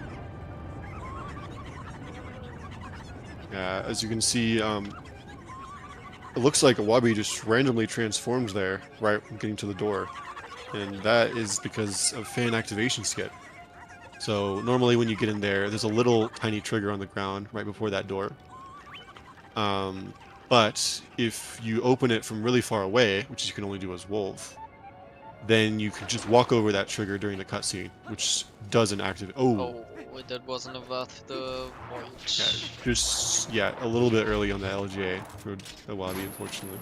Yeah, as you can see, it looks like Iwabi just randomly transforms there, right when getting to the door. and that is because of fan activation skip. So normally when you get in there, there's a little tiny trigger on the ground right before that door. But if you open it from really far away, which you can only do as Wolf, then you can just walk over that trigger during the cutscene, which doesn't activate. Oh, Oh, that wasn't worth the yeah, voyage. a little bit early on the LGA for Iwabi, unfortunately.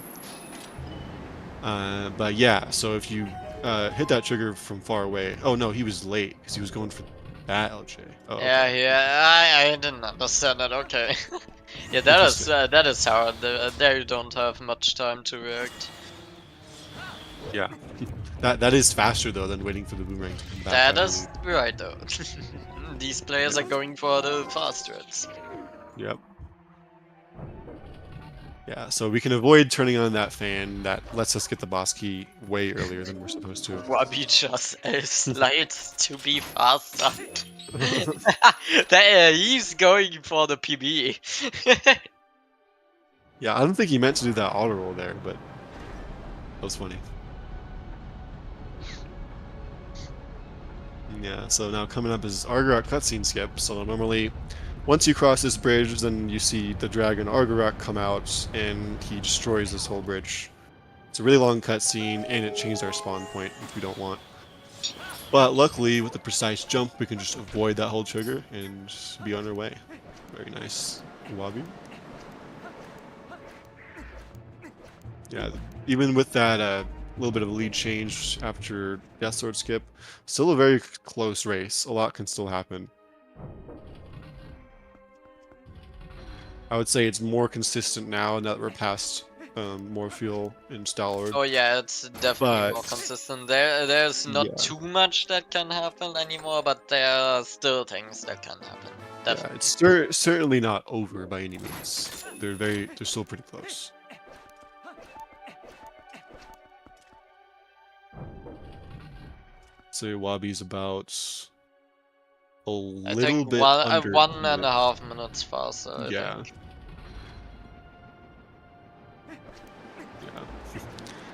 But yeah, so if you hit that trigger from far away, oh no, he was late because he was going for that LJ. Oh, Yeah, okay. yeah, I didn't understand that. Okay. Yeah, Interesting. that is hard. There you don't have much time to react. Yeah, that is faster though than waiting for the boomerang to come back, I That is believe. right though. These players are Yeah. going for the fast routes. Yep. Yeah, so we can avoid turning on that fan that lets us get the boss key way earlier than we're supposed to. Wabi just slides to be faster. He's going for the PB. Yeah, I don't think he meant to do that auto roll there, but that was funny. Yeah, so now coming up is Argorak cutscene skip. So normally, once you cross this bridge, then you see the dragon Argorak come out, and he destroys this whole bridge. It's a really long cutscene, and it changed our spawn point, which we don't want. But luckily, with the precise jump, we can just avoid that whole trigger and just be on our way. Very nice. Wabi. Yeah, even with that little bit of a lead change after Death Sword skip, still a very close race. A lot can still happen. I would say it's more consistent now that we're past more fuel in Stallard. Oh yeah, it's definitely more consistent. There's not Yeah. too much that can happen anymore, but there are still things that can happen. Yeah, Definitely. it's certainly not over by any means. They're still pretty close. So Wabi's about a I little think bit under one a and minute. a half minutes faster. I Yeah. think. Yeah.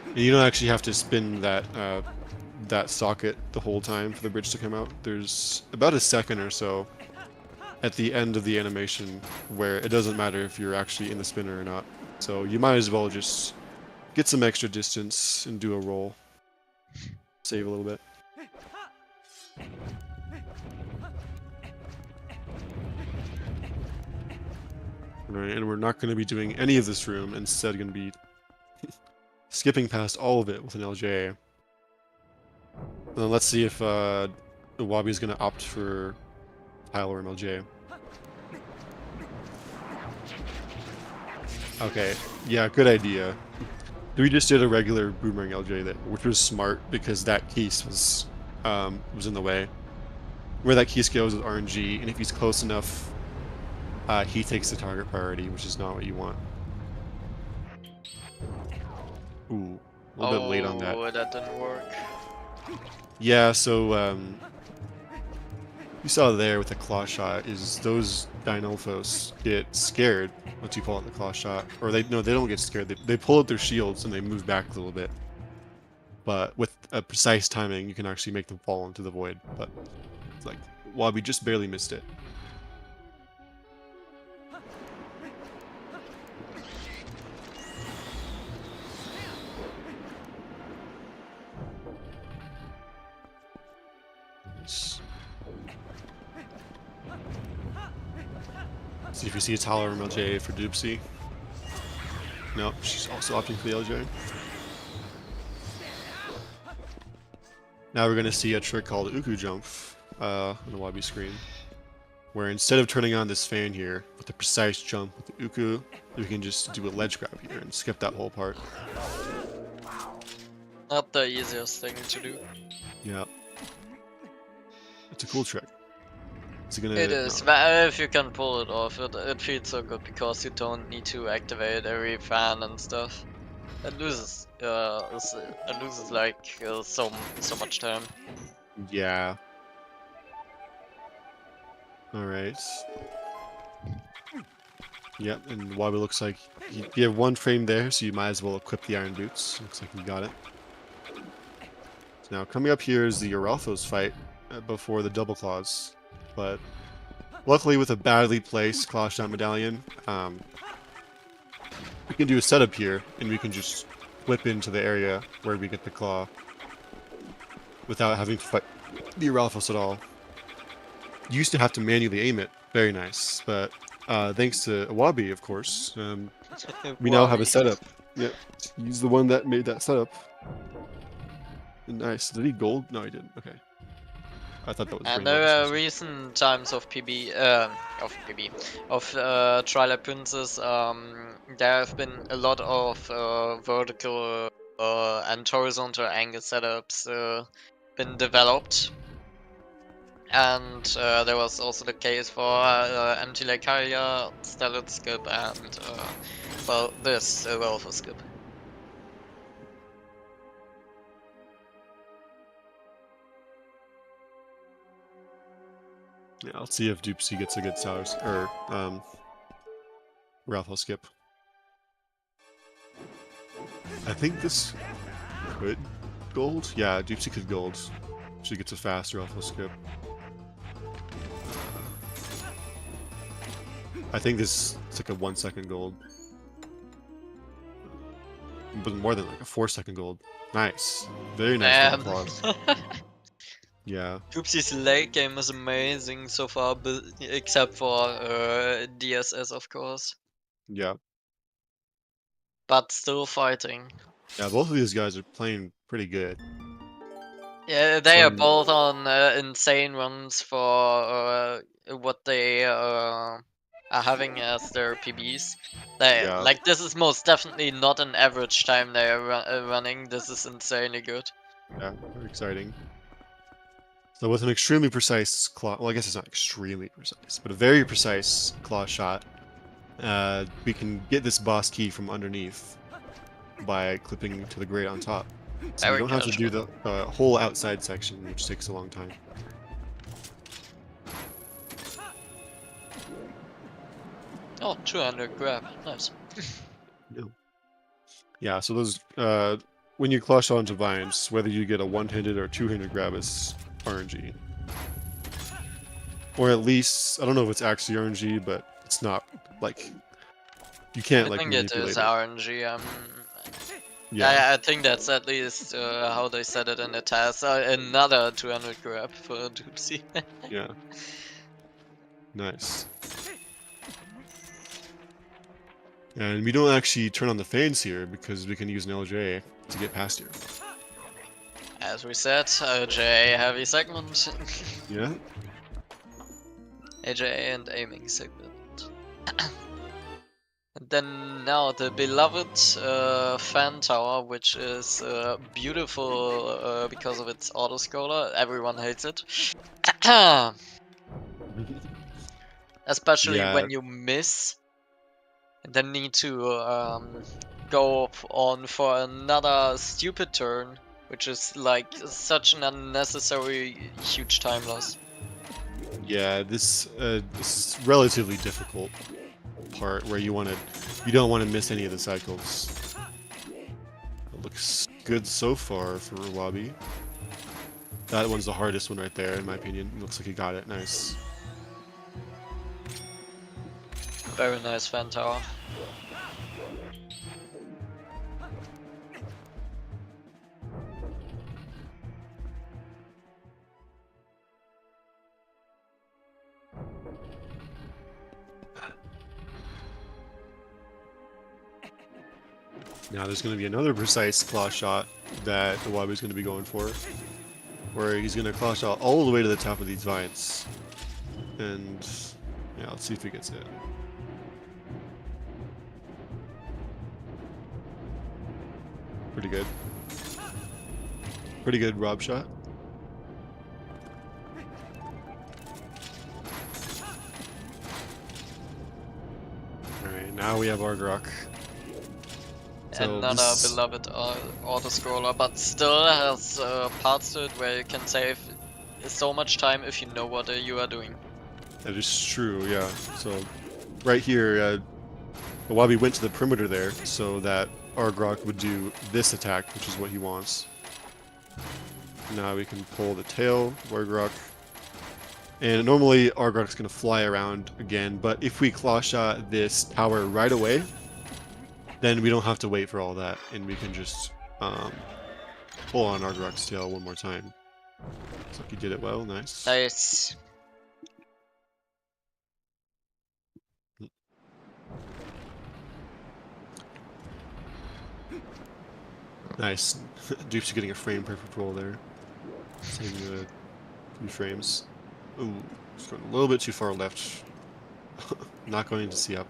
And you don't actually have to spin that socket the whole time for the bridge to come out. There's about a second or so at the end of the animation where it doesn't matter if you're actually in the spinner or not. So you might as well just get some extra distance and do a roll. Save a little bit. Right, and we're not going to be doing any of this room. Instead, going to be skipping past all of it with an LJ. And then let's see if Wabi is going to opt for Tile or MLJ. Okay, yeah, good idea. We just did a regular boomerang LJ there, which was smart because that keys was in the way. Where that keys goes is RNG, and if he's close enough, he takes the target priority, which is not what you want. Ooh, a little bit late on that. Oh, that didn't work. Yeah, so you saw there with the claw shot is those Dinolfos get scared once you pull out the claw shot, or they don't get scared. They pull out their shields and they move back a little bit. But with a precise timing, you can actually make them fall into the void. But it's like Wabi just barely missed it. See if you see a Tyler MLJ for Doopsie. No, she's also opting for the LJ. Now we're going to see a trick called Uku Jump on the Wabi screen. Where instead of turning on this fan here with a precise jump with the Uku, we can just do a ledge grab here and skip that whole part. Not the easiest thing to do. Yeah. It's a cool trick. Is it gonna, It is, no. but if you can pull it off, it feels so good because you don't need to activate every fan and stuff. It loses, like so much time. Yeah. Alright. Yep, and Wabi looks like you have one frame there, so you might as well equip the iron boots. Looks like you got it. So now coming up here is the Uralthos fight before the double claws, but luckily with a badly placed claw shot medallion, we can do a setup here, and we can just whip into the area where we get the claw without having to fight the Uralthos at all. You used to have to manually aim it, very nice, but thanks to Iwabi, of course, we now have a setup. Yep, he's the one that made that setup. Nice. Did he gold? No, he didn't. Okay. I thought that was. And there are recent times of Twilight Princess. There have been a lot of vertical and horizontal angle setups been developed, and there was also the case for MT Lecaria, Stellar Skip, and well, this Wolf Skip. Yeah, let's see if Doopsie gets a good Sours or Ralph skip. I think this could gold. Yeah, Doopsie could gold. She gets a fast Ralph skip. I think this is like a 1 second gold. But more than like a 4 second gold. Nice. Very nice. Yeah. Doopsie's late game is amazing so far, except for DSS, of course. Yeah. But still fighting. Yeah, both of these guys are playing pretty good. Yeah, they are both on insane runs for what they are having as their PBs. Like, this is most definitely not an average time they are running. This is insanely good. Yeah, very exciting. So with an extremely precise claw, well, I guess it's not extremely precise, but a very precise claw shot, we can get this boss key from underneath by clipping to the grate on top. So we don't have to do the whole outside section, which takes a long time. Oh, 200 grab, nice. Yeah, so those, when you claw shot into vines, whether you get a one-handed or two-handed grab is RNG. Or at least, I don't know if it's actually RNG, but it's not, like, you can't, like, manipulate it. I think it is RNG, yeah. I think that's at least how they said it in the test. Another 200 grab for Doopsie. Yeah. Nice. And we don't actually turn on the fans here because we can use an LJ to get past here. As we said, AJ heavy segment. Yeah. AJ and aiming segment. And then now the beloved fan tower, which is beautiful because of its auto-scroller. Everyone hates it. Especially when you miss. And then need to go on for another stupid turn. Which is like such an unnecessary huge time loss. Yeah, this is relatively difficult part where you don't want to miss any of the cycles. It looks good so far for Iwabi. That one's the hardest one right there, in my opinion. It looks like he got it. Nice. Very nice fan tower. Now there's going to be another precise claw shot that Iwabi's going to be going for, where he's going to claw shot all the way to the top of these vines. And yeah, let's see if he gets it. Pretty good. Pretty good Rob shot. Alright, now we have Argrok. So another beloved auto-scroller, but still has parts to it where you can save so much time if you know what you are doing. That is true, yeah. So right here, Iwabi went to the perimeter there so that Argrok would do this attack, which is what he wants. Now we can pull the tail of Argrok. And normally Argrok's going to fly around again, but if we claw shot this tower right away, then we don't have to wait for all that, and we can just pull on Argrok's tail one more time. Looks like you did it well, nice. Nice. Nice. Doopsie getting a frame perfect roll there. Saving a few frames. Ooh, just going a little bit too far left. Not going to see up.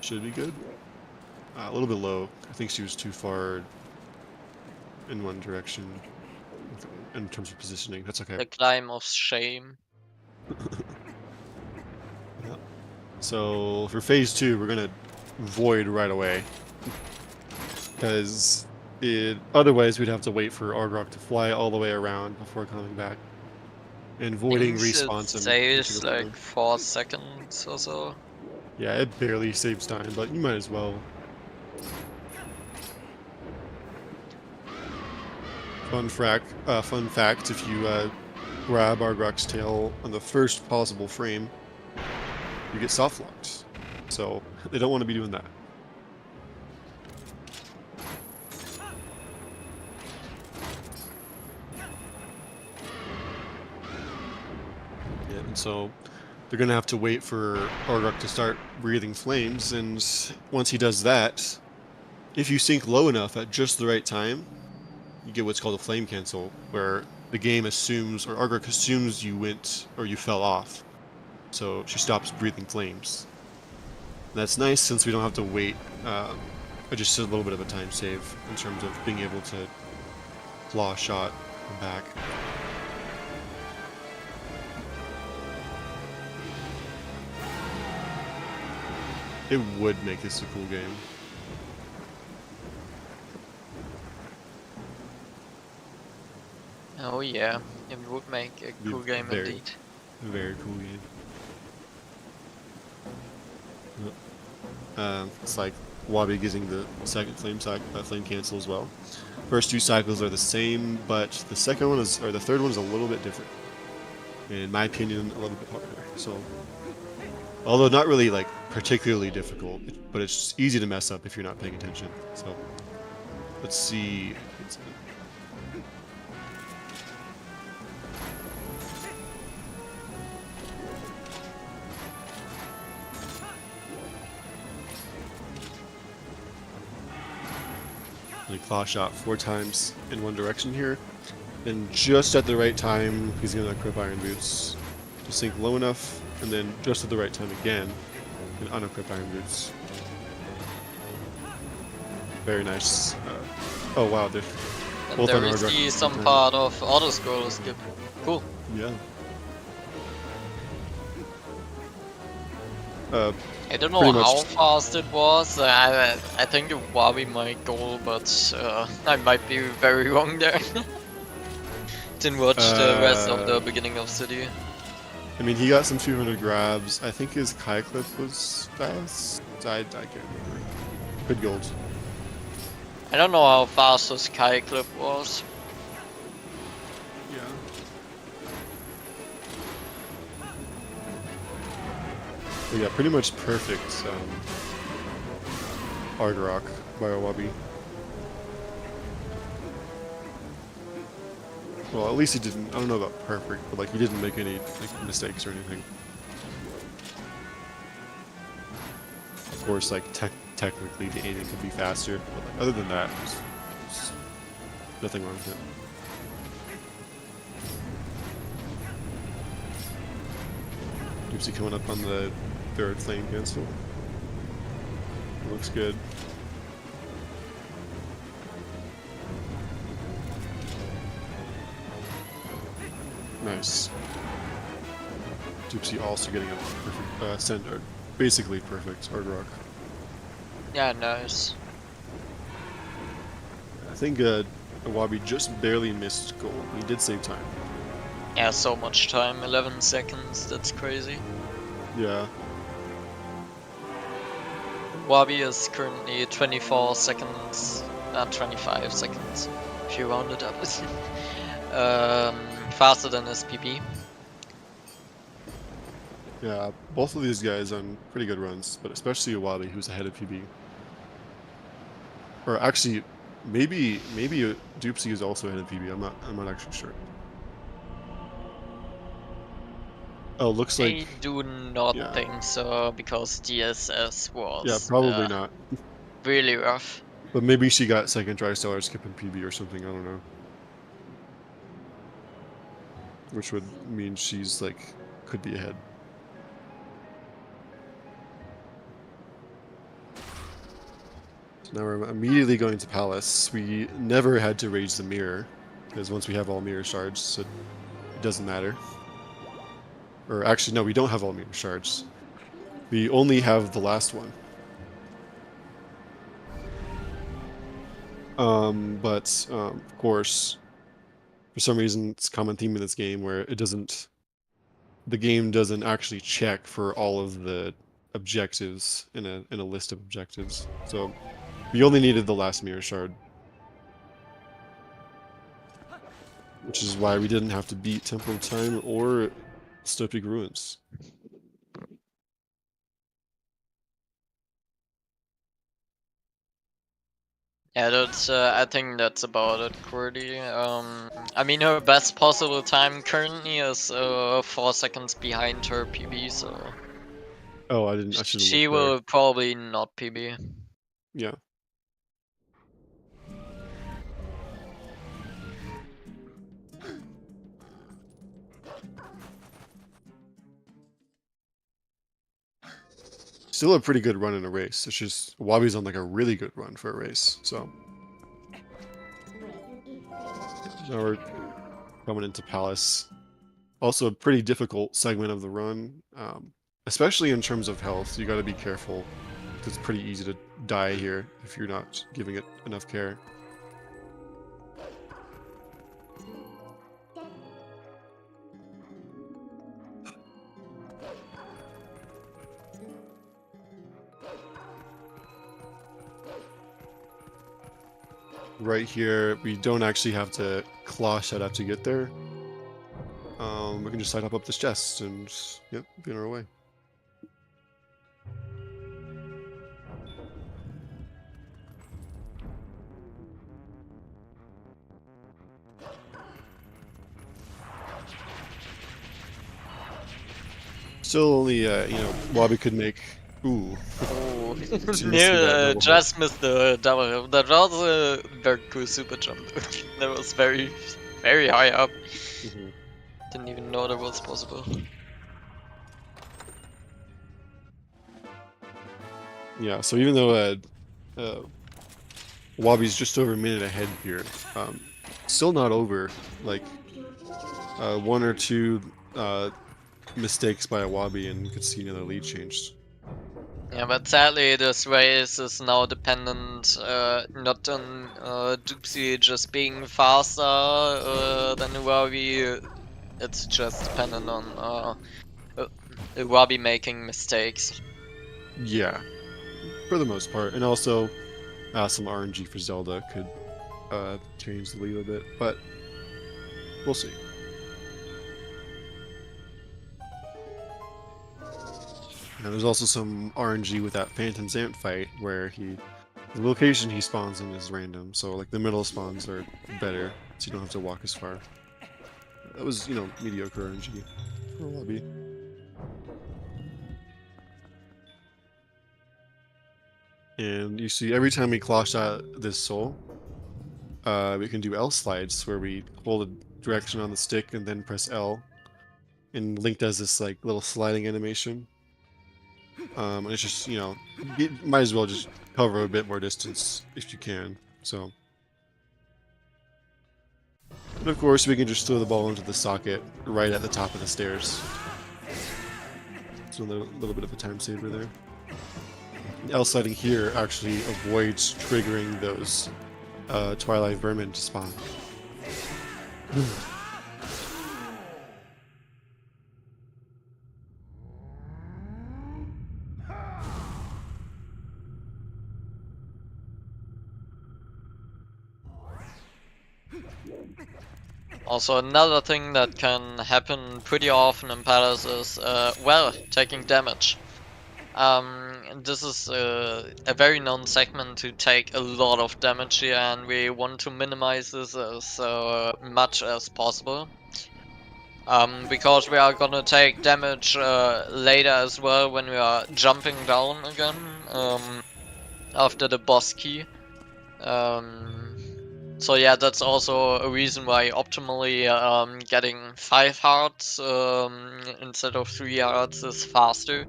Should be good. A little bit low. I think she was too far in one direction in terms of positioning. That's okay. The climb of shame. Yeah. So for phase 2, we're gonna void right away, because otherwise we'd have to wait for Argrok to fly all the way around before coming back. And voiding respawns him. Saves like 4 seconds or so. Yeah, it barely saves time, but you might as well. Fun fact, if you grab Argrok's tail on the first possible frame, you get soft locked. So they don't want to be doing that. Yeah, and so they're gonna have to wait for Argrok to start breathing flames, and once he does that, if you sink low enough at just the right time, you get what's called a flame cancel, where the game assumes, or Argrok assumes you went, or you fell off. So she stops breathing flames. That's nice since we don't have to wait, just a little bit of a time save in terms of being able to claw shot and back. It would make this a cool game. Oh yeah, it would make a cool game indeed. Very cool game. It's like Wabi getting the second flame cancel as well. First 2 cycles are the same, but the second one is, or the third one is a little bit different. In my opinion, a little bit harder. So, although not really like particularly difficult, but it's just easy to mess up if you're not paying attention. So, let's see. Like claw shot 4 times in one direction here, and just at the right time he's gonna equip Iron Boots to sink low enough, and then just at the right time again and unequip Iron Boots. Very nice. Oh wow, they're both on there is Argrok. some part of auto scroll skip. Cool. Yeah. I don't know Pretty much. how fast it was. I think it Wabi might go, but I might be very wrong there. Didn't watch the rest of the beginning of City. I mean, he got some 200 grabs. I think his Kai clip was fast. I can't remember. Good gold. I don't know how fast the Sky Clip was. Yeah. But yeah, pretty much perfect Argrok by Iwabi. Well, at least he didn't, I don't know about perfect, but like he didn't make any like mistakes or anything. Of course, like technically the aiming could be faster, but like, other than that, there's nothing wrong with it. Doopsie coming up on the third flame cancel. Looks good. Nice. Doopsie also getting a perfect basically perfect Argrok. Yeah, nice. I think Iwabi just barely missed gold. He did save time. Yeah, so much time, 11 seconds, that's crazy. Yeah. Wabi is currently 24 seconds, 25 seconds, if you round it up. Faster than his PB. Yeah, both of these guys on pretty good runs, but especially Iwabi, who's ahead of PB. Or actually, maybe Doopsie is also ahead of PB. I'm not actually sure. Oh, looks like I do not yeah. think so, because DSS Yeah, was probably not. really rough. But maybe she got second try stellar skipping PB or something. I don't know. Which would mean she's like could be ahead. So now we're immediately going to Palace. We never had to raise the mirror because once we have all mirror shards, so it doesn't matter. Or actually, no, we don't have all mirror shards. We only have the last one. But of course, for some reason, it's a common theme in this game where the game doesn't actually check for all of the objectives in a list of objectives. So we only needed the last mirror shard, which is why we didn't have to beat Temple of Time or Stopic Ruins. Yeah, that's. I think that's about it, Cordy. I mean, her best possible time currently is 4 seconds behind her PB, so Oh, I didn't. I should have she looked there. will probably not PB. Yeah. Still a pretty good run in a race. It's just Wabi's on like a really good run for a race. So now we're coming into Palace. Also a pretty difficult segment of the run, especially in terms of health. You got to be careful because it's pretty easy to die here if you're not giving it enough care. Right here, we don't actually have to claw shut up to get there. We can just light up this chest and, yep, be on our way. Still only, Wabi could make, ooh. Oh, missed near, that double just missed the double. That was a very cool super jump. That was very, very high up. Mhm. Didn't even know that was possible. Yeah, so even though Wabi's just over a minute ahead here, still not over. Like, one or two mistakes by a Wabi and could see another lead changed. Yeah, but sadly this race is now dependent not on Doopsie just being faster than Iwabi, it's just dependent on Iwabi making mistakes. Yeah, for the most part. And also, some RNG for Zelda could change the lead a bit, but we'll see. And there's also some RNG with that Phantom Zant fight where the location he spawns in is random, so like the middle spawns are better, so you don't have to walk as far. That was, mediocre RNG for a Wabi. And you see, every time we claw shot this soul, we can do L slides where we hold a direction on the stick and then press L. And Link does this like little sliding animation. And it's just, you might as well just cover a bit more distance if you can. So, and of course, we can just throw the ball into the socket right at the top of the stairs. So a little bit of a time saver there. L sliding here actually avoids triggering those Twilight vermin to spawn. Also, another thing that can happen pretty often in Palace is, well, taking damage. This is a very known segment to take a lot of damage here, and we want to minimize this as much as possible. Because we are gonna take damage later as well when we are jumping down again after the boss key. So yeah, that's also a reason why optimally getting 5 hearts instead of 3 hearts is faster,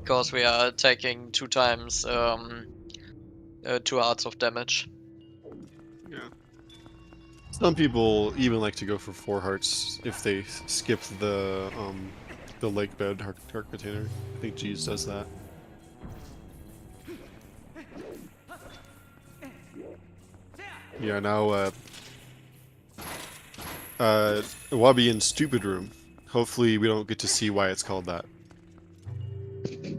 because we are taking 2 times 2 hearts of damage. Yeah. Some people even like to go for 4 hearts if they skip the lake bed heart container. I think Jeeves does that. Yeah, now Iwabi in Stupid Room. Hopefully we don't get to see why it's called that. It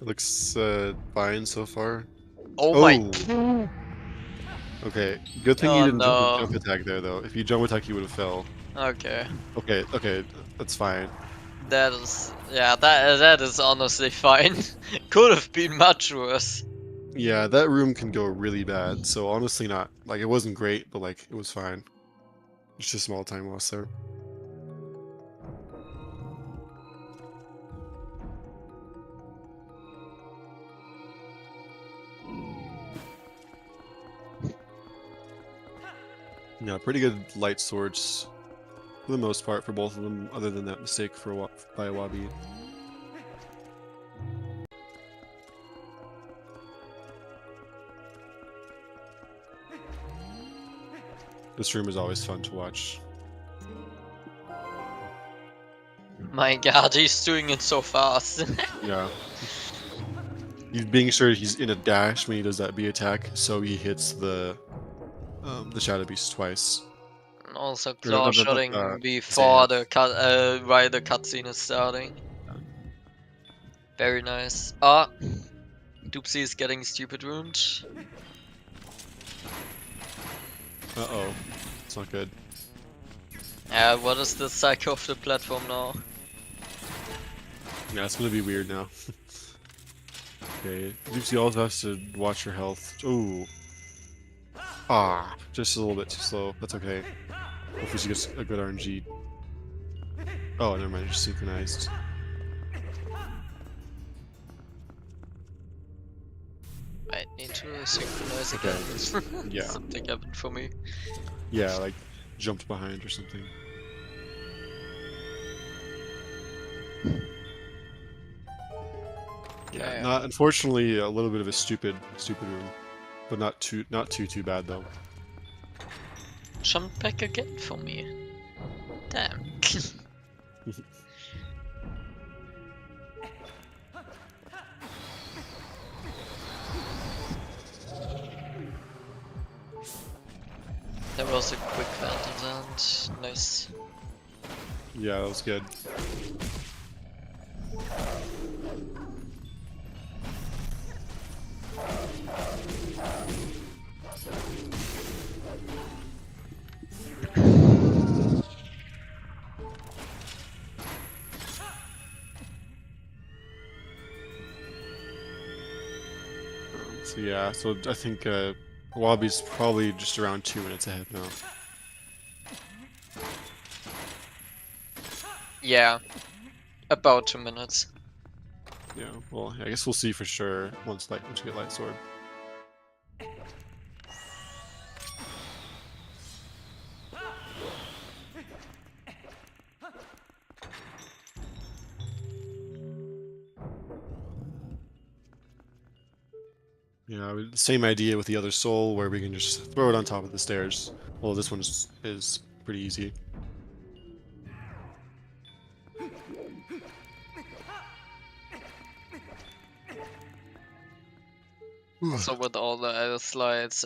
looks fine so far. Oh my! Okay, good thing Oh you didn't no. jump attack there though. If you jump attack you would have fell. Okay. Okay, that's fine. That is, yeah, that is honestly fine. Could have been much worse. Yeah, that room can go really bad, so honestly not. Like, it wasn't great, but like, it was fine. It's just small time loss there. Yeah, pretty good light swords for the most part for both of them, other than that mistake by Iwabi. This room is always fun to watch. My god, he's doing it so fast. Yeah. He's being sure he's in a dash when he does that B attack, so he hits the Shadow Beast twice. And also Or claw not shotting Zayat. before the while the cutscene is starting. Very nice. Ah, Doopsie is getting stupid wound. Uh-oh. It's not good. What is the cycle of the platform now? Yeah, it's gonna be weird now. Okay, Doopsie also has to watch her health. Ooh. Ah, just a little bit too slow. That's okay. Hopefully she gets a good RNG. Oh, never mind, she's synchronized. I need to synchronize again. Yeah. Something happened for me. Yeah, like jumped behind or something. Yeah, not unfortunately a little bit of a stupid room, but not too bad though. Jumped back again for me. Damn. There was a quick phantom and nice. Yeah, that was good. So yeah, so I think Wabi's probably just around 2 minutes ahead now. Yeah, about 2 minutes. Yeah, well, I guess we'll see for sure once we get Light Sword. Yeah, same idea with the other soul, where we can just throw it on top of the stairs. Well, this one is pretty easy. So with all the other slides,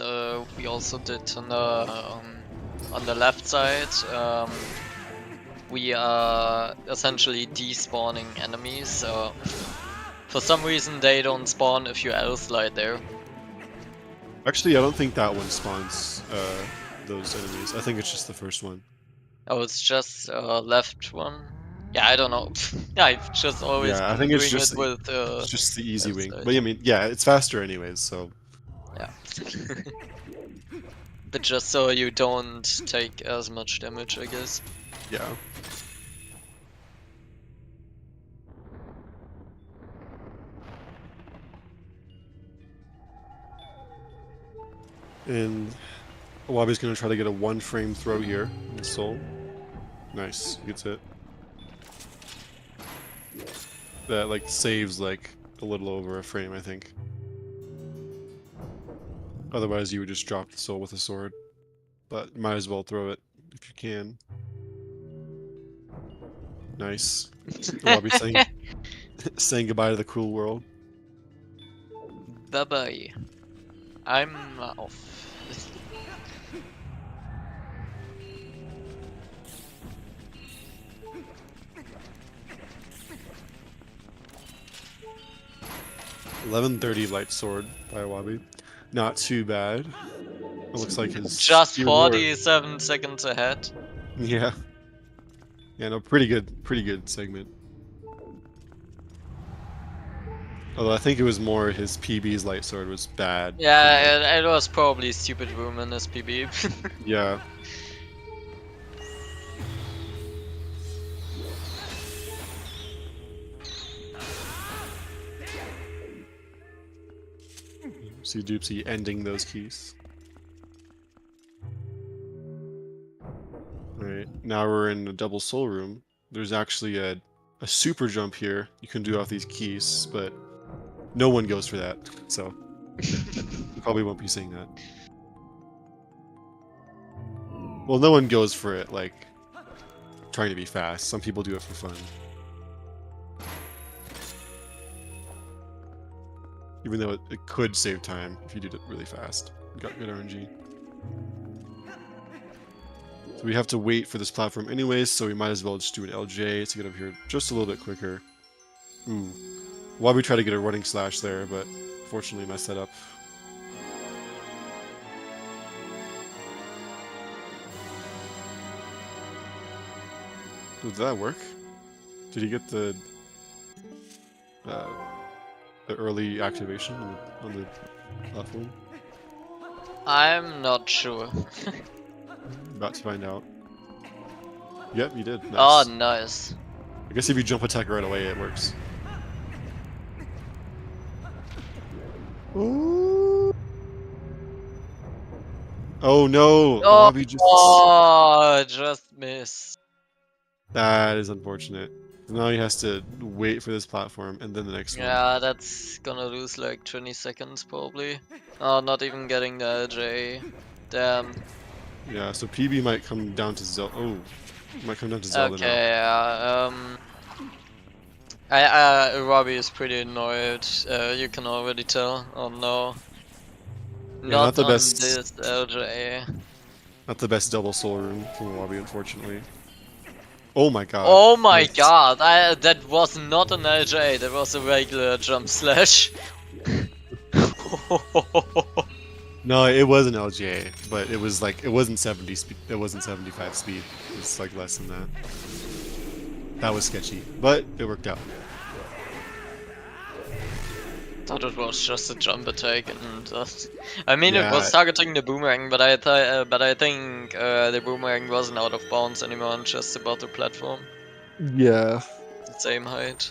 we also did on the left side. We are essentially despawning enemies. So for some reason they don't spawn if you L slide there. Actually, I don't think that one spawns those enemies. I think it's just the first one. Oh, it's just left one. Yeah, I don't know. I've just always Yeah, I been think it's doing it just with it's just the easy left wing. side. But I mean, yeah, it's faster anyways. So Yeah. But just so you don't take as much damage, I guess. yeah. And Wabi's gonna try to get a 1-frame throw here in the soul. Nice, gets it. That like saves like a little over a frame, I think. Otherwise, you would just drop the soul with a sword. But might as well throw it if you can. Nice. Wabi saying saying goodbye to the cruel world. Bye bye. I'm off. 1130 light sword by Wabi. Not too bad. It looks like his Just spear lord- 47 seconds ahead. Yeah. Yeah, no, pretty good segment. Although I think it was more his PB's light sword was bad. Yeah, it was probably stupid room in this PB. Yeah. See Doopsie ending those keys. Alright, now we're in a double soul room. There's actually a super jump here you can do off these keys, but no one goes for that, so you probably won't be seeing that. Well, no one goes for it, like, trying to be fast. Some people do it for fun. Even though it could save time if you did it really fast. You got good RNG. So we have to wait for this platform anyways, so we might as well just do an LJ to get up here just a little bit quicker. Ooh. Wabi tried to get a running slash there, but fortunately messed that up. Did that work? Did he get the early activation on the platform? I'm not sure. About to find out. Yep, you did. Nice. Oh, nice. I guess if you jump attack right away, it works. Ooh. Oh no! Oh, Wabi just missed. That is unfortunate. Now he has to wait for this platform and then the next one. Yeah, that's gonna lose like 20 seconds probably. Oh, not even getting the LJ. Damn. Yeah, so PB might come down to Zelda. Oh, might come down to Zelda now. Okay, Robbie is pretty annoyed. You can already tell. Oh no. Yeah, Not the on best. this LJ. Not the best double soul room from Wabi, unfortunately. Oh my god. Oh my Nice. god, that was not an LJ, that was a regular jump slash. No, it was an LGA, but it was like it wasn't 70 speed. It wasn't 75 speed. It was like less than that. That was sketchy, but it worked out. Thought it was just a jump attack, and I mean it Yeah. was targeting the boomerang, but I think the boomerang wasn't out of bounds anymore, and just about the platform, Yeah. the same height.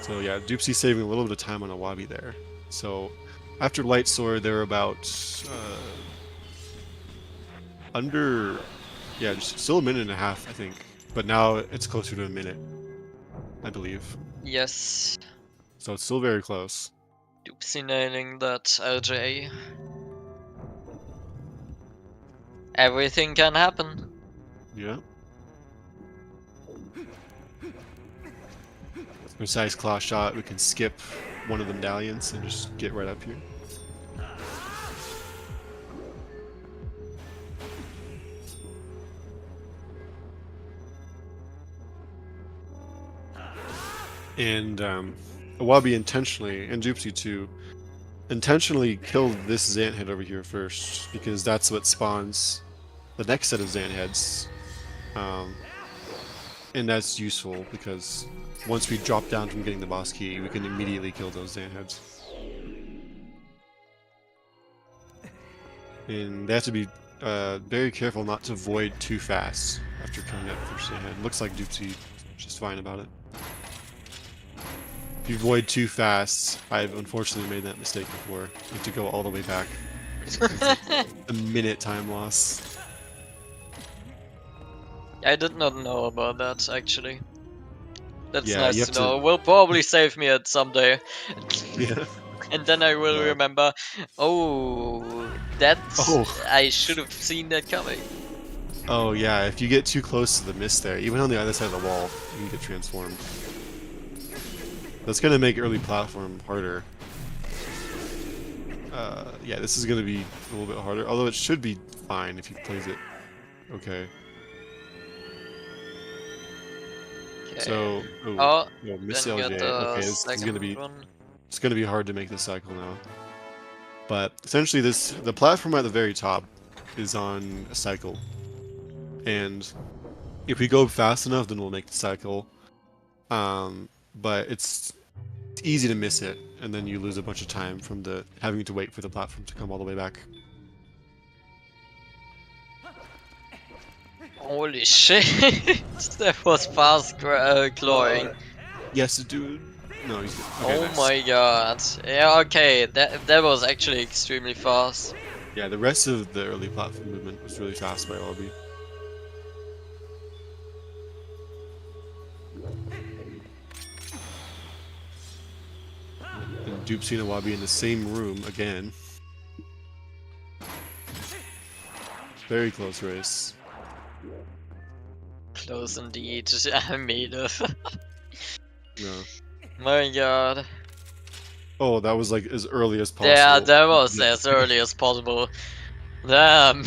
So yeah, Doopsie saving a little bit of time on a Wabi there. So after Light Sword, they're about under, yeah, just still a minute and a half, I think. But now it's closer to a minute, I believe. Yes, So it's still very close. Doopsie nailing that LJ. Everything can happen. Yeah. Precise claw shot, we can skip one of the medallions and just get right up here. And Iwabi intentionally, and Doopsie too, intentionally killed this Xant head over here first, because that's what spawns the next set of Xant heads. And that's useful, because once we drop down from getting the boss key, we can immediately kill those Xant heads. And they have to be very careful not to void too fast after killing that first Xant head. Looks like Doopsie just fine about it. If you void too fast, I've unfortunately made that mistake before. You have to go all the way back. It's like a minute time loss. I did not know about that, actually. That's Yeah, you nice have to know. to- Will probably save me at someday. Yeah. And then I will No. remember, oh, that's... Oh. I should have seen that coming. Oh yeah, if you get too close to the mist there, even on the other side of the wall, you can get transformed. That's gonna make early platform harder. Yeah, this is gonna be a little bit harder, although it should be fine if he plays it okay. Okay. So, Oh, Miss then LJ. get the Okay, this is gonna second be one. it's gonna be hard to make this cycle now. But essentially, the platform at the very top is on a cycle, and if we go fast enough, then we'll make the cycle. But it's easy to miss it, and then you lose a bunch of time from the having to wait for the platform to come all the way back. Holy shit! That was fast clawing. Yes, dude. No, he's good. Okay, Oh nice. my god. Yeah, okay, that was actually extremely fast. Yeah, the rest of the early platform movement was really fast by Lobby. And Doopsie and Iwabi in the same room again. Very close race. Close indeed. I made it. No. My god. Oh, that was like as early as possible. Yeah, that was as early as possible. Damn.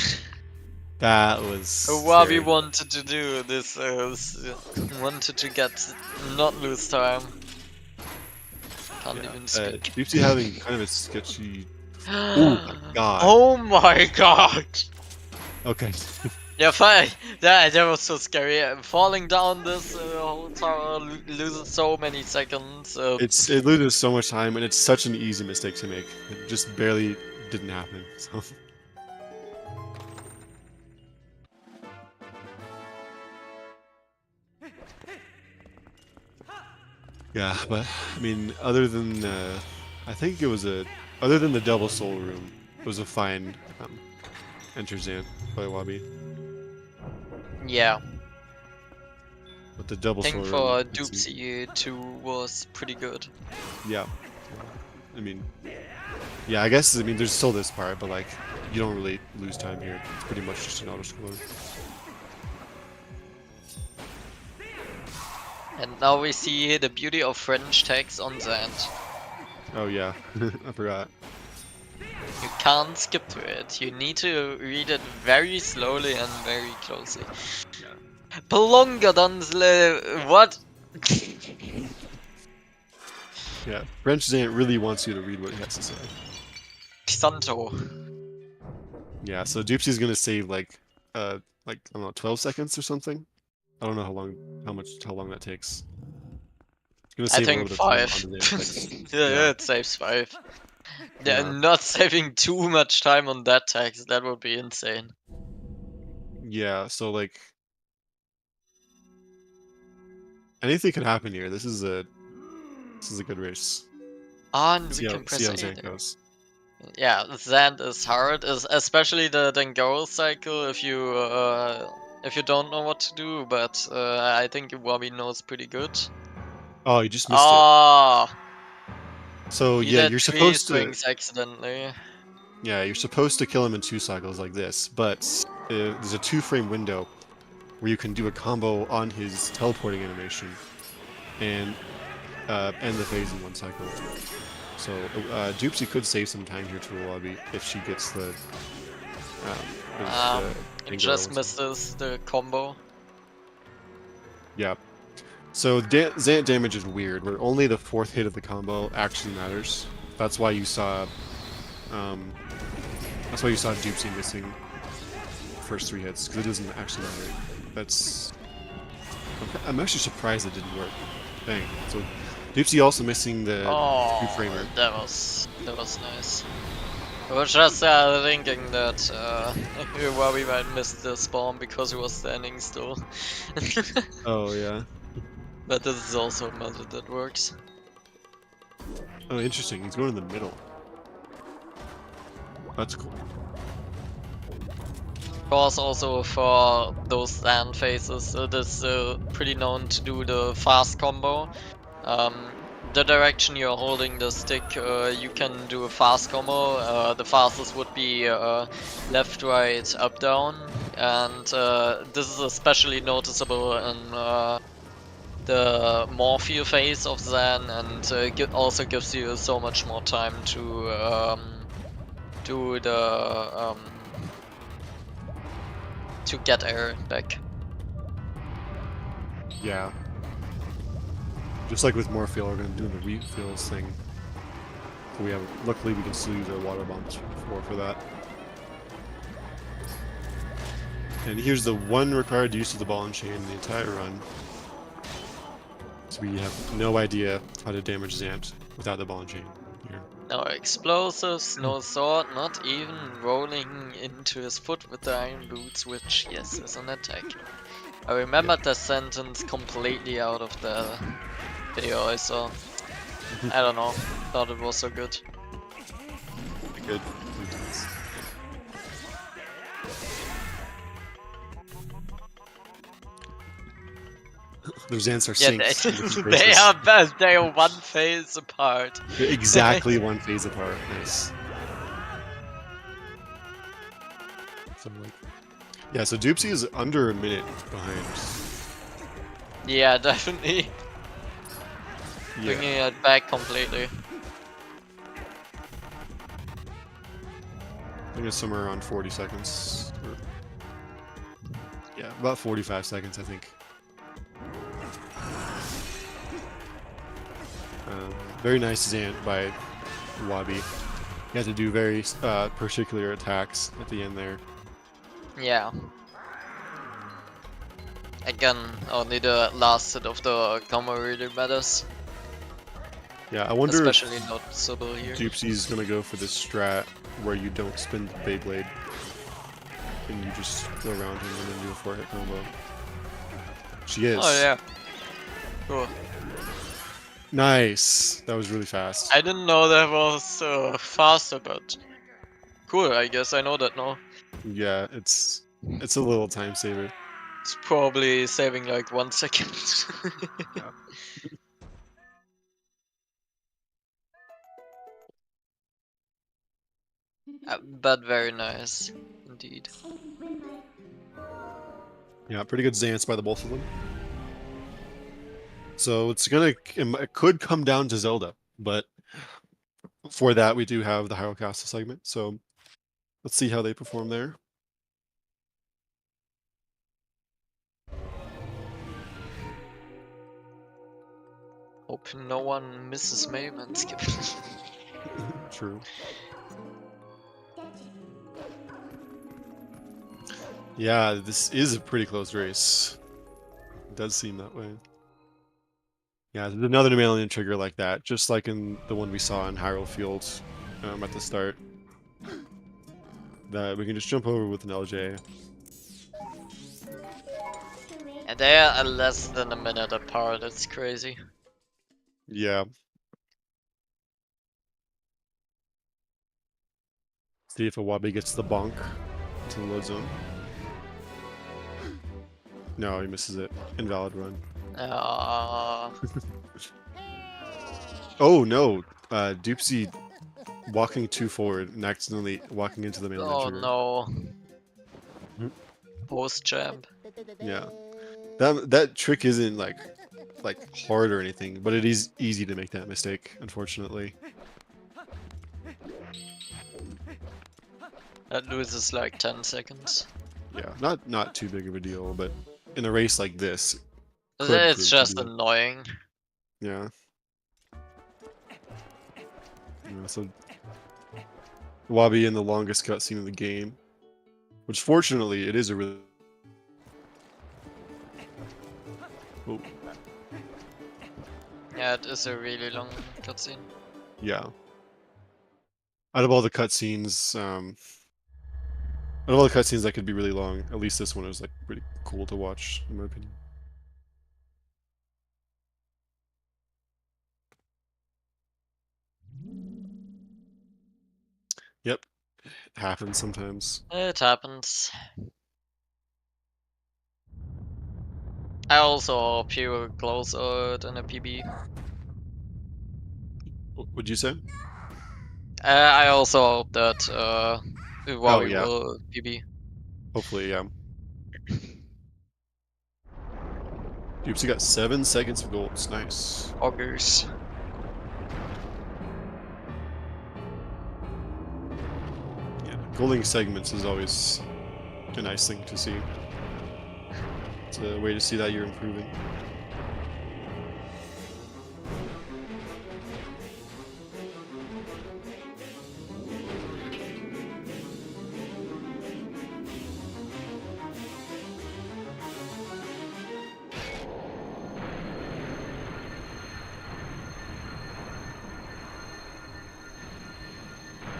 That was What we scary. wanted to do this wanted to get not lose time. Can't even speak. Doopsie having kind of a sketchy. Oh my god. Oh my god. Okay. Yeah, fine. That was so scary. Falling down this whole tower loses so many seconds. It loses so much time, and it's such an easy mistake to make. It just barely didn't happen. So. Yeah, but I mean, other than I think it was other than the double soul room, it was a fine enter Xant by Wabi. Yeah, But the double I soul think room. for it's- Doopsie 2 was pretty good. Yeah. I mean, yeah, I guess I mean there's still this part, but like you don't really lose time here. It's pretty much just an auto-scroller. And now we see the beauty of French text on Xant. Oh yeah, I forgot. You can't skip to it. You need to read it very slowly and very closely. Longer than what? Yeah, French Xant really wants you to read what he has to say. Xanto. Yeah, so Doopsie's gonna save like I don't know, 12 seconds or something. I don't know how long that takes. It's gonna I save a think little bit of 5. time on the text. Yeah, it saves 5. They're Yeah. not saving too much time on that text. That would be insane. Yeah, so like anything could happen here. This is a good race. And we See can how press A Xant there. goes. Yeah, Xant is hard, especially the Dengaro cycle if you don't know what to do, but I think Iwabi knows pretty good. Oh, you just missed Ah, it. So he yeah, did you're 3 supposed to. swings accidentally. Yeah, you're supposed to kill him in 2 cycles like this, but there's a 2-frame window where you can do a combo on his teleporting animation and end the phase in 1 cycle. So Doopsie could save some time here to Iwabi if she gets the. It just misses the combo. Yeah, So Zant damage is weird, where only the 4th hit of the combo actually matters. That's why you saw, Doopsie missing the first 3 hits, because it doesn't actually matter. That's... I'm actually surprised it didn't work. Dang. So Doopsie also missing the two-framer. That was nice. I was just thinking that Iwabi might miss the spawn because he was standing still. Oh, yeah. But this is also a method that works. Oh, interesting. He's going in the middle. That's cool. Of course, also for those stand phases, it is pretty known to do the fast combo. The direction you're holding the stick, you can do a fast combo. The fastest would be left, right, up, down. And this is especially noticeable in the Morphe phase of Zen, and also gives you so much more time to do the to get air back. Yeah. Just like with Morphe, we're going to do the refills thing. So we have, luckily we can still use our water bombs for that. And here's the one required use of the ball and chain in the entire run. So we have no idea how to damage Zant without the ball and chain here. No explosives, no sword, not even rolling into his foot with the iron boots, which, yes, is an attack. I remembered the sentence completely out of the video I saw. I don't know, thought it was so good. Good. Their Zants are synced. They are one phase apart. They're exactly one phase apart. Nice. So like, yeah. So Doopsie is under a minute behind. Yeah, definitely. Yeah. Bringing it back completely. I think it's somewhere around 40 seconds. Or, yeah, about 45 seconds, I think. Very nice Zant by Wabi. You have to do very particular attacks at the end there. Yeah. Again, only the last hit of the combo really matters. Yeah, I wonder Especially if noticeable here. Doopsie's gonna go for this strat where you don't spin the Beyblade and you just go around him and then do a 4-hit combo. She is. Oh yeah. Cool. Nice. That was really fast. I didn't know that was faster, but cool. I guess I know that now. Yeah, it's a little time saver. It's probably saving like 1 second. Yeah. But very nice, indeed. Yeah, pretty good Zants by the both of them. So it could come down to Zelda, but for that we do have the Hyrule Castle segment. So let's see how they perform there. Hope no one misses Mayman skip. True. Yeah, this is a pretty close race. It does seem that way. Yeah, there's another mammalian trigger like that, just like in the one we saw in Hyrule Field at the start. That we can just jump over with an LJ. And they are less than a minute apart, it's crazy. Yeah. See if Iwabi gets the bonk to the load zone. No, he misses it. Invalid run. Oh no! Doopsie walking too forward and accidentally walking into the mammalian trigger. Oh no. Post jump. Yeah. That trick isn't like hard or anything, but it is easy to make that mistake, unfortunately. That loses like 10 seconds. Yeah, not too big of a deal, but in a race like this, It's prove to just be. annoying. Yeah. Yeah, so Wabi in the longest cutscene of the game, which fortunately it is a really. Oh, Yeah, it is a really long cutscene. yeah. Out of all the cutscenes, out of all the cutscenes that could be really long, at least this one is like pretty cool to watch, in my opinion. Yep, it happens sometimes. It happens. I also hope you were closer than a PB. Would you say? I also hope that Oh Huawei yeah, will PB. hopefully, yeah. Doopsie got 7 seconds of gold. It's nice. Augers. Yeah, golding segments is always a nice thing to see. It's a way to see that you're improving.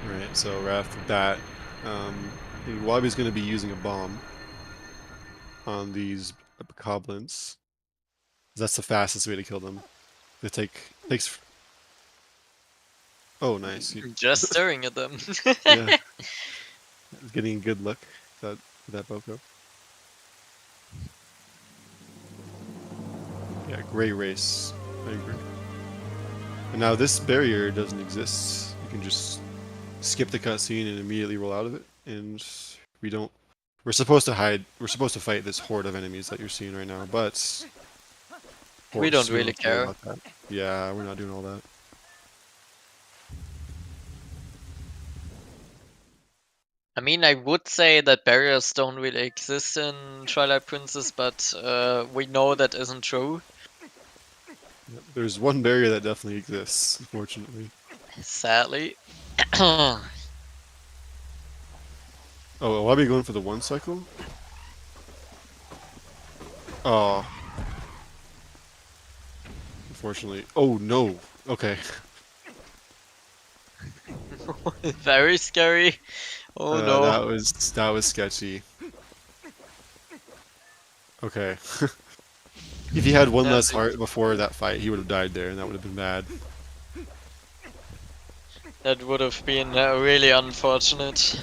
Alright, so right off the bat, Wabi's going to be using a bomb on these goblins. That's the fastest way to kill them. It takes. Oh, nice. Just staring at them. Yeah, getting a good look at that Boko. Yeah, great race. I agree. And now this barrier doesn't exist. You can just skip the cutscene and immediately roll out of it, and we don't. We're supposed to hide. We're supposed to fight this horde of enemies that you're seeing right now, but of We course, don't really care care. about that. Yeah, we're not doing all that. I mean, I would say that barriers don't really exist in Twilight Princess, but we know that isn't true. Yep, there's one barrier that definitely exists, unfortunately. Sadly. Oh, why are we going for the one cycle? Oh. Unfortunately. Oh, no. Okay. Very scary. Oh no. That was sketchy. Okay. If he had one Yeah, less heart before that fight, he would have died there, and that would have been bad. that would have been really unfortunate.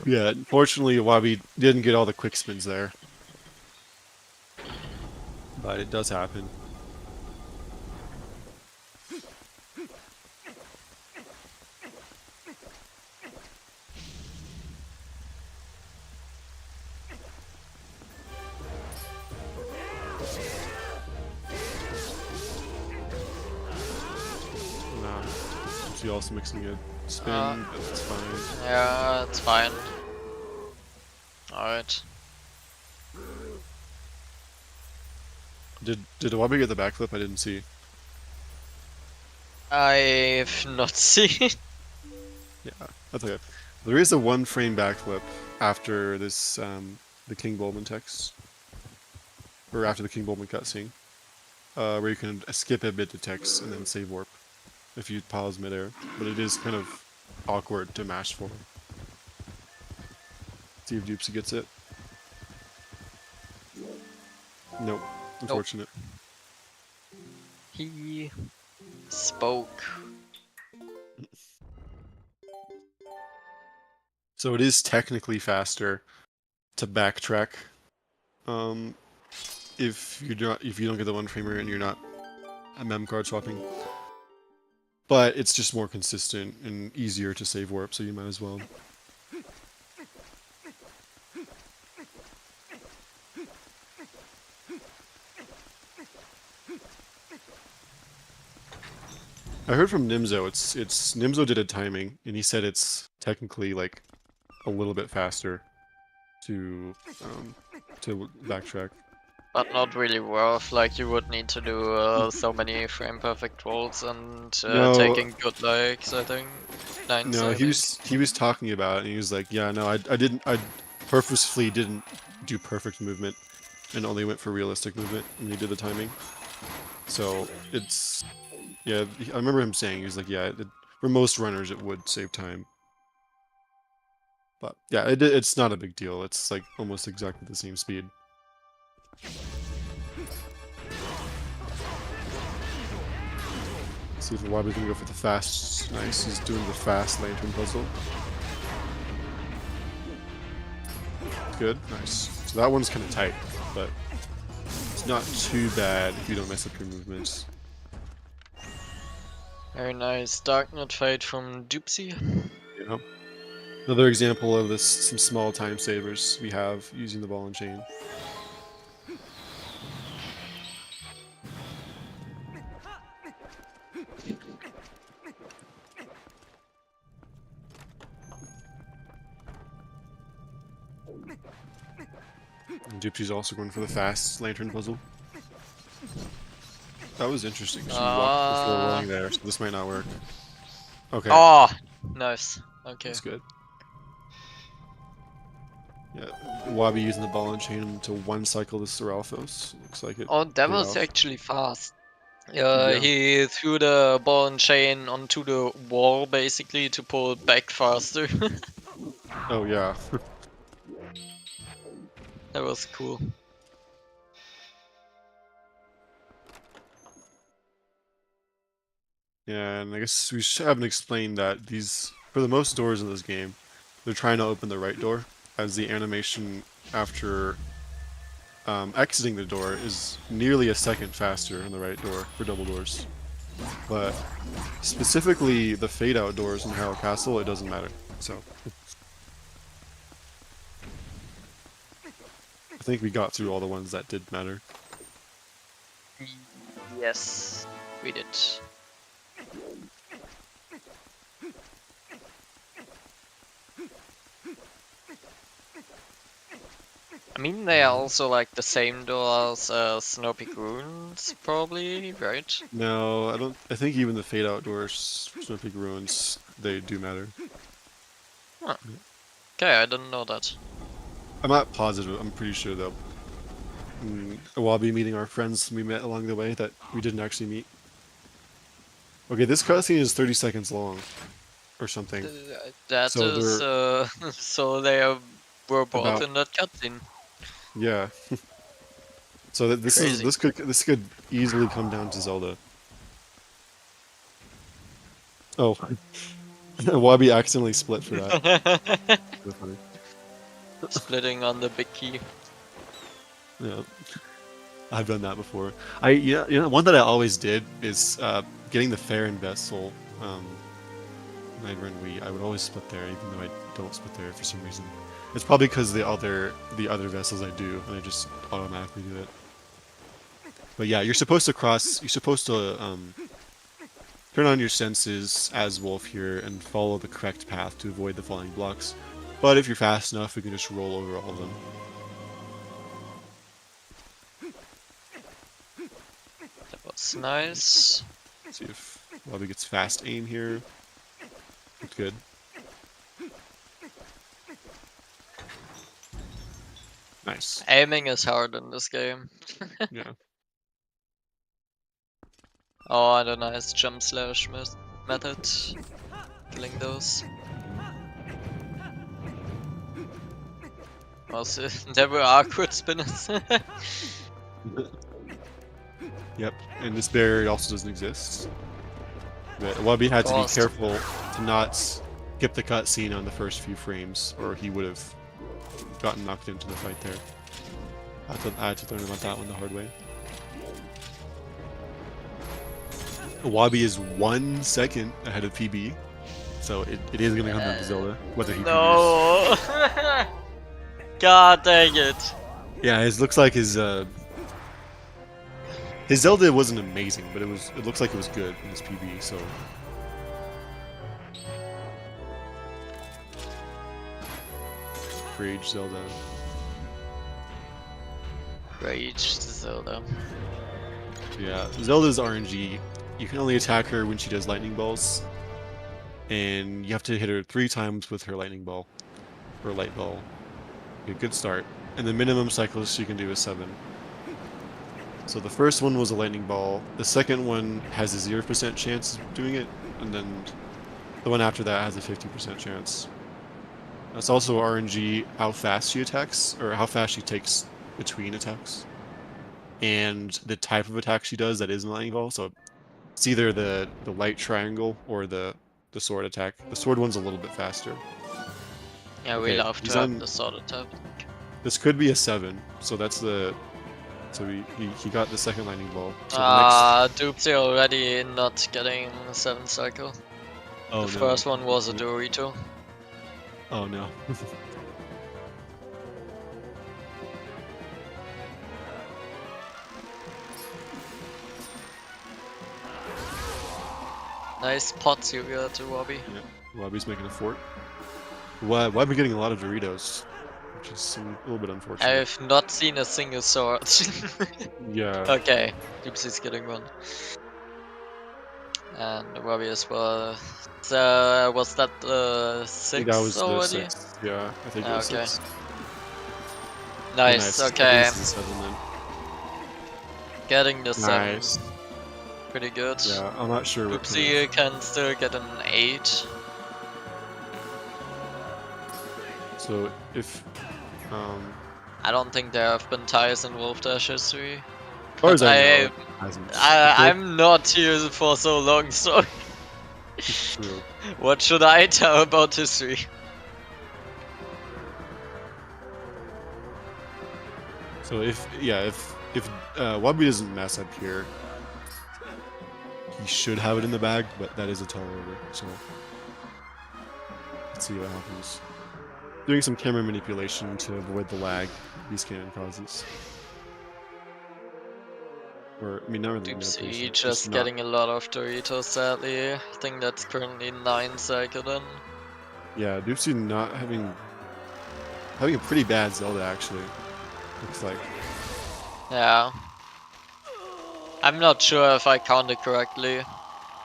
Yeah, unfortunately, Wabi didn't get all the quick spins there. But it does happen. Nah, she also mixing a spin, but it's fine. Yeah, it's fine. Alright. Did Wabi get the backflip? I didn't see. I've not seen. Yeah, that's okay. There is a 1 frame backflip after this, the King Bowman text. Or after the King Bowman cutscene. Where you can skip a bit to text and then save warp. If you pause midair. But it is kind of awkward to mash for. See if Doopsie gets it. Nope. Unfortunate. He spoke. So it is technically faster to backtrack. If you don't get the 1 framer and you're not a mem card swapping. But it's just more consistent and easier to save warp, so you might as well. I heard from Nimzo, it's Nimzo did a timing, and he said it's technically like a little bit faster to backtrack. But not really worth, like you would need to do so many frame perfect rolls and No. taking good likes, I think. Nines, No, I he think. was talking about it, and he was like, yeah, no, I purposefully didn't do perfect movement, and only went for realistic movement when he did the timing. So it's, yeah, I remember him saying, he was like, yeah, for most runners it would save time. But yeah, it's not a big deal. It's like almost exactly the same speed. See if Wabi's gonna go for the fast. Nice, he's doing the fast lantern puzzle. Good, nice. So that one's kind of tight, but it's not too bad if you don't mess up your movements. Very nice. Dark Knight Fate from Doopsie. You know? Another example of this, some small time savers we have using the ball and chain. And Gypsy's also going for the fast lantern puzzle. That was interesting. She walked before rolling there, so this might not work. Okay. Oh, nice. Okay. That's good. Yeah, Wabi using the ball and chain to one cycle the Seralthos. Looks like it. Oh, that paid was off. actually fast. Yeah. He threw the ball and chain onto the wall basically to pull it back faster. Oh yeah. That was cool. Yeah, and I guess we haven't explained that these, for the most doors in this game, they're trying to open the right door, as the animation after exiting the door is nearly a second faster in the right door for double doors. But specifically the fade out doors in Harrow Castle, it doesn't matter. So I think we got through all the ones that did matter. Yes, we did. I mean, they are also like the same doors as Snow Peak Ruins, probably, right? No, I don't. I think even the fade out doors, Snow Peak Ruins, they do matter. Huh. Okay, I didn't know that. I'm not positive. I'm pretty sure though. While be meeting our friends we met along the way that we didn't actually meet. Okay, this cutscene is 30 seconds long, or something. That So is, so they were both About- in that cutscene. Yeah. So this could easily come down to Zelda. Oh, Wabi accidentally split for that. So funny. Splitting on the big key. Yeah, I've done that before. One that I always did is getting the Fair Vessel. When I'd run Wii, I would always split there, even though I don't split there for some reason. It's probably because the other vessels I do, and I just automatically do it. But yeah, you're supposed to cross. You're supposed to turn on your senses as Wolf here and follow the correct path to avoid the falling blocks. But if you're fast enough, you can just roll over all of them. That was nice. See if Wabi gets fast aim here. Looked good. Nice. Aiming is hard in this game. Yeah. Oh, and a nice jump slash method. Killing those. Also, there were awkward spinners. Yep. And this barrier also doesn't exist. But Wabi had to be careful to not skip the cutscene on the first few frames, or he would have gotten knocked into the fight there. I had to learn about that one the hard way. Wabi is 1 second ahead of PB, so it is going to come down to Zelda, whether he No! God dang it! Yeah, it looks like his Zelda wasn't amazing, but it looks like it was good in his PB, so. Rage Zelda. Rage Zelda. Yeah, Zelda's RNG. You can only attack her when she does lightning balls, and you have to hit her 3 times with her lightning ball, or light ball. A good start. And the minimum cycles she can do is 7. So the first one was a lightning ball. The second one has a 0% chance of doing it, and then the one after that has a 50% chance. That's also RNG how fast she attacks, or how fast she takes between attacks, and the type of attack she does that isn't lightning ball. So it's either the light triangle or the sword attack. The sword one's a little bit faster. Yeah, we Okay, love he's to have on- the sword attack. This could be a 7, so that's the. So he got the second lightning ball. So Doopsie already not getting 7 cycle. oh The no. first one was a Dorito. Oh no. Nice pots you got to Wobby. Yeah, Wabi's making a fort. Wabi getting a lot of Doritos, which is a little bit unfortunate. I've not seen a single sword. Yeah. Okay, Doopsie's getting one. And Wobby as well. So, was that I think that was 6 already? the 6. Yeah, I think it was Okay. 6. Nice, I think okay. this is a 7 then. Getting the 7. Nice. Pretty good. Yeah, I'm not sure what kind Doopsie can still get an 8. So if I don't think there have been ties in Wolfdash history. as far as I know, it hasn't. I'm not here for so long, so True. what should I tell about history? So if Wabi doesn't mess up here, he should have it in the bag, but that is a tall order, so let's see what happens. Doing some camera manipulation to avoid the lag these cannon causes. Or, I mean, not really manipulation, Doopsie just getting a lot of Doritos, sadly. I think that's currently 9 cycle then. Yeah, Doopsie not having a pretty bad Zelda, actually. Looks like. Yeah. I'm not sure if I counted correctly.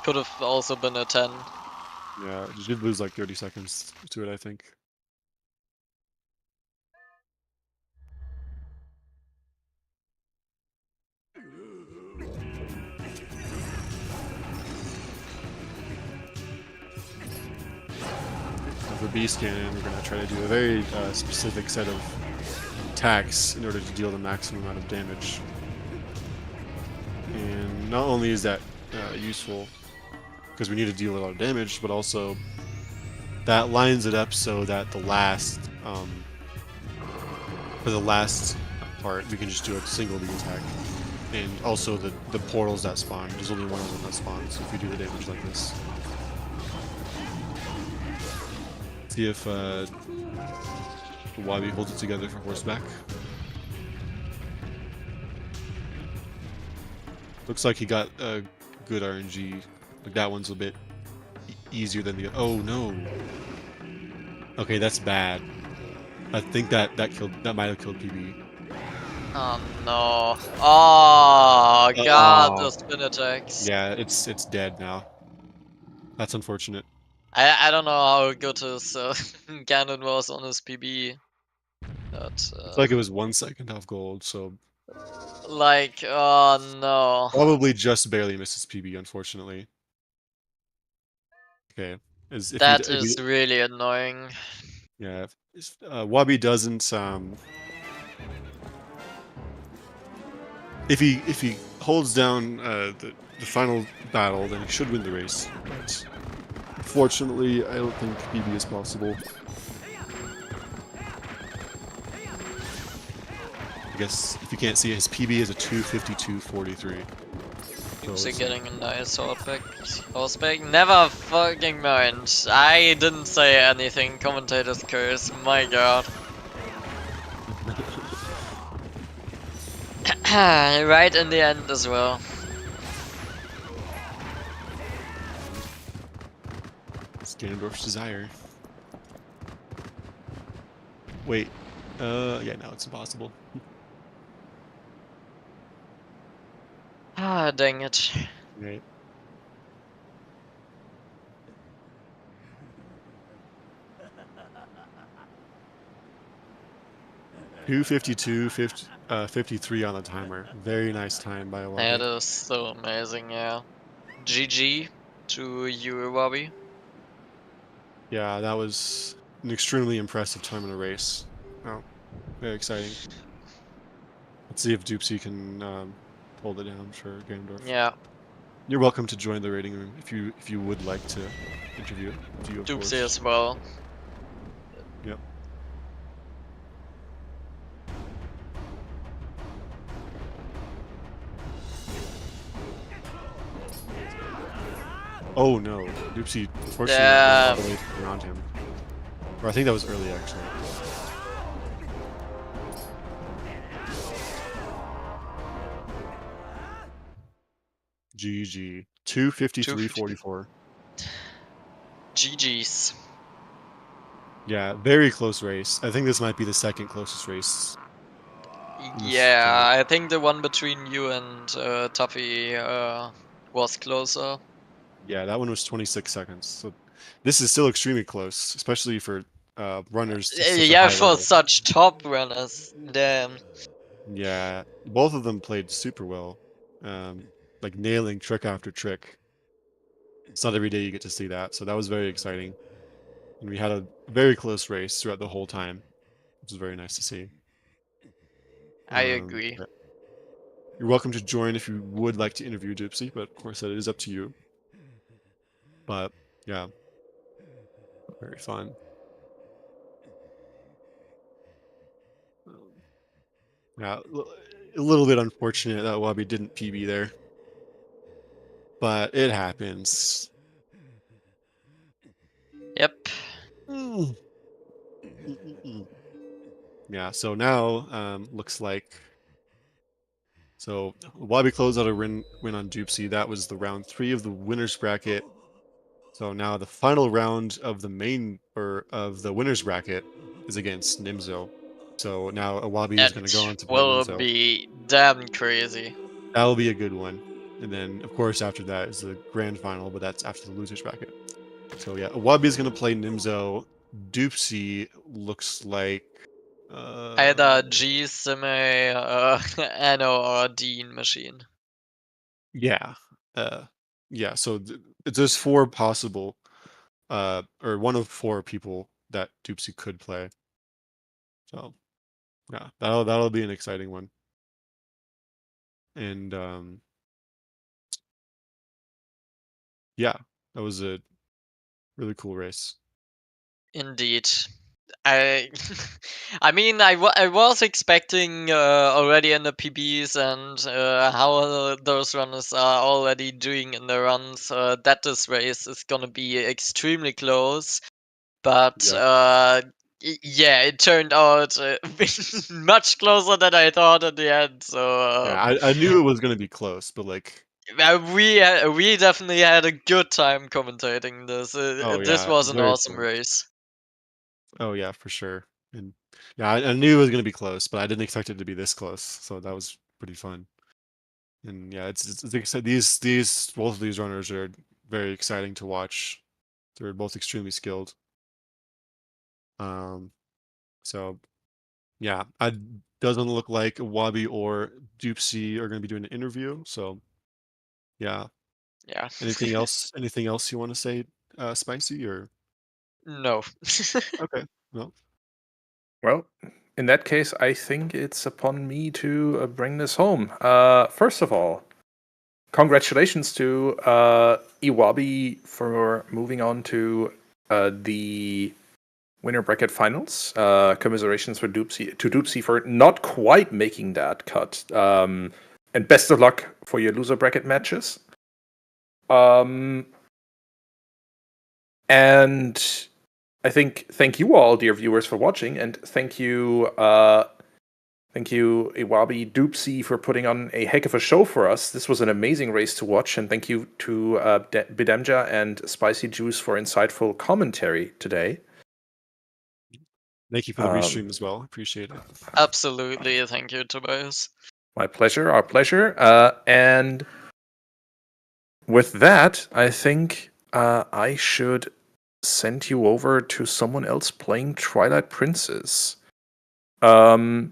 Could have also been a 10. Yeah, you did lose like 30 seconds to it, I think. For Beast Cannon, we're going to try to do a very specific set of attacks in order to deal the maximum amount of damage. And not only is that useful, because we need to deal a lot of damage, but also that lines it up so that the last, for the last part, we can just do a single beam attack. And also the portals that spawn, there's only one of them that spawns if we do the damage like this. See if Wabi holds it together for horseback. Looks like he got a good RNG. Like that one's a bit easier than the. Oh no. Okay, that's bad. I think that might have killed PB. Oh no. Oh god, Oh. those spin attacks. Yeah, it's dead now. That's unfortunate. I don't know how good his Ganon was on his PB. But, It's like it was 1 second off gold, so like, oh no. probably just barely misses PB, unfortunately. Okay. That is really annoying. Yeah, Wabi doesn't if he holds down the final battle, then he should win the race. But unfortunately, I don't think PB is possible. I guess if you can't see it, his PB is a 252.43. Doopsie getting a nice horseback. Never fucking mind. I didn't say anything. Commentator's curse. My god. Right in the end as well. It's Ganondorf's desire. Wait. Yeah, no, it's impossible. Ah, dang it. Right. .252, 53 on the timer. Very nice time by That Iwabi. is so amazing, yeah. GG to you, Iwabi. Yeah, that was an extremely impressive time in a race. Oh, very exciting. Let's see if Doopsie can hold it down for Ganondorf. Yeah, You're welcome to join the rating room if you would like to interview you, of Doopsie course. as well. Yep. Oh no, Doopsie unfortunately went all the way around him. Or I think that was early actually. GG. 253.44. GG's. Yeah, very close race. I think this might be the second closest race. Yeah, I think the one between you and Tuffy was closer. Yeah, that one was 26 seconds. So this is still extremely close, especially for runners to such a Yeah, high for level. such top runners. Damn. Yeah, both of them played super well. Like nailing trick after trick. It's not every day you get to see that, so that was very exciting. And we had a very close race throughout the whole time, which is very nice to see. I agree. Yeah. You're welcome to join if you would like to interview Gypsy, but of course that is up to you. But yeah, very fun. Yeah, a little bit unfortunate that Wabi didn't PB there, but it happens. Yep. Mm. Mm-mm-mm. Yeah, so now looks like Wabi closed out a win on Doopsie. That was the round 3 of the winners bracket. So now the final round of the main or of the winners bracket is against Nimzo. So now Awabi is That going to go on to play will Nimzo. be damn crazy. That'll be a good one. And then, of course, after that is the grand final, but that's after the losers bracket. So yeah, Awabi is going to play Nimzo. Doopsie looks like Either G, Sime, Anno, or Dean machine. yeah, yeah. So there's 4 possible, or one of 4 people that Doopsie could play. So yeah, that'll be an exciting one. And yeah, that was a really cool race. Indeed. I I mean, I was expecting already in the PBs and how those runners are already doing in the runs that this race is gonna be extremely close. But Yeah, yeah, it turned out much closer than I thought at the end. So yeah. I knew it was gonna be close, but like, we definitely had a good time commentating this. oh This yeah, was an very awesome fun. race. Oh yeah, for sure. And yeah, I knew it was gonna be close, but I didn't expect it to be this close. So that was pretty fun. And yeah, it's like I said, these both of these runners are very exciting to watch. They're both extremely skilled. Um, so yeah, I doesn't look like Wabi or Doopsie are gonna be doing an interview. So yeah. Yeah. Anything else? Anything else you want to say, Spicy? Or No. okay, no. Well, in that case, I think it's upon me to bring this home. First of all, congratulations to Iwabi for moving on to the winner bracket finals. Commiserations for Doopsie for not quite making that cut. And best of luck for your loser bracket matches. And I think thank you all, dear viewers, for watching, and thank you, Iwabi Doopsie, for putting on a heck of a show for us. This was an amazing race to watch, and thank you to Bidemja and Spicy Juice for insightful commentary today. Thank you for the restream as well. Appreciate it. Absolutely. Thank you, Tobias. My pleasure, our pleasure. And with that, I think I should send you over to someone else playing Twilight Princess. And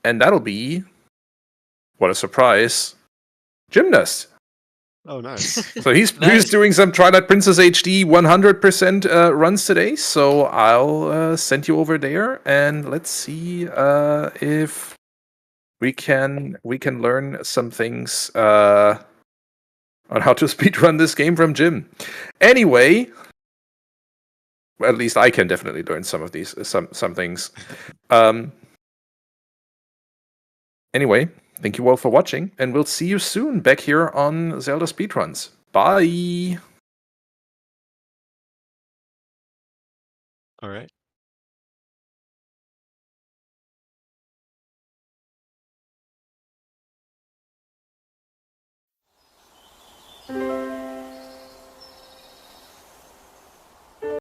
that'll be, what a surprise, Gymnast. Oh, nice. So he's Nice. doing some Twilight Princess HD 100% runs today. So I'll send you over there, and let's see if we can learn some things on how to speedrun this game from Jim. Anyway, well, at least I can definitely learn some of these some things. Anyway, thank you all for watching, and we'll see you soon back here on Zelda Speedruns. Bye! All right.